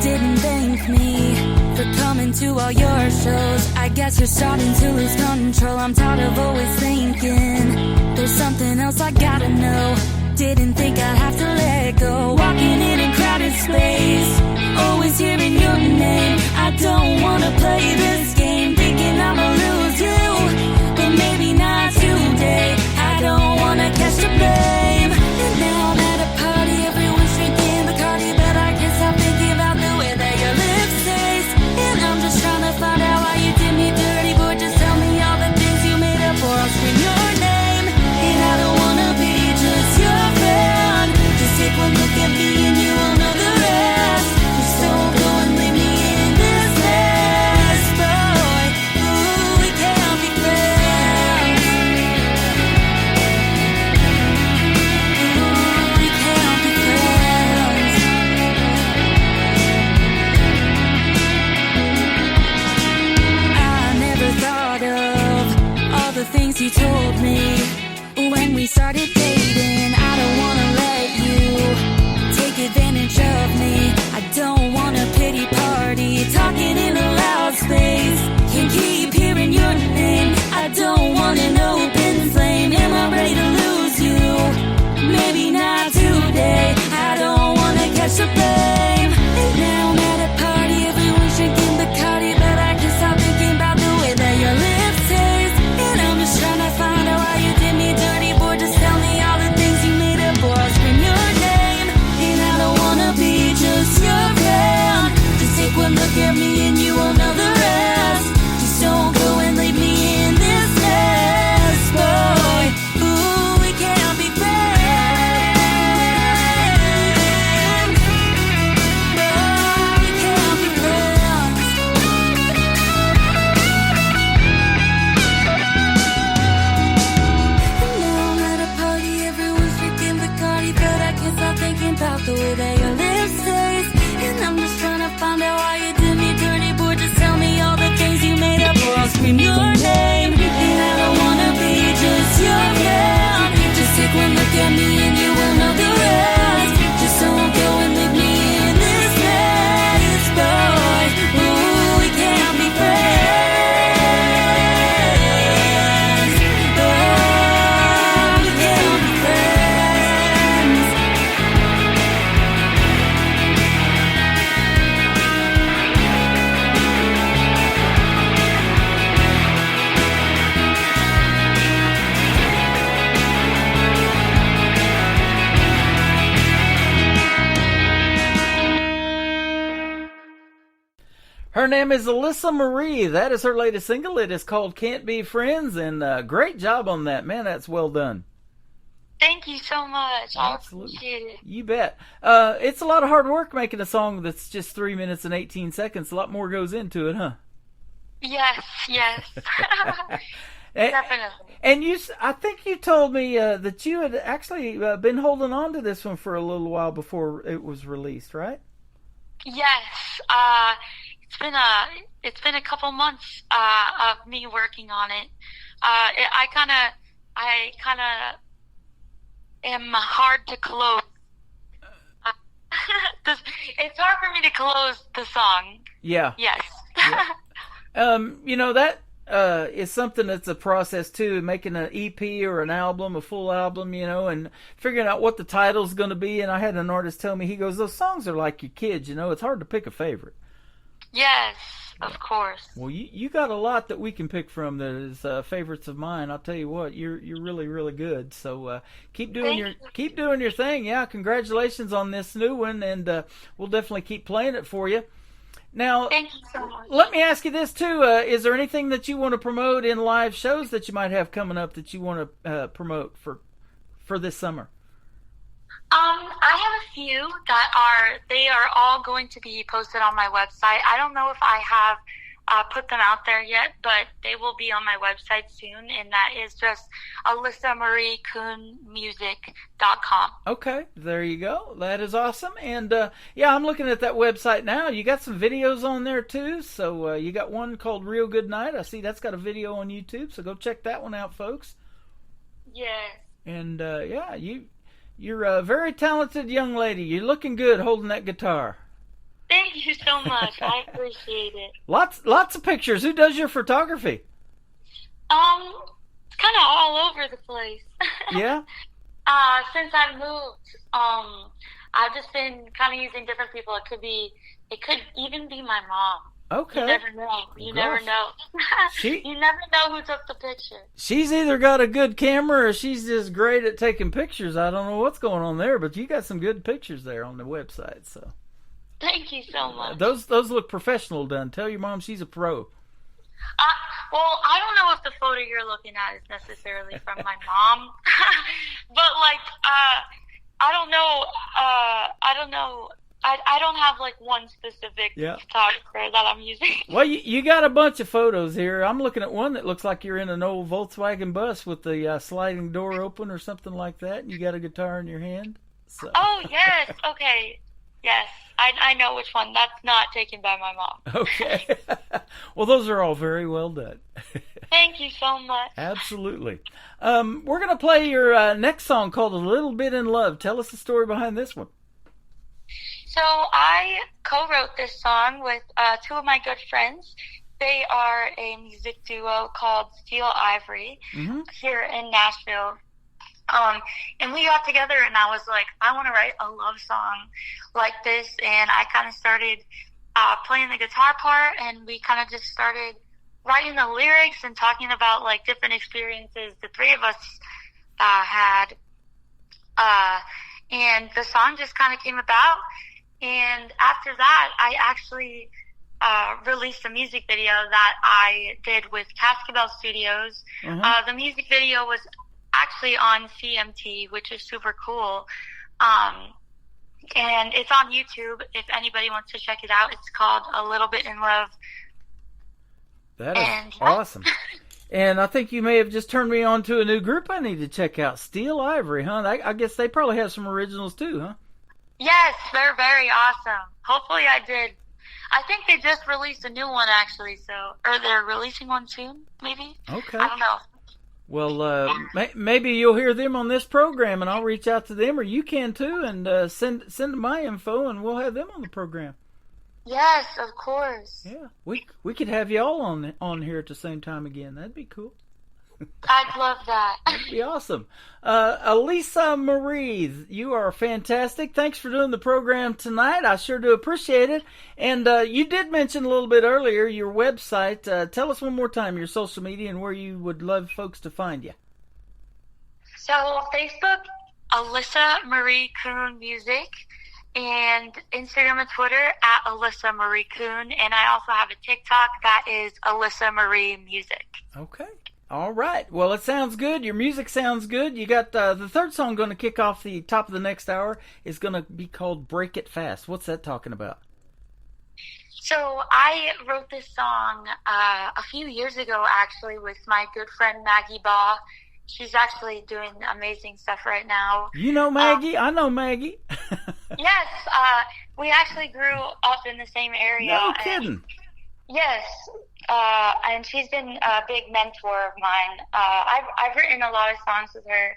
Didn't thank me for coming to all your shows. I guess you're starting to lose control. I'm tired of always thinking there's something else I gotta know. Didn't think I'd have to let go. Walking in a crowded space, always hearing your name. I don't wanna play this game, thinking I'ma lose you, but maybe not today. I don't wanna catch the blame. And now I'm at a party, everyone's drinking Bacardi, but I can't stop thinking about the way that your lips taste. And I'm just trying to find out why you did me dirty, boy. Just tell me all the things you made up for. I'll scream your name, and I don't wanna be just your friend. Just take one look at me and you will know the rest. Just don't go and leave me in this mess, boy. Ooh, we can't be friends. Ooh, we can't be friends. I never thought of all the things you told me when we started dating. I don't wanna let you take advantage of me. I don't want a pity party, talking in a loud space. Can't keep hearing your name. I don't want an open flame. Am I ready to lose you? Maybe not today. I don't wanna catch the blame. And now I'm at a party, everyone's drinking Bacardi, but I can't stop thinking about the way that your lips taste. And I'm just trying to find out why you did me dirty, boy. Just tell me all the things you made up for. I'll scream your name, and I don't wanna be just your friend. Just take one look at me and you will know the rest. Just don't go and leave me in this mess, boy. Ooh, we can't be friends. Boy, we can't be friends. And now I'm at a party, everyone's drinking Bacardi, but I can't stop thinking about the way that your lips taste. And I'm just trying to find out why you did me dirty, boy. Just tell me all the things you made up, or I'll scream your name. And I don't wanna be just your friend. Just take one look at me and you will know the rest. Just don't go and leave me in this mess, boy. Ooh, we can't be friends. Oh, we can't be friends. Her name is Elisa Marie. That is her latest single. It is called "Can't Be Friends," and great job on that, man. That's well done. Thank you so much. Absolutely. I appreciate it. You bet. It's a lot of hard work making a song that's just 3 minutes and 18 seconds. A lot more goes into it, huh? Yes, yes. Definitely. And I think you told me that you had actually been holding on to this one for a little while before it was released, right? Yes. It's been a couple months of me working on it. I kind of am hard to close. It's hard for me to close the song. Yeah. Yes. Yeah. You know that is something that's a process too, making an EP or an album, a full album, and figuring out what the title's going to be. And I had an artist tell me, he goes, those songs are like your kids, it's hard to pick a favorite. Yes, of course. Well, you got a lot that we can pick from that is favorites of mine. I'll tell you what, you're really, really good. So keep doing your thing. Yeah, congratulations on this new one, and we'll definitely keep playing it for you. Now, thank you so much. Let me ask you this too: is there anything that you want to promote in live shows that you might have coming up that you want to promote for this summer? I have a few that are all going to be posted on my website. I don't know if I have put them out there yet, but they will be on my website soon, and that is just AlyssaMarieKoonmusic.com. Okay, there you go. That is awesome. And yeah, I'm looking at that website now. You got some videos on there too. So you got one called Real Good Night. I see that's got a video on YouTube, so go check that one out, folks. Yes. And yeah, you're a very talented young lady. You're looking good holding that guitar. Thank you so much. I appreciate it. Lots of pictures. Who does your photography? It's kind of all over the place. Yeah? Since I moved, I've just been kind of using different people. It could even be my mom. Okay. You never know. You never know. You never know who took the picture. She's either got a good camera or she's just great at taking pictures. I don't know what's going on there, but you got some good pictures there on the website, so. Thank you so much. Those look professional done. Tell your mom she's a pro. Well, I don't know if the photo you're looking at is necessarily from my mom, but I don't know. I don't have like one specific photographer that I'm using. Well, you got a bunch of photos here. I'm looking at one that looks like you're in an old Volkswagen bus with the sliding door open or something like that, and you got a guitar in your hand. So. Oh, yes. Okay. Yes. I know which one. That's not taken by my mom. Okay. Well, those are all very well done. Thank you so much. Absolutely. We're going to play your next song called A Little Bit in Love. Tell us the story behind this one. So I co-wrote this song with two of my good friends. They are a music duo called Steel Ivory here in Nashville. And we got together and I was like, I want to write a love song like this. And I kind of started playing the guitar part, and we kind of just started writing the lyrics and talking about like different experiences the three of us had. And the song just kind of came about. And after that, I actually released a music video that I did with Cascabel Studios. The music video was actually on CMT, which is super cool. And it's on YouTube if anybody wants to check it out. It's called A Little Bit in Love. That is awesome. And I think you may have just turned me on to a new group I need to check out. Steel Ivory, huh? I guess they probably have some originals too, huh? Yes, they're very awesome. Hopefully I did. I think they just released a new one actually, or they're releasing one soon, maybe? Okay. I don't know. Well, maybe you'll hear them on this program, and I'll reach out to them, or you can too, and send them my info, and we'll have them on the program. Yes, of course. Yeah, we could have you all on here at the same time again. That'd be cool. I'd love that. That'd be awesome. Alyssa Marie, you are fantastic. Thanks for doing the program tonight. I sure do appreciate it. And you did mention a little bit earlier your website. Tell us one more time your social media and where you would love folks to find you. So Facebook, Alyssa Marie Koon Music, and Instagram and Twitter at Alyssa Marie Koon. And I also have a TikTok that is Alyssa Marie Music. Okay. All right. Well, it sounds good. Your music sounds good. You got the third song going to kick off the top of the next hour. Is going to be called Break It Fast. What's that talking about? So I wrote this song a few years ago, actually, with my good friend Maggie Baugh. She's actually doing amazing stuff right now. You know Maggie? I know Maggie. Yes. We actually grew up in the same area. No kidding. Yes, and she's been a big mentor of mine. I've written a lot of songs with her.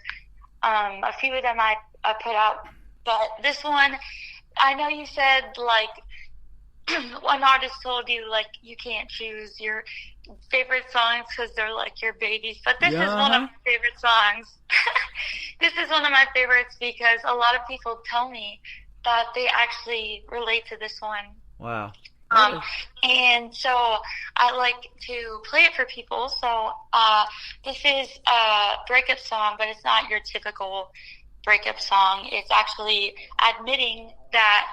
A few of them I put out, but this one, I know you said like one artist told you, like, you can't choose your favorite songs because they're like your babies, but this is one of my favorite songs. This is one of my favorites because a lot of people tell me that they actually relate to this one. Wow. And so I like to play it for people. So this is a breakup song, but it's not your typical breakup song. It's actually admitting that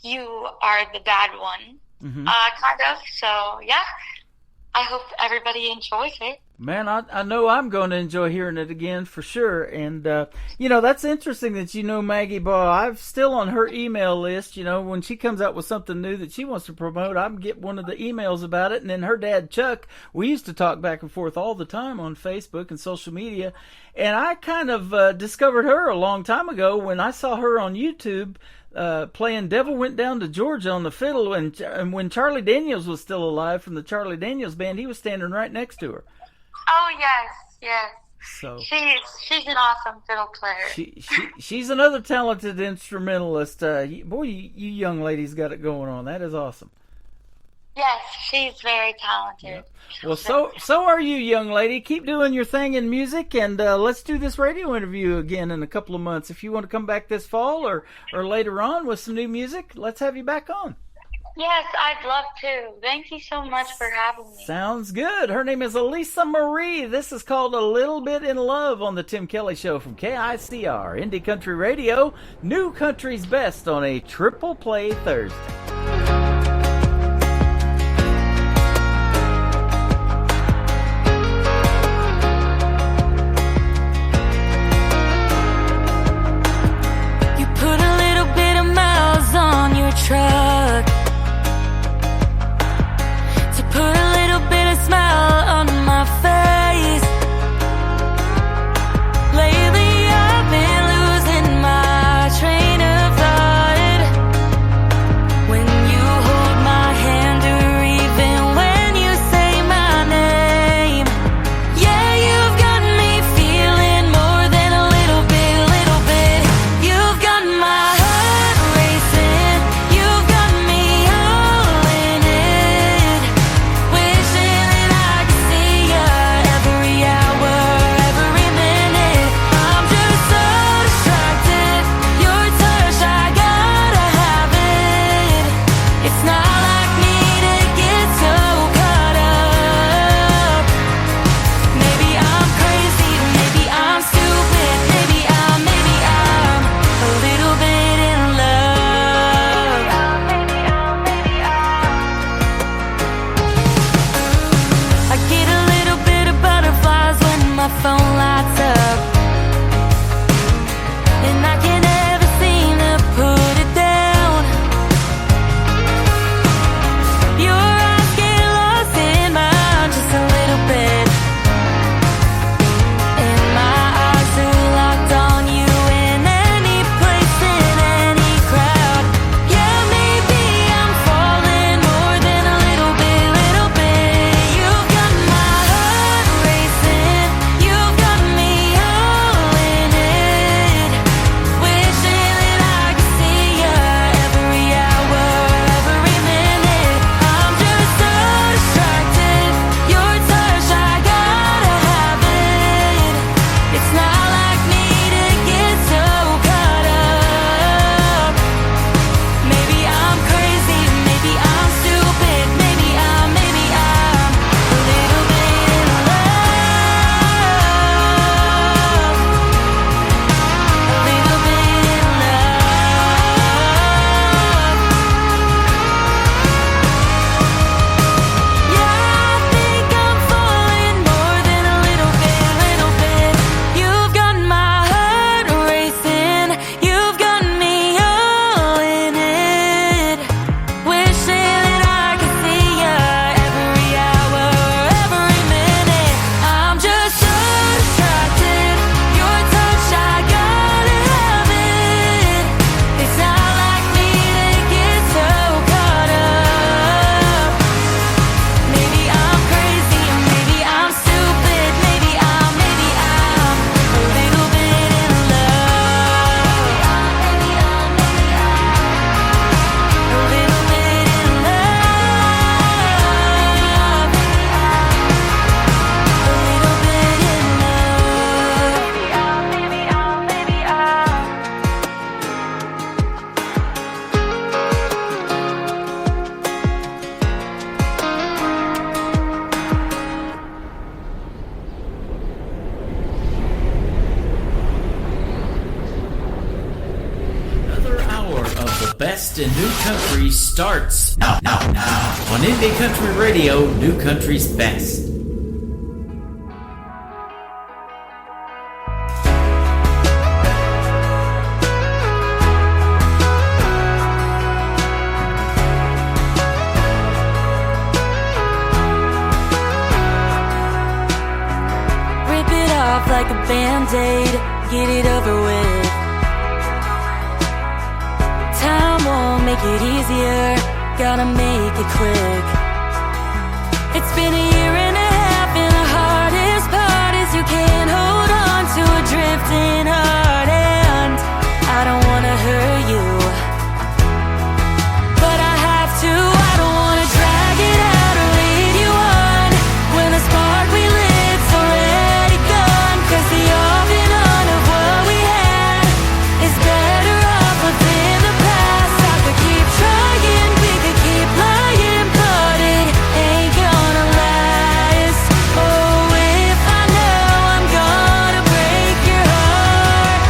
you are the bad one, kind of. So, yeah, I hope everybody enjoys it. Man, I know I'm going to enjoy hearing it again for sure. And, that's interesting that you know Maggie Ball. I'm still on her email list. When she comes out with something new that she wants to promote, I get one of the emails about it. And then her dad, Chuck, we used to talk back and forth all the time on Facebook and social media. And I kind of discovered her a long time ago when I saw her on YouTube playing Devil Went Down to Georgia on the fiddle. And when Charlie Daniels was still alive from the Charlie Daniels Band, he was standing right next to her. Oh, yes. So she's an awesome fiddle player. She's another talented instrumentalist. Boy, you young ladies got it going on. That is awesome. Yes, she's very talented. Yeah. Well, so are you, young lady. Keep doing your thing in music, and let's do this radio interview again in a couple of months. If you want to come back this fall or later on with some new music, let's have you back on. Yes, I'd love to. Thank you so much for having me. Sounds good. Her name is Elisa Marie. This is called A Little Bit in Love on the Tim Kelly Show from KICR, Indie Country Radio, New Country's Best on a Triple Play Thursday. You put a little bit of miles on your truck, put a little bit of smile on my face. Lately I've been losing my train of thought when you best in new country starts now on Indie Country Radio, New Country's Best. Like a Band-Aid, get it over with. Time won't make it easier, gotta make it quick. It's been a year and a half, and the hardest part is you can't hold on to a drifting heart. And I don't wanna hurt you, but I have to. I don't wanna drag it out or lead you on when the spark we lit's already gone. 'Cause the off and on of what we had is better off within the past. I could keep trying, we could keep lying, but it ain't gonna last. Oh, if I know I'm gonna break your heart,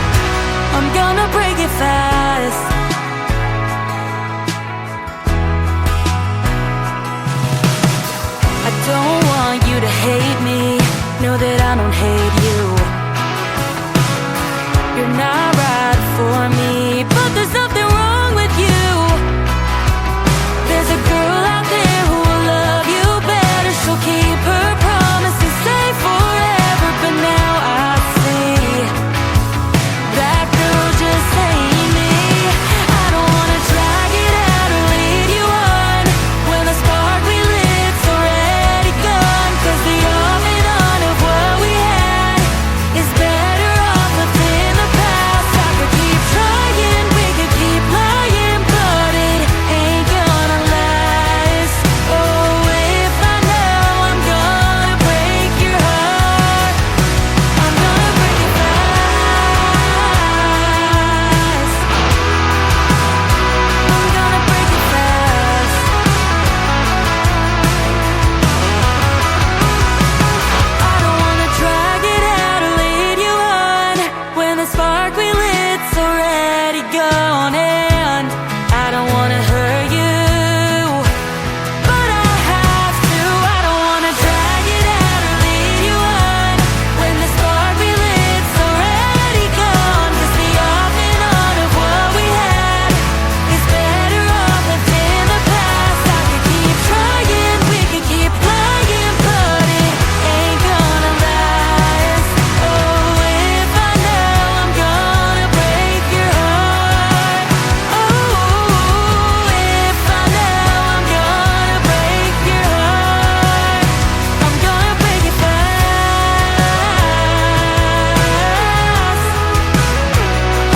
I'm gonna break it fast. I don't want you to hate me, know that I don't hate you. You're not right for me, but there's nothing wrong with you. There's a girl out there who will love you better. She'll keep her promise and stay forever. But now I see that girl just ain't me. I don't wanna drag it out or lead you on when the spark we lit's already gone. 'Cause the off and on of what we had is better off within the past. I could keep trying, we could keep lying, but it ain't gonna last. Oh, if I know I'm gonna break your heart, I'm gonna break it fast. I'm gonna break it fast. I don't wanna drag it out or lead you on when the spark we lit's already gone. And I don't wanna hurt you, but I have to. I don't wanna drag it out or lead you on when the spark we lit's already gone. 'Cause the off and on of what we had is better off within the past. I could keep trying, we could keep lying, but it ain't gonna last. Oh, if I know I'm gonna break your heart. Oh, if I know I'm gonna break your heart, I'm gonna break it fast.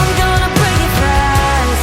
I'm gonna break it fast.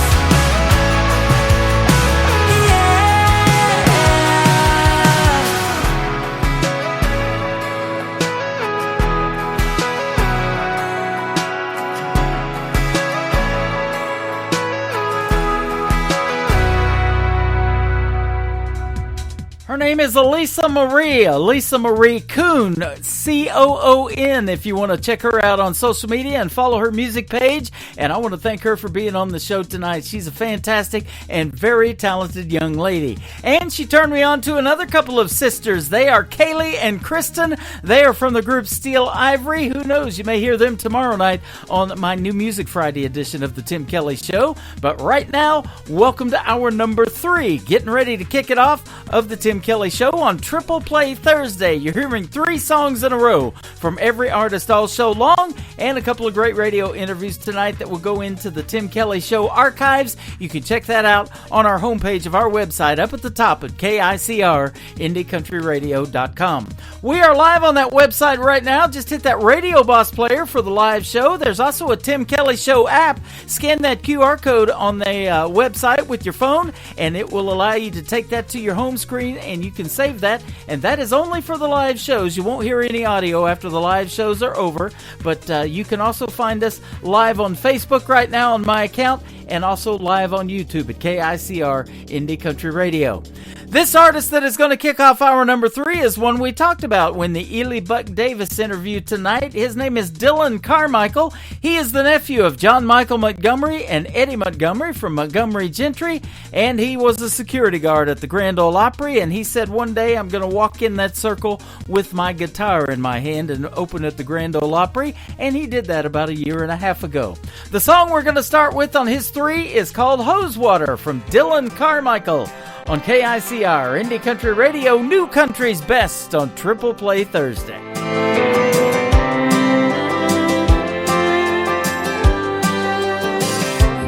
Her name is Elisa Marie Coon, Coon, if you want to check her out on social media and follow her music page. And I want to thank her for being on the show tonight. She's a fantastic and very talented young lady. And she turned me on to another couple of sisters. They are Kaylee and Kristen. They are from the group Steel Ivory. Who knows, you may hear them tomorrow night on my New Music Friday edition of the Tim Kelly Show. But right now, welcome to hour number 3. Getting ready to kick it off of the Tim Kelly Show on Triple Play Thursday. You're hearing 3 songs in a row from every artist all show long, and a couple of great radio interviews tonight that will go into the Tim Kelly Show archives. You can check that out on our homepage of our website up at the top at KICR, IndieCountryRadio.com. We are live on that website right now. Just hit that Radio Boss player for the live show. There's also a Tim Kelly Show app. Scan that QR code on the website with your phone, and it will allow you to take that to your home screen, and you can save that. And that is only for the live shows. You won't hear any audio after the live shows are over, but you can also find us live on Facebook right now on my account, and also live on YouTube at KICR Indie Country Radio. This artist that is going to kick off hour number 3 is one we talked about when the Ely Buck Davis interview tonight. His name is Dylan Carmichael. He is the nephew of John Michael Montgomery and Eddie Montgomery from Montgomery Gentry, and he was a security guard at the Grand Ole Opry, and he said one day I'm going to walk in that circle with my guitar in my hand and open at the Grand Ole Opry, and he did that about a year and a half ago. The song we're going to start with on his 3 is called Hose Water from Dylan Carmichael on KICR, Indie Country Radio, New Country's Best on Triple Play Thursday.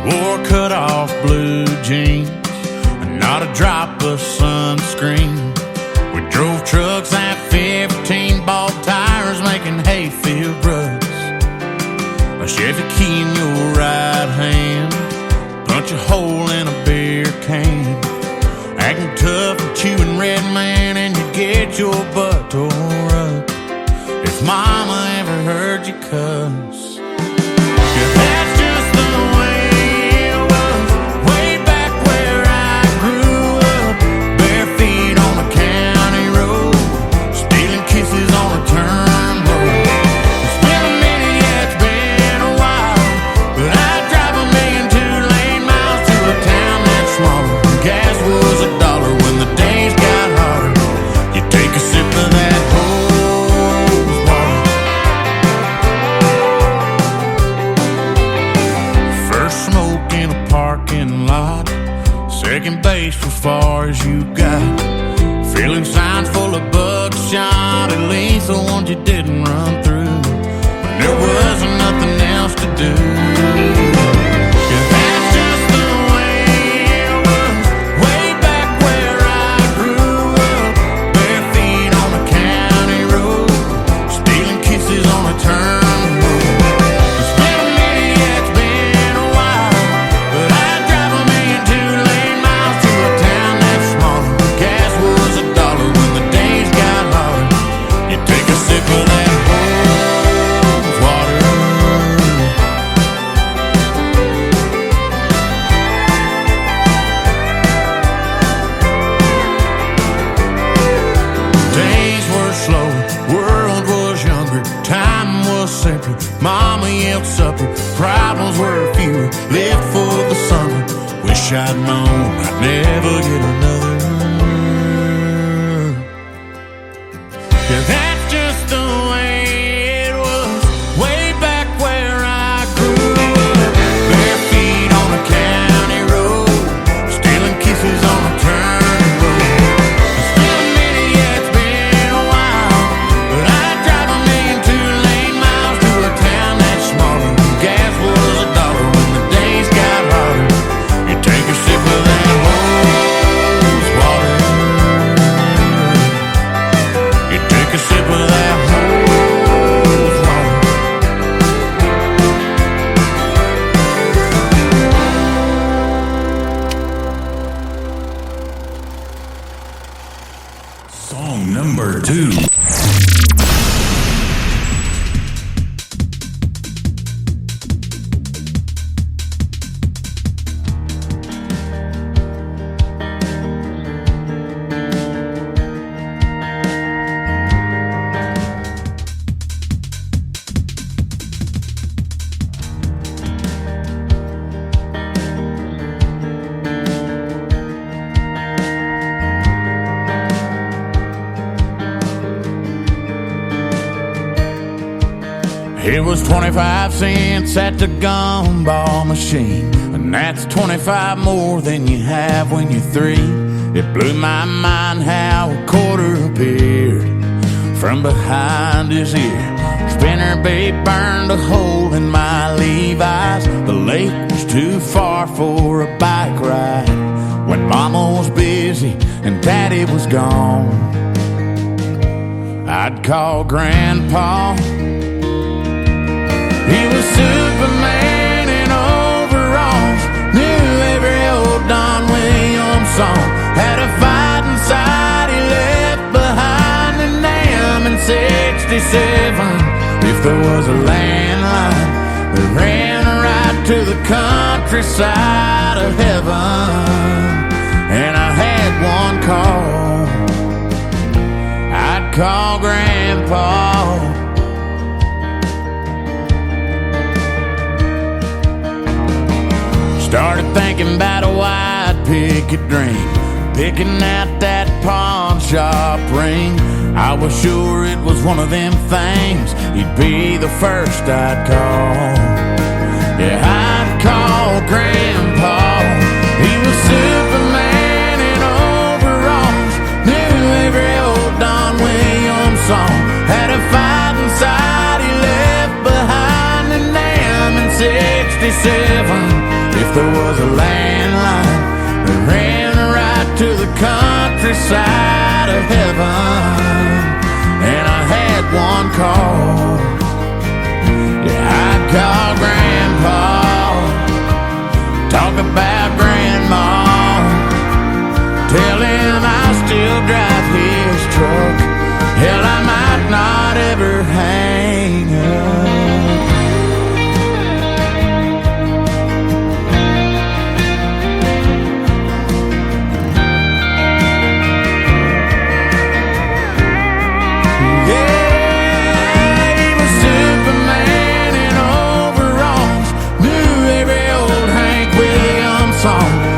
Wore cut-off blue jeans and not a drop of sunscreen. We drove trucks at 15, bought tires making hayfield ruts. A Chevy key in your right hand, punch a hole in a beer can. Acting tough and chewing red man, and you get your butt tore up. If mama ever heard you cuss, yeah, that's just the way it was. Way back where I grew up, bare feet on a county road, stealing kisses on a turnpike. It's been a minute, yeah, it's been a while, but I'd drive 1,000,000 2-lane miles to a town that smaller. Gas was $1 when the days got hotter. You take a sip of that hose water. First smoke in a parking lot, second base as far as you got. Feeling signs full of buckshot, at least the ones you didn't run through. When there wasn't nothing else to do. Yeah, that's just the way it was. Way back where I grew up, bare feet on a county road, stealing kisses on a turnpike. It's been a minute, yeah, it's been a while, but I'd drive 1,000,000 2-lane miles to a town that's smaller. Gas was $1 when the days got hotter. You take a sip of that hose water. Days were slow, world was younger, time was simpler. Mama yelled supper, problems were fewer, lived for the summer. Wish I'd known I'd never get another. Yeah, that's just the way it was. Way back where I grew up, bare feet on a county road, stealing kisses on a turnpike. It's been a minute, yeah, it's been a while, but I'd drive 1,000,000 2-lane miles to a town that's smaller. Gas was $1 when the days got hotter. You take a sip of that hose water. You take a sip of that hose water. Song number 2. It was 25 cents at the gumball machine, and that's 25 more than you have when you're 3. It blew my mind how a quarter appeared from behind his ear. Spinnerbait burned a hole in my Levi's. The lake was too far for a bike ride when Mama was busy and Daddy was gone. I'd call Grandpa. He was Superman in overalls, knew every old Don Williams song, had a fight inside he left behind in Nam in '67. If there was a landline that ran right to the countryside of heaven, and I had one call. I'd call Grandpa. Started thinking about a white picket dream, picking out that pawn shop ring. I was sure it was one of them things, he'd be the first I'd call. Yeah, I'd call Grandpa. He was Superman in overalls, knew every old Don Williams song, had a fight inside he left behind, and damn, in '67 if there was a landline that ran right to the countryside of heaven, and I had one call. Yeah, I'd call Grandpa, talk about Grandma, tell him I still drive his truck. Hell, I might not ever hang up.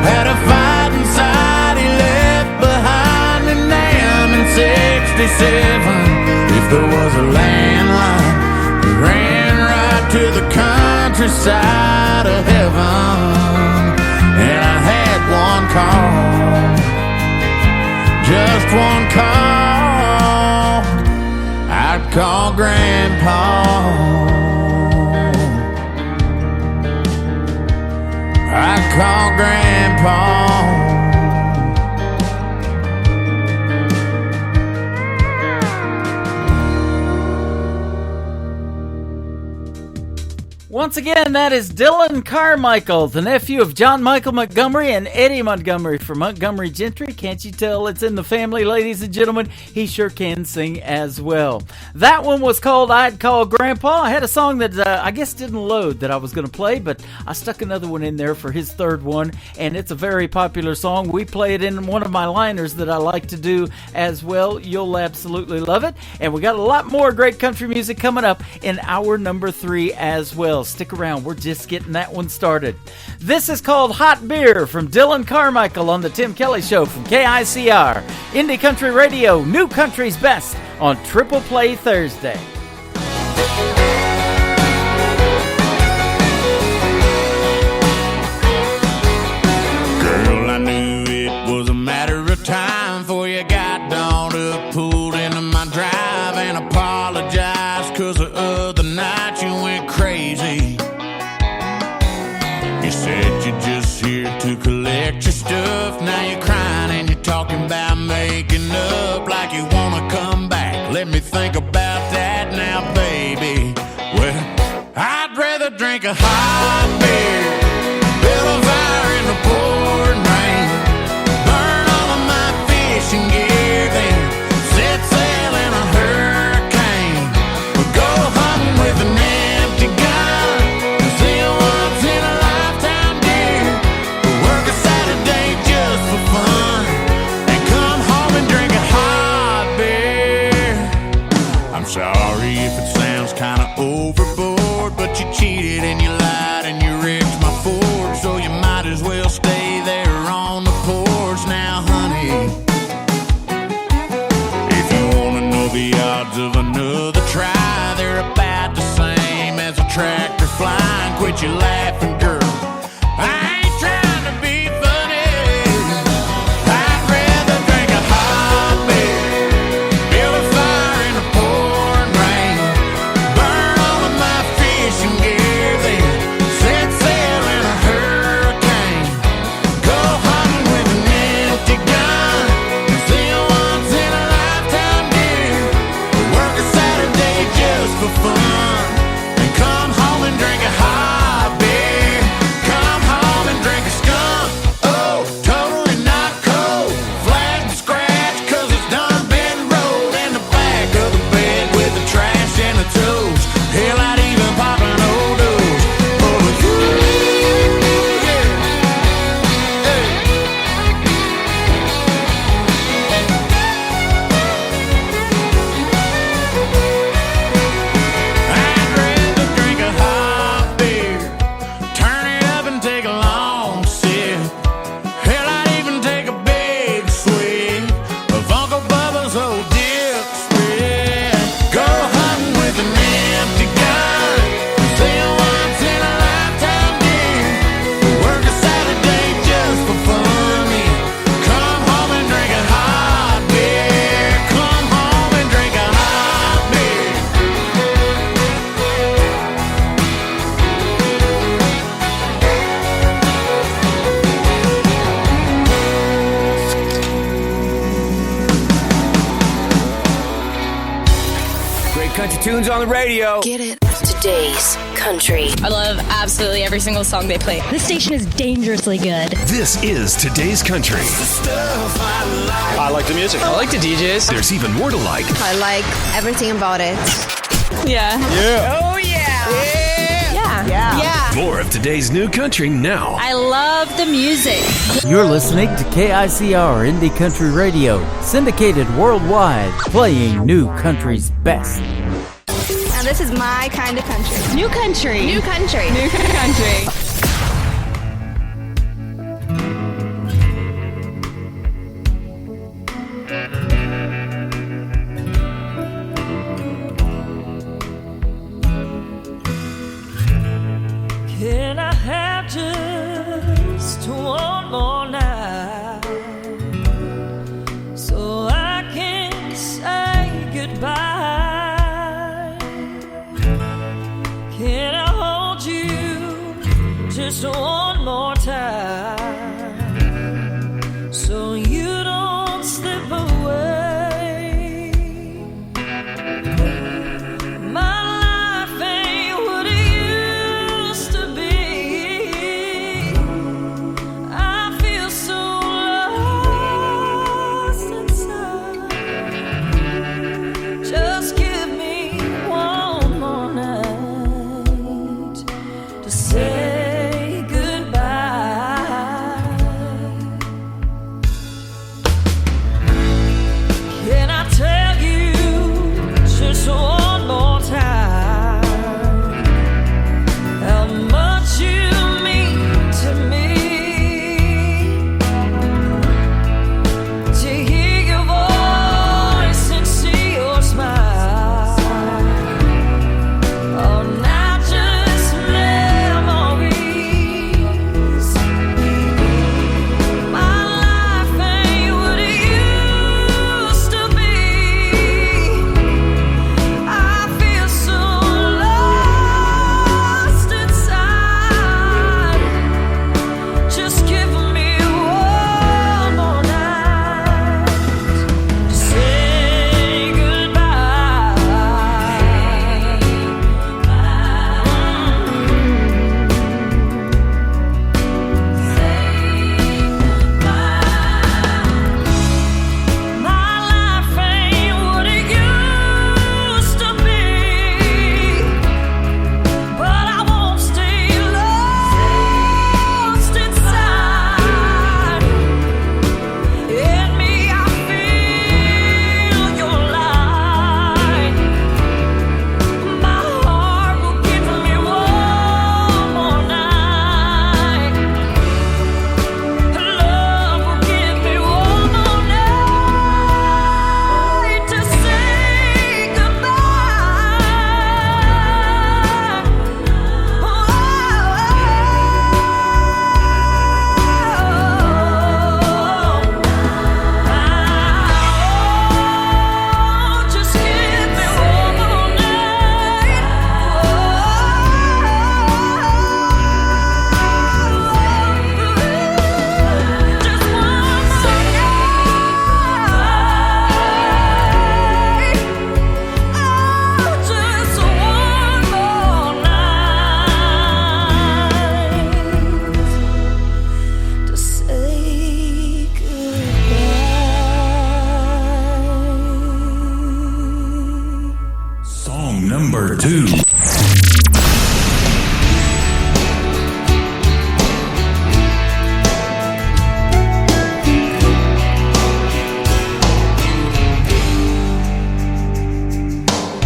Had a fight inside he left behind, and damn, in '67 if there was a landline that ran right to the countryside of heaven, and I had one call, just one call. I'd call Grandpa. I call Grandpa. Once again, that is Dylan Carmichael, the nephew of John Michael Montgomery and Eddie Montgomery from Montgomery Gentry. Can't you tell it's in the family, ladies and gentlemen? He sure can sing as well. That one was called I'd Call Grandpa. I had a song that I guess didn't load that I was going to play, but I stuck another one in there for his third one, and it's a very popular song. We play it in one of my liners that I like to do as well. You'll absolutely love it. And we got a lot more great country music coming up in hour number 3 as well. Stick around, we're just getting that one started. This is called Hot Beer from Dylan Carmichael on the Tim Kelly Show from KICR. Indie Country Radio, New Country's Best on Triple Play Thursday. Girl, I knew it was a matter of time before you got dawned up, pulled into my drive and apologized 'cause the other night you went crazy. You said you're just here to collect your stuff. Now you're crying and you're talking about making up, like you wanna come back. Let me think about that now, baby. Well, I'd rather drink a hot beer, build a fire in the pouring rain, burn all of my fishing gear, then set sail in a hurricane, or go hunting with an empty gun, and see a once in a lifetime deer, or work a Saturday just for fun, and come home and drink a hot beer. I'm sorry if it sounds kinda overboard, but you cheated and you lied and you wrecked my Ford, so you might as well stay there on the porch now, honey. If you wanna know the odds of another try, they're about the same as a tractor flying. Quit your laughing, girl, I ain't trying to be funny. I'd rather drink a hot beer, build a fire in the pouring rain, burn all of my fishing gear, then set sail in a hurricane, go hunting with an empty gun, and see a once in a lifetime deer, or work a Saturday just for fun, and come home and drink a hot beer. tunes on the radio. Get it. Today's country. I love absolutely every single song they play. This station is dangerously good. This is Today's Country. I like the music. I like the DJs. There's even more to like. I like everything about it. Yeah. Yeah. Oh, yeah. Yeah. Yeah. More of today's new country now. I love the music. You're listening to KICR Indie Country Radio, syndicated worldwide, playing new country's best. Now this is my kind of country. New country. New country. New country. Can I have just one more night so I can say goodbye? Can I hold you just one more time so you don't slip away? My life ain't what it used to be. I feel so lost inside. Just give me one more night to say goodbye. Can I tell you just one more time how much you mean to me? To hear your voice and see your smile are not just memories. My life ain't what it used to be. I feel so lost inside. Just give me one more night to say goodbye. My life ain't what it used to be, but I won't stay lost inside. In me, I feel your light. My heart will give me one more night. Love will give me one more night to say goodbye. Just give me one more night. Just one more night. Just one more night to say goodbye. Song number 2.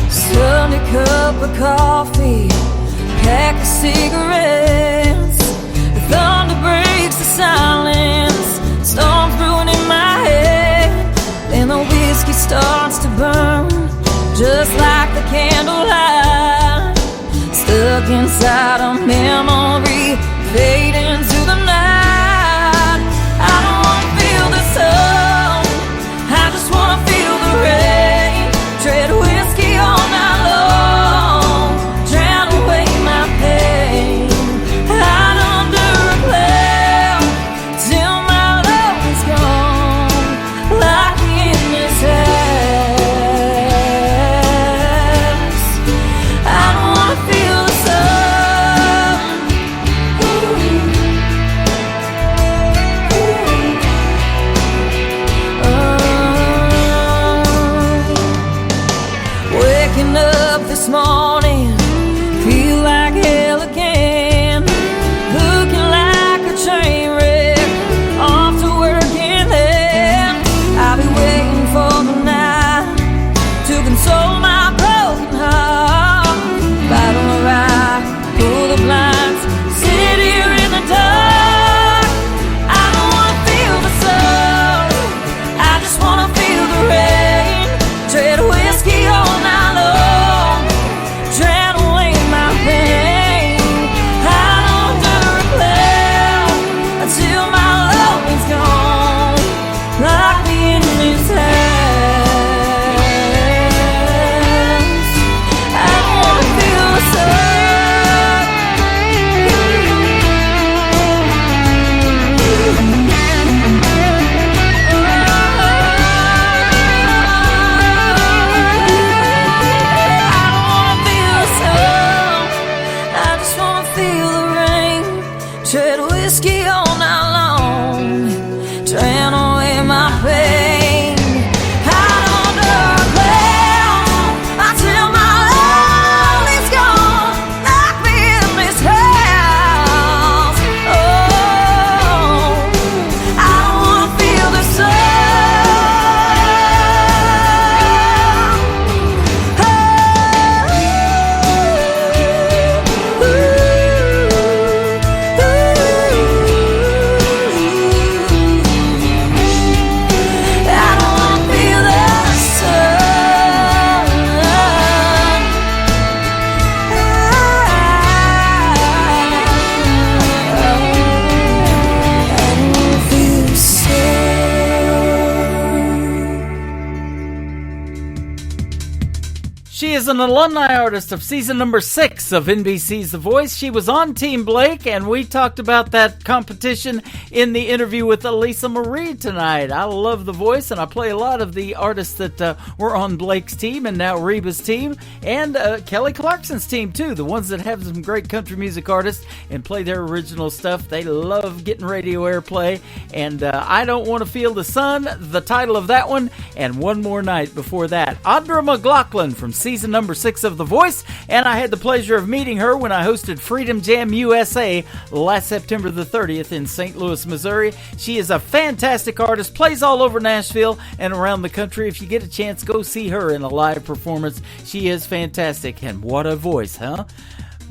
Sunny cup of coffee, pack of cigarettes. The thunder breaks the silence, storms brewing in my head. Then the whiskey starts to burn, just like the candlelight. Stuck inside a memory, fading to the night. I don't wanna feel the sun, I just wanna feel the rain. Tread whiskey all night long, drown away my pain. Hide under a cloud till my love is gone. Lock me in this house. an alumni artist of season number 6 of NBC's The Voice. She was on Team Blake, and we talked about that competition in the interview with Elisa Marie tonight. I love The Voice, and I play a lot of the artists that were on Blake's team and now Reba's team, and Kelly Clarkson's team, too. The ones that have some great country music artists and play their original stuff. They love getting radio airplay, and I Don't Want to Feel the Sun, the title of that one, and One More Night before that. Audra McLaughlin from season number 6 of The Voice, and I had the pleasure of meeting her when I hosted Freedom Jam USA last September the 30th in St. Louis, Missouri. She is a fantastic artist, plays all over Nashville and around the country. If you get a chance, go see her in a live performance. She is fantastic, and what a voice, huh?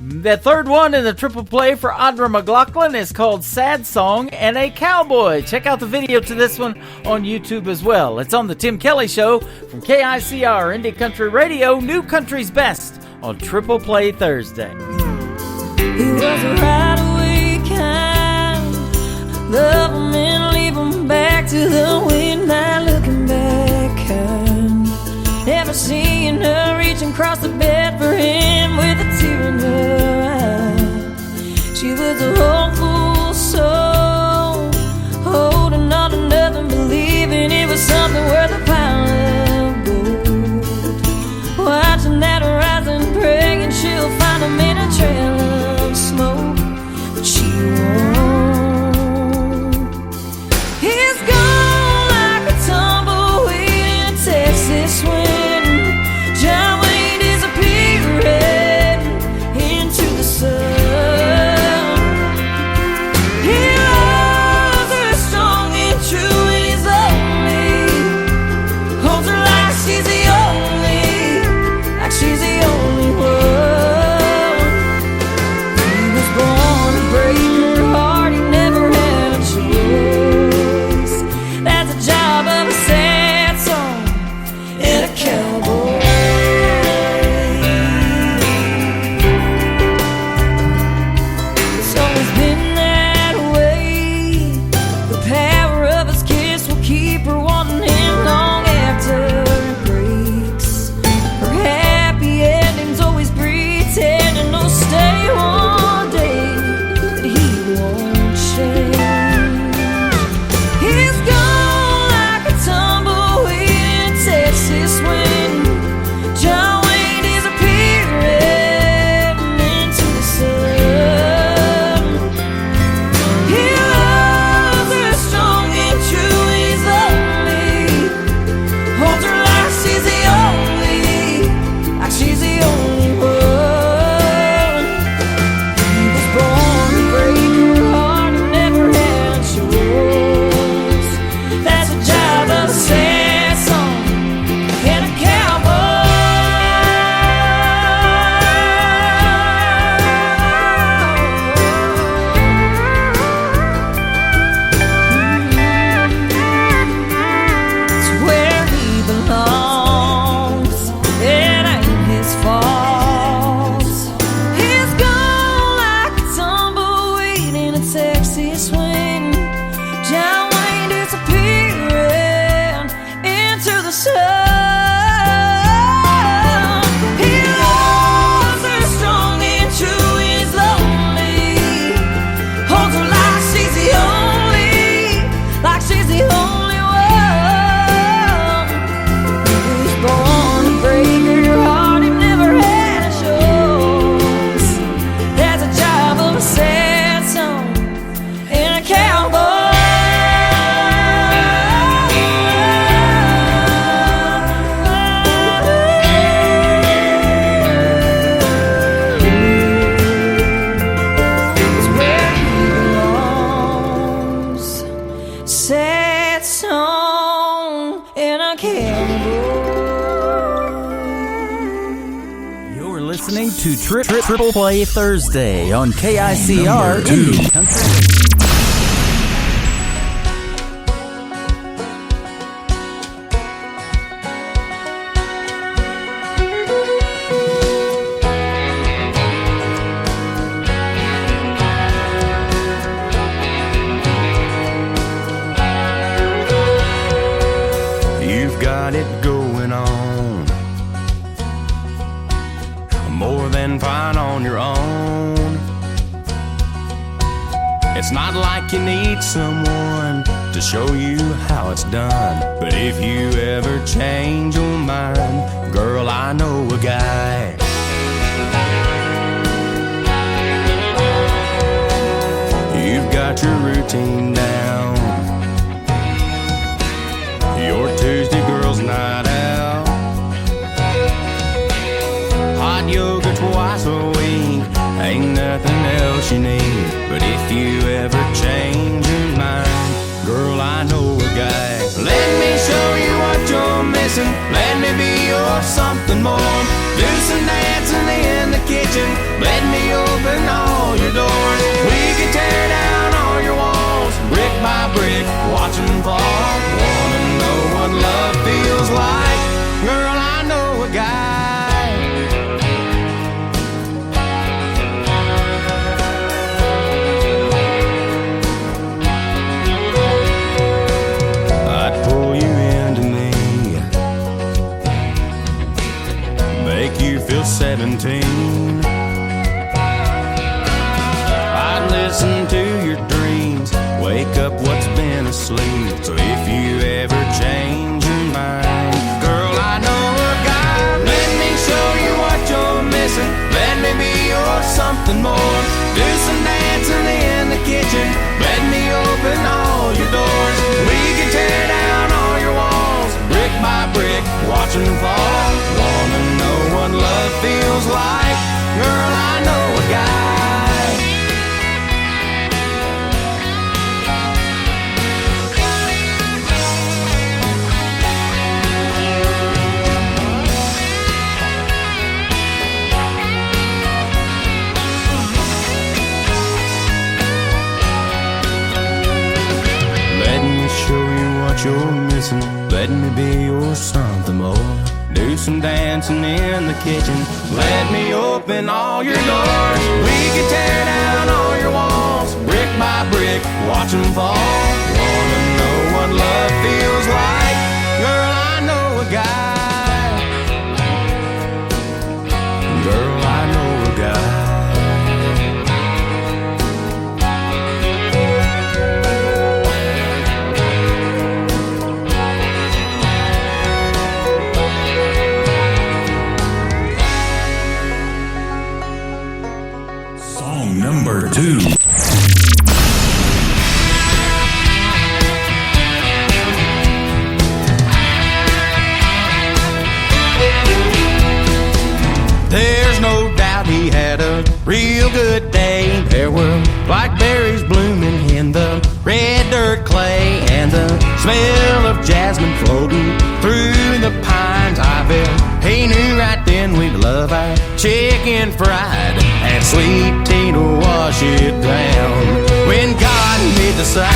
The third one in the triple play for Audra McLaughlin is called Sad Song and a Cowboy. Check out the video to this one on YouTube as well. It's on the Tim Kelly Show from KICR Indie Country Radio, New Country's Best on Triple Play Thursday. He was a right-away kind, love him and leave him back to the wind, not looking back kind. Never seeing her reaching across the bed for him with a tear in her eye. She was a hopeful soul, holding on to nothing, believing it was something worth a pile of gold. Watching that horizon, praying she'll find him in a trail of smoke, but she won't. He's gone like a tumbleweed in a Texas wind. John Wayne disappearing into the sun. He loves her strong and true when he's lonely. Holds her like she's the only one. He was born to break her heart, he never had a choice. That's the job of a sad song and a cowboy. Triple Play Thursday on KICR Indie Country. You've got it going on. It's not like you need someone to show you how it's done. But if you ever change your mind, girl, I know a guy. You've got your routine down. Your Tuesday girl's night out. Hot yoga twice a week. Ain't nothing else you need. But if you ever change your mind, girl, I know a guy. Let me show you what you're missing. Let me be your something more. Do some dancing in the kitchen. Let me open all your doors. We can tear down all your walls, brick by brick, watch them fall. Wanna know what love feels like? Girl, I know a guy. Feel 17. I'd listen to your dreams, wake up what's been asleep. So if you ever change your mind, girl, I know a guy. Let me show you what you're missing. Let me be your something more. Do some dancing in the kitchen. Let me open all your doors. We can tear down all your walls, brick by brick, watch them fall. Wanna know what love feels like? Girl, I know a guy. Let me show you what you're missing. Let me be your something more. Do some dancing in the kitchen. Let me open all your doors. We can tear down all your walls, brick by brick, watch them fall. Wanna know what love feels like? Girl, I know a guy. Girl, I know a guy. Number 2. There's no doubt he had a real good day. There were blackberries blooming in the red dirt clay, and the smell of jasmine floating through the pines. I bet he knew right then we'd love our chicken fried and sweet tea to wash it down. When God made the South,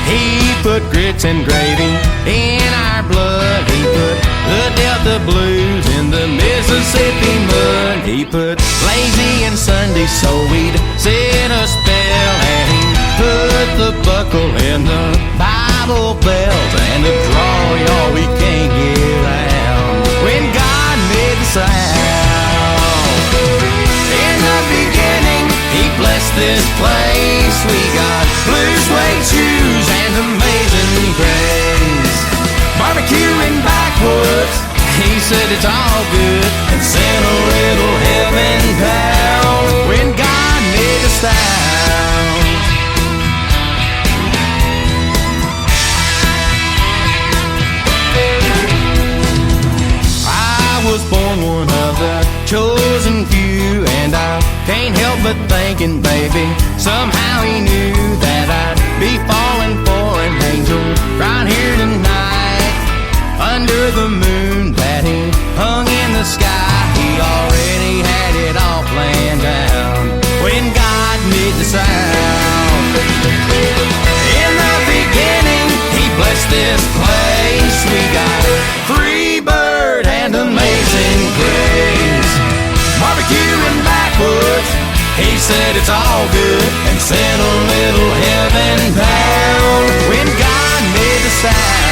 He put grits and gravy in our blood. He put the Delta blues in the Mississippi mud. He put lazy and Sunday so we'd sit a spell, and he put the buckle in the Bible belt and the draw, y'all, we can't get out. When God made the South, in the beginning He blessed this place. We got blue suede shoes and Amazing Grace. Barbecue in backwoods, He said it's all good, and sent a little heaven down. When God made the South, I was born one of the chosen few, and I can't help but thinking, baby, somehow He knew that I'd be falling for an angel right here tonight. Under the moon that He hung in the sky, He already had it all planned out. When God made the South, in the beginning He blessed this place. We got Free Bird and Amazing Grace. Barbecue in backwoods, He said it's all good, and sent a little heaven down. When God made the South,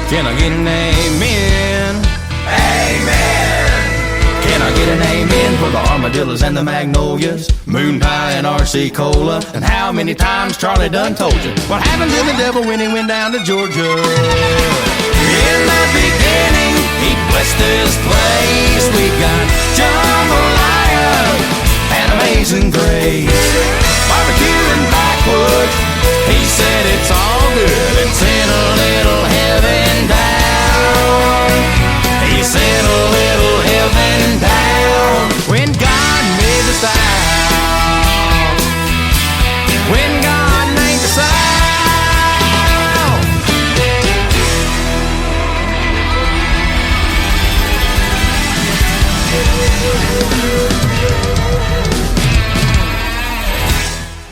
Can I get an amen? Amen! Can I get an amen for the armadillos and the magnolias, moon pie and RC Cola? And how many times Charlie done told you what happened to the devil when he went down to Georgia? In the beginning, he blessed this place. We got jambalaya and Amazing Grace, barbecue and backwoods. He said it's all good and sent a little heaven down. He sent a little heaven down when God made the South. When God made the South.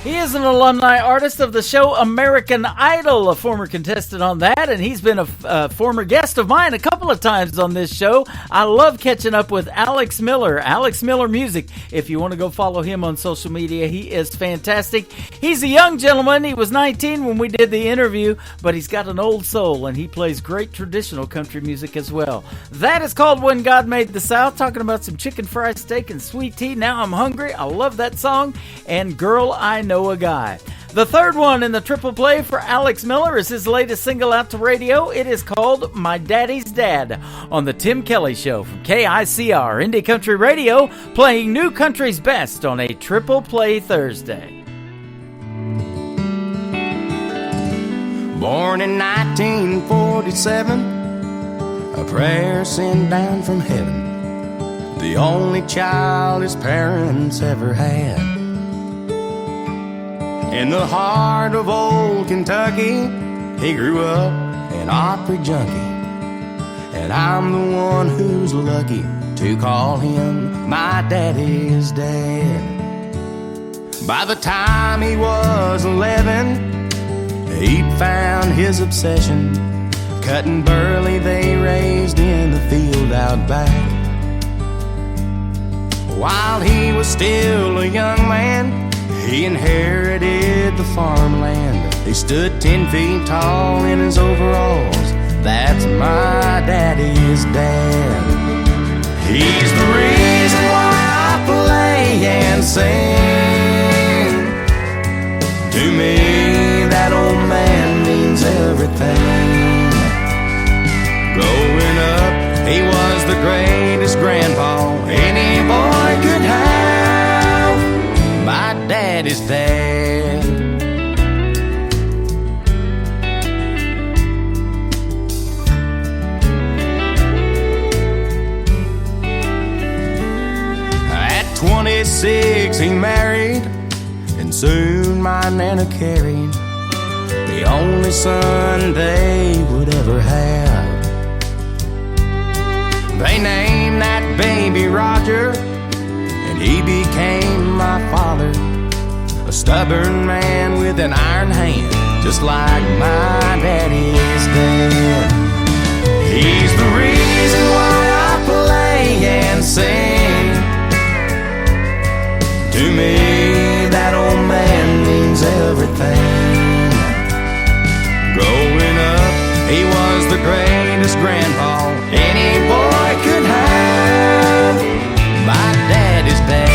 He is an alumni artist of the show American Idol, a former contestant on that, and he's been a former guest of mine a couple of times on this show. I love catching up with Alex Miller, Alex Miller Music. If you want to go follow him on social media, he is fantastic. He's a young gentleman. He was 19 when we did the interview, but he's got an old soul, and he plays great traditional country music as well. That is called When God Made the South, talking about some chicken fried steak and sweet tea. Now I'm hungry. I love that song. And Girl, I Know a Guy. The third one in the triple play for Alex Miller is his latest single out to radio. It is called My Daddy's Dad on the Tim Kelly Show from KICR Indie Country Radio, playing new country's best on a triple play Thursday. Born in 1947, a prayer sent down from heaven, the only child his parents ever had. In the heart of old Kentucky, he grew up an Opry junkie, and I'm the one who's lucky to call him my daddy's dad. By the time he was 11, he'd found his obsession, cutting burley they raised in the field out back. While he was still a young man, he inherited the farmland. He stood 10 feet tall in his overalls. That's my daddy's dad. He's the reason why I play and sing. To me, that old man means everything. Growing up, he was the greatest grandpa any boy could have. My daddy's dad. At 26 he married, and soon my Nana carried the only son they would ever have. They named that baby Roger, and he became my father, a stubborn man with an iron hand, just like my daddy's dad. He's the reason why I play and sing. To me, that old man means everything. Growing up, he was the greatest grandpa any boy could have. My daddy's dad.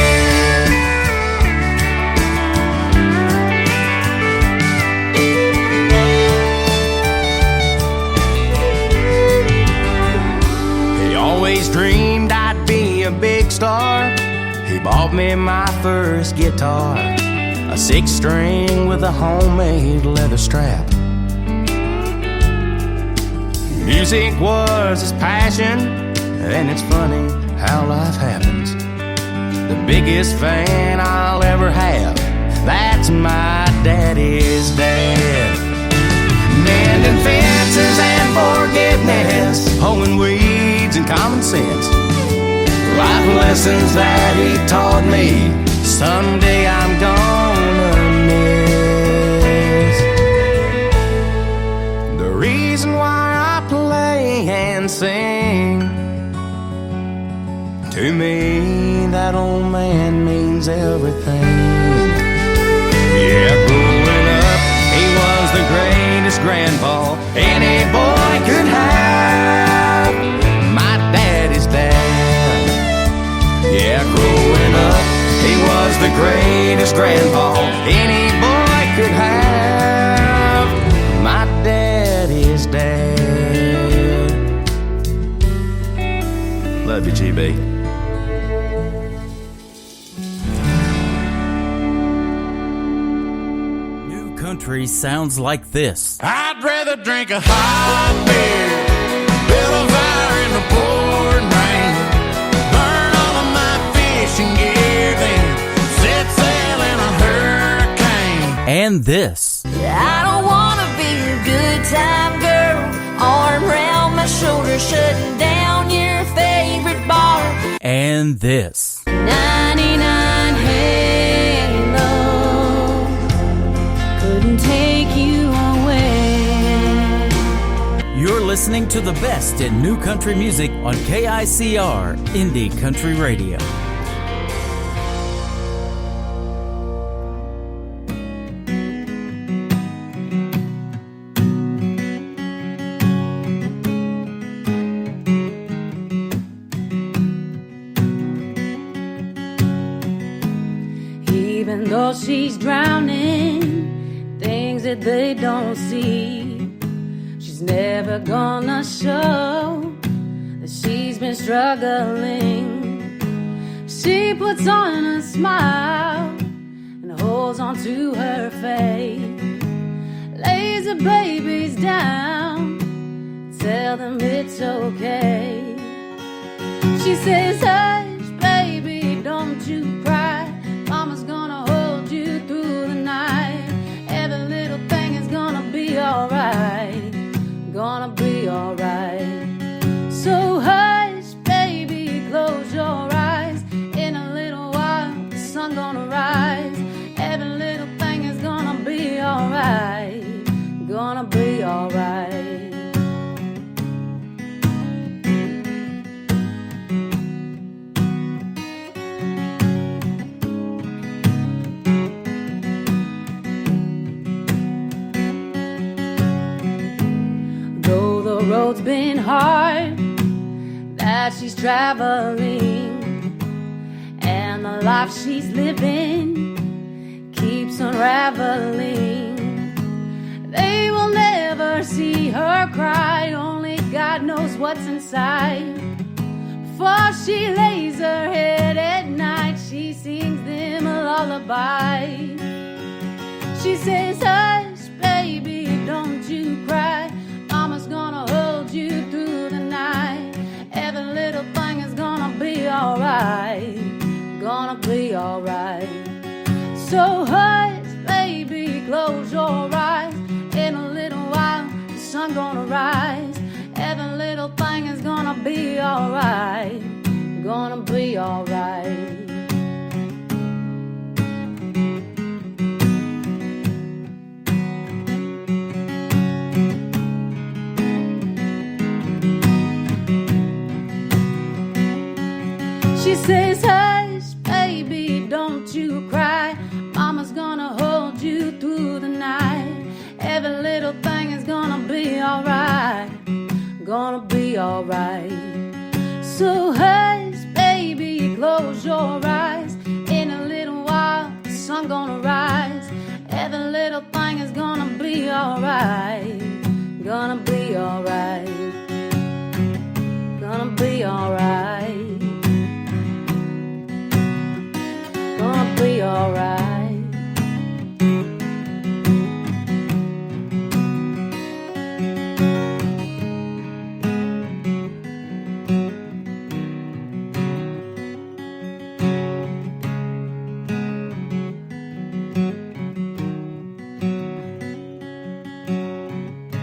He always dreamed I'd be a big star. He bought me my first guitar, a 6-string with a homemade leather strap. Music was his passion, and it's funny how life happens. The biggest fan I'll ever have, that's my daddy's dad. Mending fences and forgiveness, pulling weeds and common sense, life lessons that he taught me, someday I'm gonna miss. The reason why I play and sing, to me that old man means everything. Yeah, growing up, he was the greatest grandpa any boy could have. best grandpa any boy could have. My daddy's dad. Love you, GB. New country sounds like this. I'd rather drink a hot beer, build a fire in the pouring rain, burn all of my fishing gear, then set sail in a hurricane. And this. I don't wanna be a good time girl, arm around my shoulder, shutting down your favorite bar. And this. 99 Halo couldn't take you away. You're listening to the best in new country music on KICR Indie Country Radio. Even though she's drowning, things that they don't see, she's never gonna show that she's been struggling. She puts on a smile and holds on to her faith, lays the babies down, tell them it's okay. She says, hush, baby, don't you cry. Mama's gonna hold you through the night. Every little thing is gonna be alright. Gonna be alright. So hush, baby, close your eyes. In a little while, the sun gonna rise. Every little thing is gonna be alright. Gonna be alright. The road's been hard that she's traveling, and the life she's living keeps unraveling. They will never see her cry, only God knows what's inside. Before she lays her head at night, she sings them a lullaby. She says, hush, baby, don't you cry. Mama's gonna hold you through the night. Every little thing is gonna be alright. Gonna be alright. So hush, baby, close your eyes. In a little while, the sun gonna rise. Every little thing is gonna be alright. Gonna be alright. She says, hush, baby, don't you cry. Mama's gonna hold you through the night. Every little thing is gonna be alright. Gonna be alright. So hush, baby, close your eyes. In a little while, the sun gonna rise. Every little thing is gonna be alright. Gonna be alright. Gonna be alright. Gonna be alright.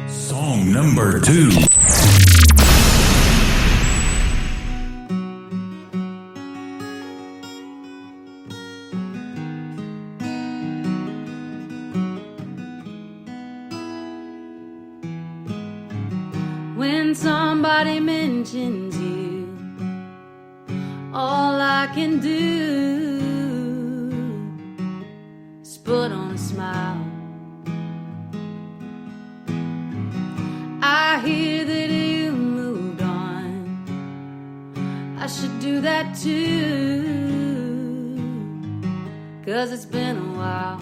Song number 2. When somebody mentions you, all I can do is put on a smile. I hear that you moved on. I should do that too, 'cause it's been a while.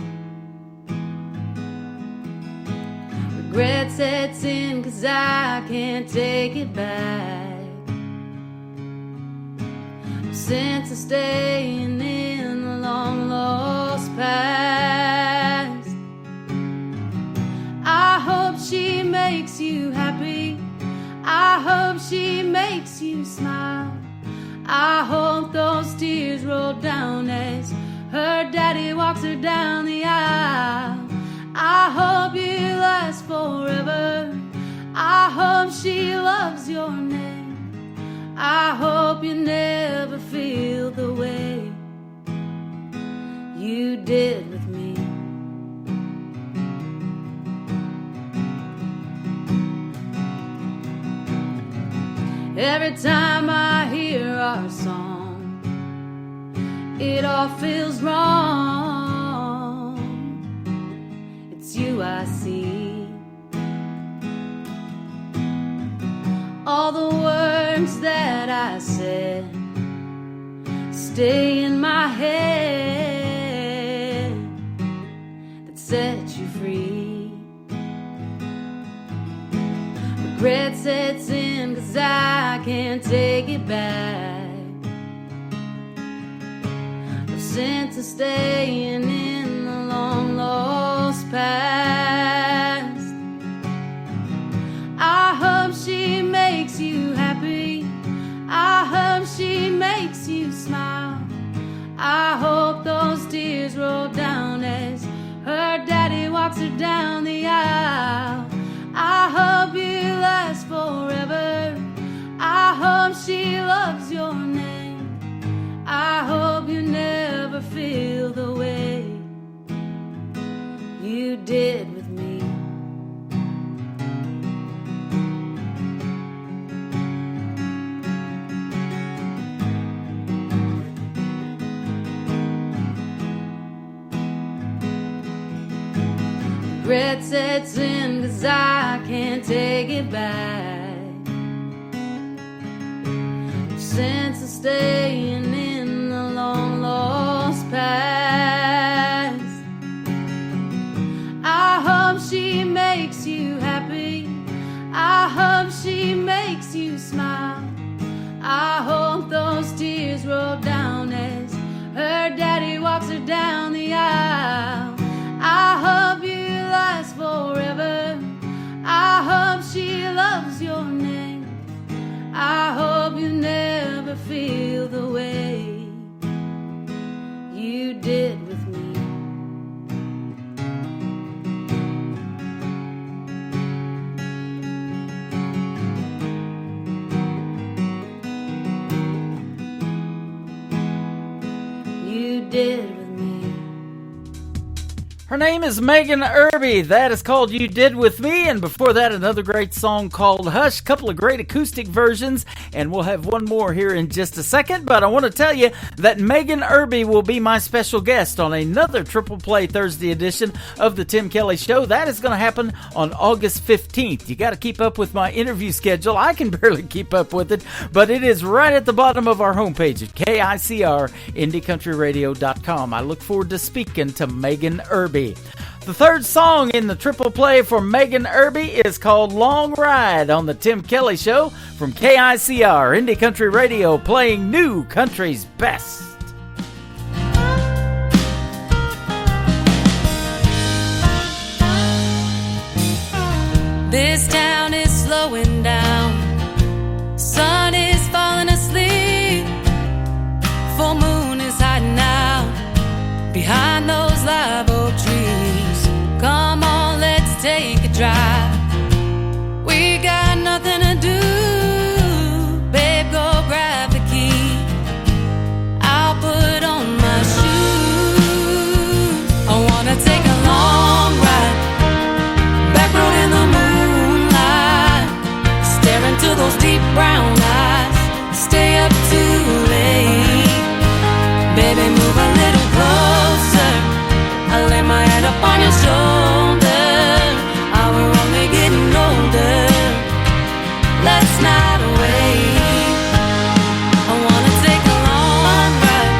Regret sets in 'cause I can't take it back. Sense of staying in the long lost past. I hope she makes you happy. I hope she makes you smile. I hope those tears roll down as her daddy walks her down the aisle. I hope you last forever. I hope she loves your name. I hope you never feel the way you did with me. Every time I hear our song, it all feels wrong. It's you I see. All the words that I said stay in my head that set you free. Regret sets in 'cause I can't take it back. No sense of staying in the long lost past. I hope she makes you happy. I hope she makes you smile. I hope those tears roll down as her daddy walks her down the aisle. I hope you last forever. I hope she loves your name. I hope you never feel the way you did with me. Regret sets in 'cause I can't take it back. Sense of staying in the long lost past. I hope she makes you happy. I hope she makes you smile. I hope those tears roll down as her daddy walks her down the aisle. I hope you last forever. I hope she loves your name. I hope you never feel the way you did with me. You did with me. Her name is Megan Irby. That is called You Did With Me. And before that, another great song called Hush. Couple of great acoustic versions. And we'll have one more here in just a second. But I want to tell you that Megan Irby will be my special guest on another Triple Play Thursday edition of the Tim Kelly Show. That is going to happen on August 15th. You got to keep up with my interview schedule. I can barely keep up with it. But it is right at the bottom of our homepage at KICR-IndieCountryRadio.com. I look forward to speaking to Megan Irby. The third song in the Triple Play for Megan Irby is called Long Ride on the Tim Kelly Show from KICR Indie Country Radio, playing new country's best. This town is slowing down. Sun is falling asleep. Full moon is hiding out behind those live oak trees. Come on, let's take a drive. We got nothing to do. Babe, go grab the key. I'll put on my shoes. I wanna take a long ride, back road in the moonlight, stare into those deep brown eyes. Stay up too late. Baby, move a little closer. I lay my head up on your shoulder. We're only getting older. Let's not wait. I wanna take a long ride,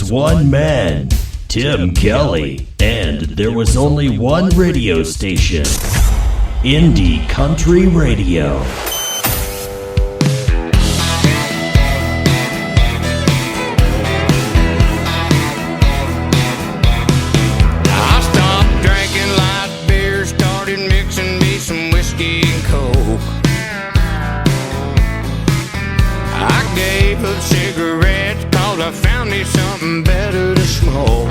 was one man, Tim Kelly, and there was only one radio station, Indie Country Radio. I stopped drinking light beer, started mixing me some whiskey and coke. I gave up cigarettes cause I found me something better to smoke.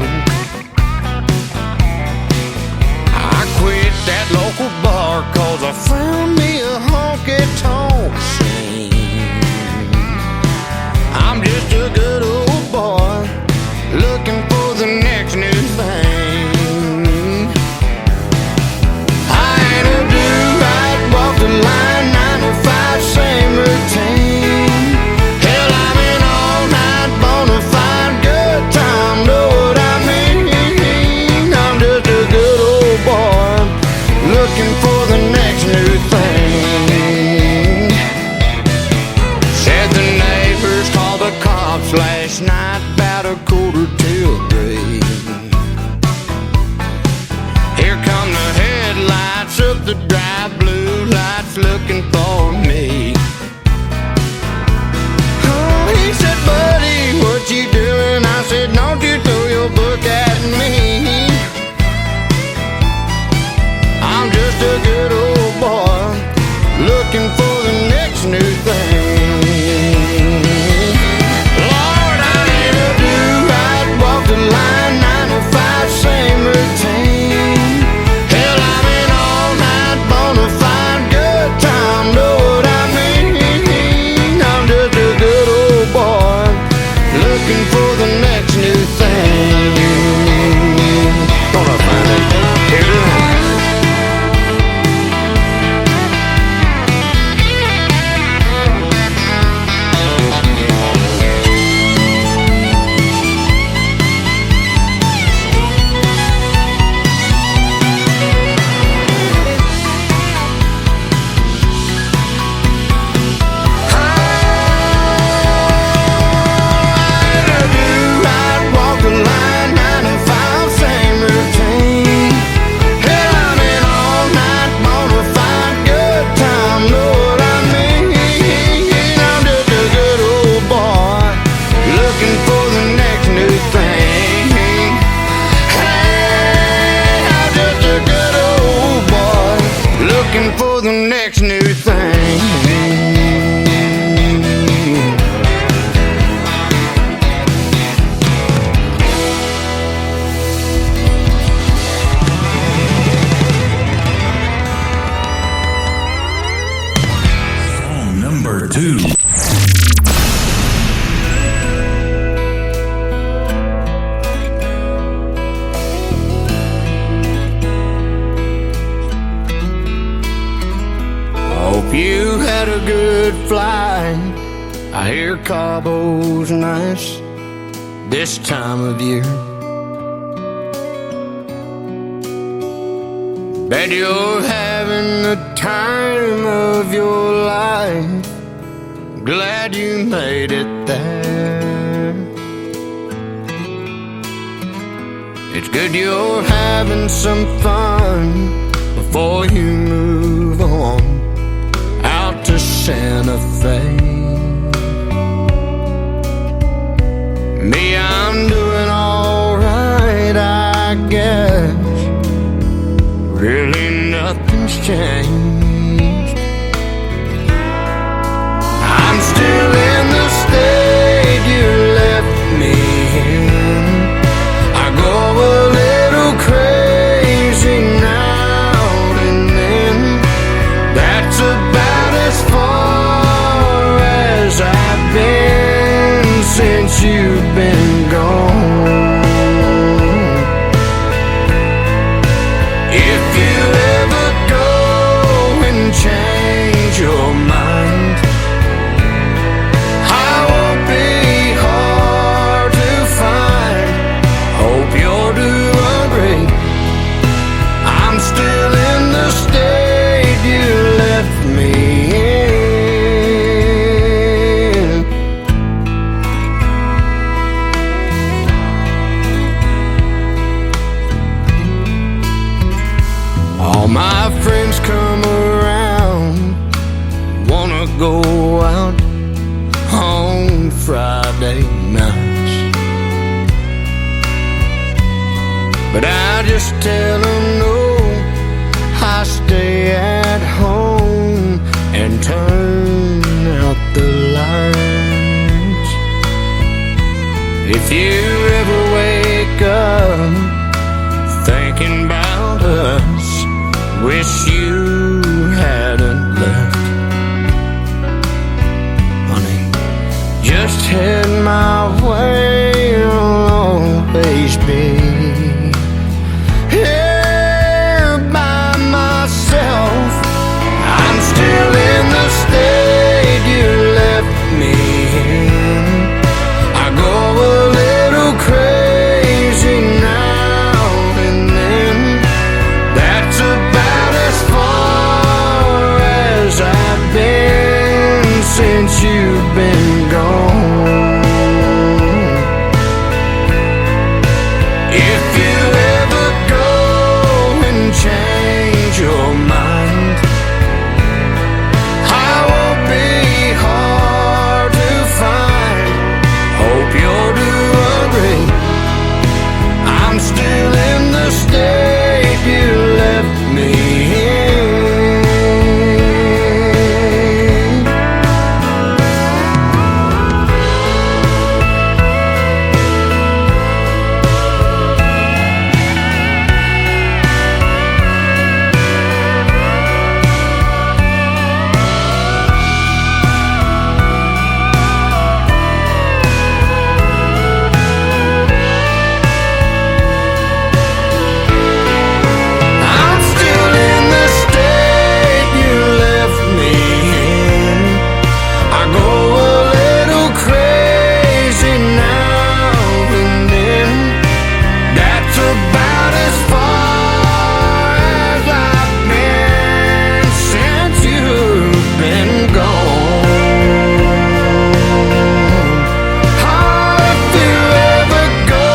I quit that local bar cause I found me a honky-tonk scene. I'm just a good old boy looking for the next new thing. I ain't a dude, I'd walk the line, 9 to 5, same routine. Hell, I'm an all-night bona fide good time, know what I mean? I'm just a good old boy looking for the next new thing. Said the neighbors called the cops last night about 2:45. Here come the headlights of the dry blue lights looking for me. Oh, he said, buddy, what you doing? I said, don't you throw your book at me. I'm just a good old boy looking for the next new thing. Lord, I ain't a dude, I'd walk the line, 9 to 5, same routine. Hell, I'm an all-night bona fide good time, know what I mean? I'm just a good old boy looking for the next new thing. Gonna find it here tonight. For the next new thing. Song number 2. Hope you had a good flight. I hear Cabo's nice this time of year. Bet you're having the time of your life. Glad you made it there. It's good you're having some fun before you move on out to Santa Fe. Me, I'm doing alright, I guess. Really nothing's changed. I'm still in the state you left me in. I go a little crazy now and then. That's about as far as I've been since you've been gone. If you ever go go out on Friday nights. But I just tell them no, I stay at home and turn out the lights. If you ever wake up thinking about us, wish you hadn't left, honey, just head my way, I'll always be here by myself. I'm still in the state you left me in. I go a little crazy now and then. That's about as far as I've been since you've been gone. If you ever go and change your mind, I won't be hard to find. Hope you'll do agree. I'm still in the state you left me in. I'm still in the state you left me in. I go a little crazy now and then. That's about as far as I've been since you've been gone. Oh, if you ever go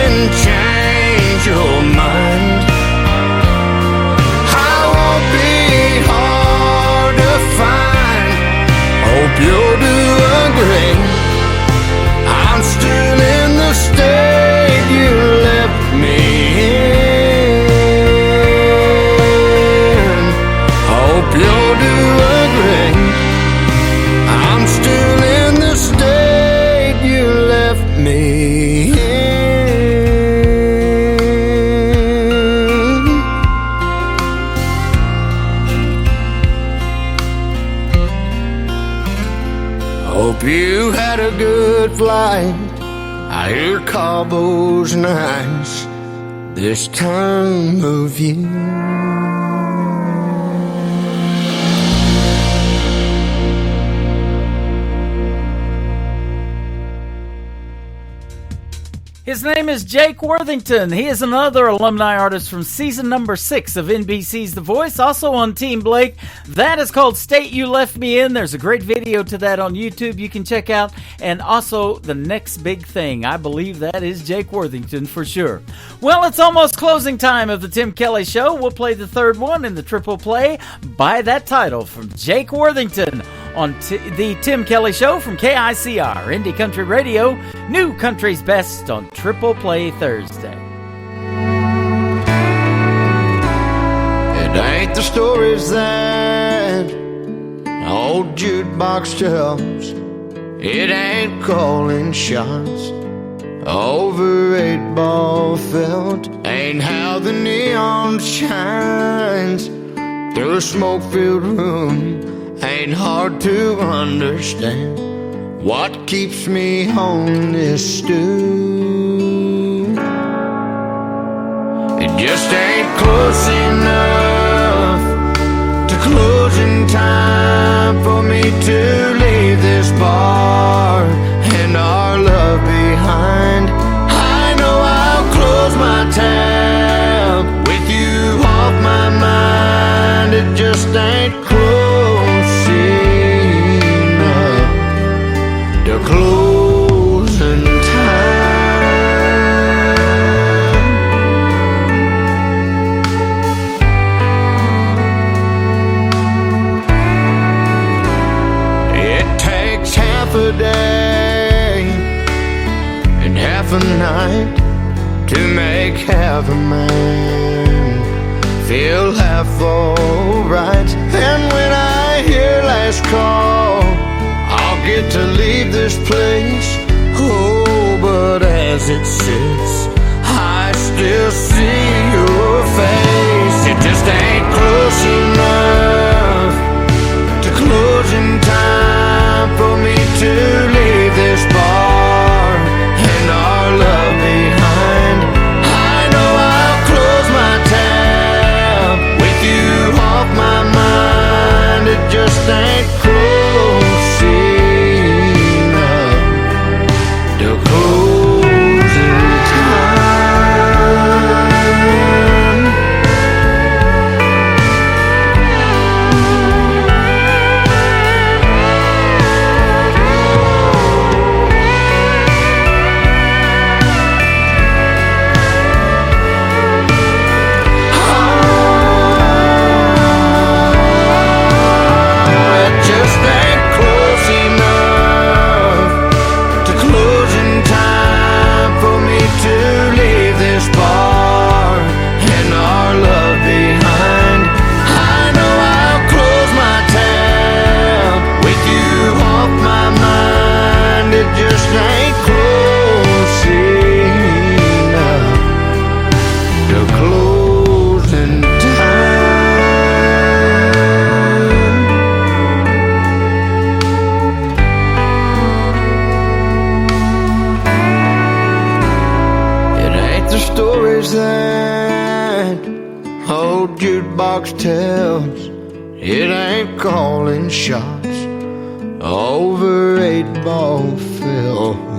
and change your mind, I won't be hard to find. Hope you'll do agree. I'm still in the state you left me in. Hope you'll do agree. I'm still in the state you left me in. Hope you had a good flight. I hear Cabo's nice this time of year. His name is Jake Worthington. He is another alumni artist from season number 6 of NBC's The Voice, also on Team Blake. That is called State You Left Me In. There's a great video to that on YouTube you can check out. And also The Next Big Thing. I believe that is Jake Worthington for sure. Well, it's almost closing time of the Tim Kelly Show. We'll play the third one in the triple play by that title from Jake Worthington on the Tim Kelly Show from KICR, Indie Country Radio, New Country's Best on Triple Play Thursday. It ain't the stories that old jukebox tells. It ain't calling shots over 8-ball felt. Ain't how the neon shines through a smoke-filled room. Ain't hard to understand what keeps me on this stool. It just ain't close enough to closing time for me to leave this bar and our love behind. I know I'll close my tab with you off my mind. It just ain't close enough to closing time. make half a man feel half alright. And when I hear last call, I'll get to leave this place. Oh, but as it sits, I still see your face. It just ain't close enough to closing time for me to leave this bar and our love behind. I know I'll close my tab with you off my mind. It just ain't close enough to closing time. It just ain't close enough to closing time for me to leave this bar and our love behind. I know I'll close my tab with you off my mind. It just ain't close enough to closing time. It ain't the stories that old jukebox tells. It ain't calling shots over 8-ball film.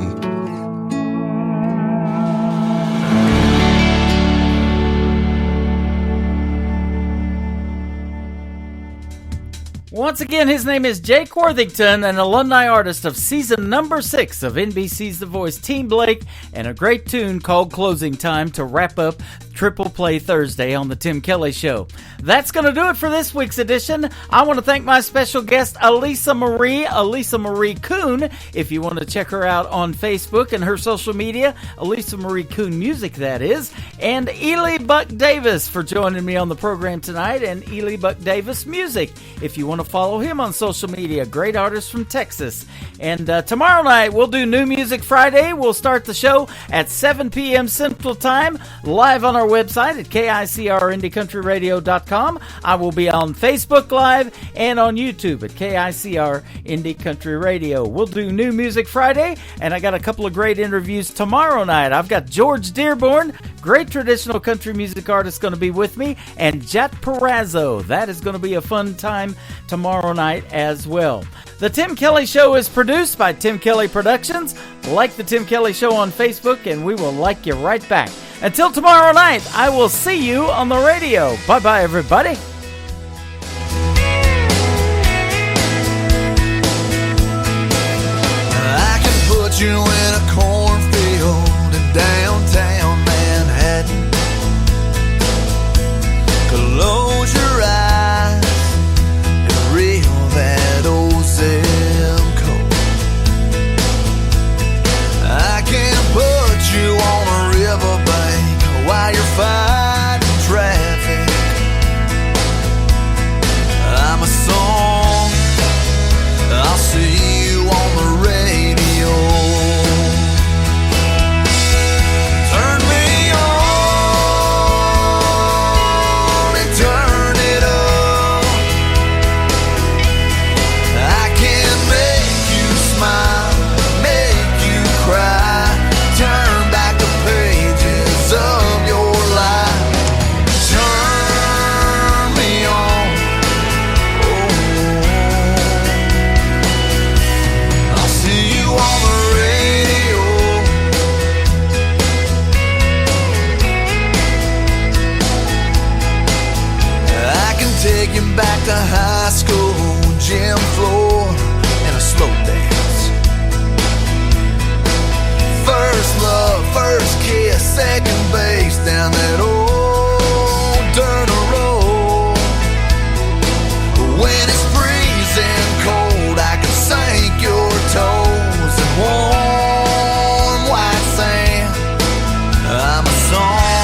Once again, his name is Jake Worthington, an alumni artist of season number 6 of NBC's The Voice, Team Blake, and a great tune called Closing Time to wrap up Triple Play Thursday on The Tim Kelly Show. That's going to do it for this week's edition. I want to thank my special guest, Elisa Marie Kuhn. If you want to check her out on Facebook and her social media, Elisa Marie Kuhn Music, that is. And Ely Buck Davis for joining me on the program tonight, and Ely Buck Davis Music. If you want to follow him on social media, great artist from Texas. And tomorrow night, we'll do New Music Friday. We'll start the show at 7 p.m. Central Time, live on our website at KICRIndieCountryRadio.com. I will be on Facebook Live and on YouTube at KICR Indie Country Radio. We'll do New Music Friday, and I got a couple of great interviews tomorrow night. I've got George Dearborn, great traditional country music artist, going to be with me, and Jet Perazzo. That is going to be a fun time tomorrow night as well. The Tim Kelly Show is produced by Tim Kelly Productions. Like the Tim Kelly Show on Facebook, and we will like you right back. Until tomorrow night, I will see you on the radio. Bye-bye, everybody. I can put you in a cornfield in downtown Manhattan. Close your eyes and reel that old zip code. I can put you on a riverbank while you're fighting traffic. I'm a song, I'll see you on the radio. Turn me on and turn it up. I can make you smile, make you cry, turn back the pages of your life. Turn me on. I'll see you on the radio. I can take you back to high school, gym floor, and a slow dance. First love, first kiss, second base down that old dirt road. When it's freezing cold, I can sink your toes in warm white sand. I'm a song,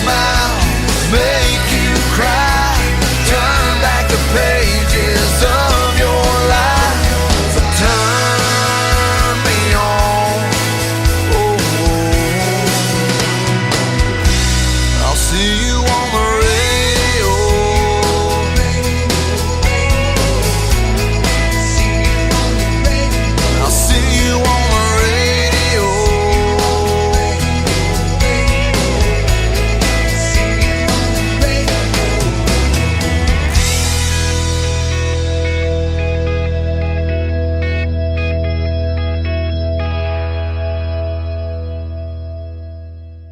my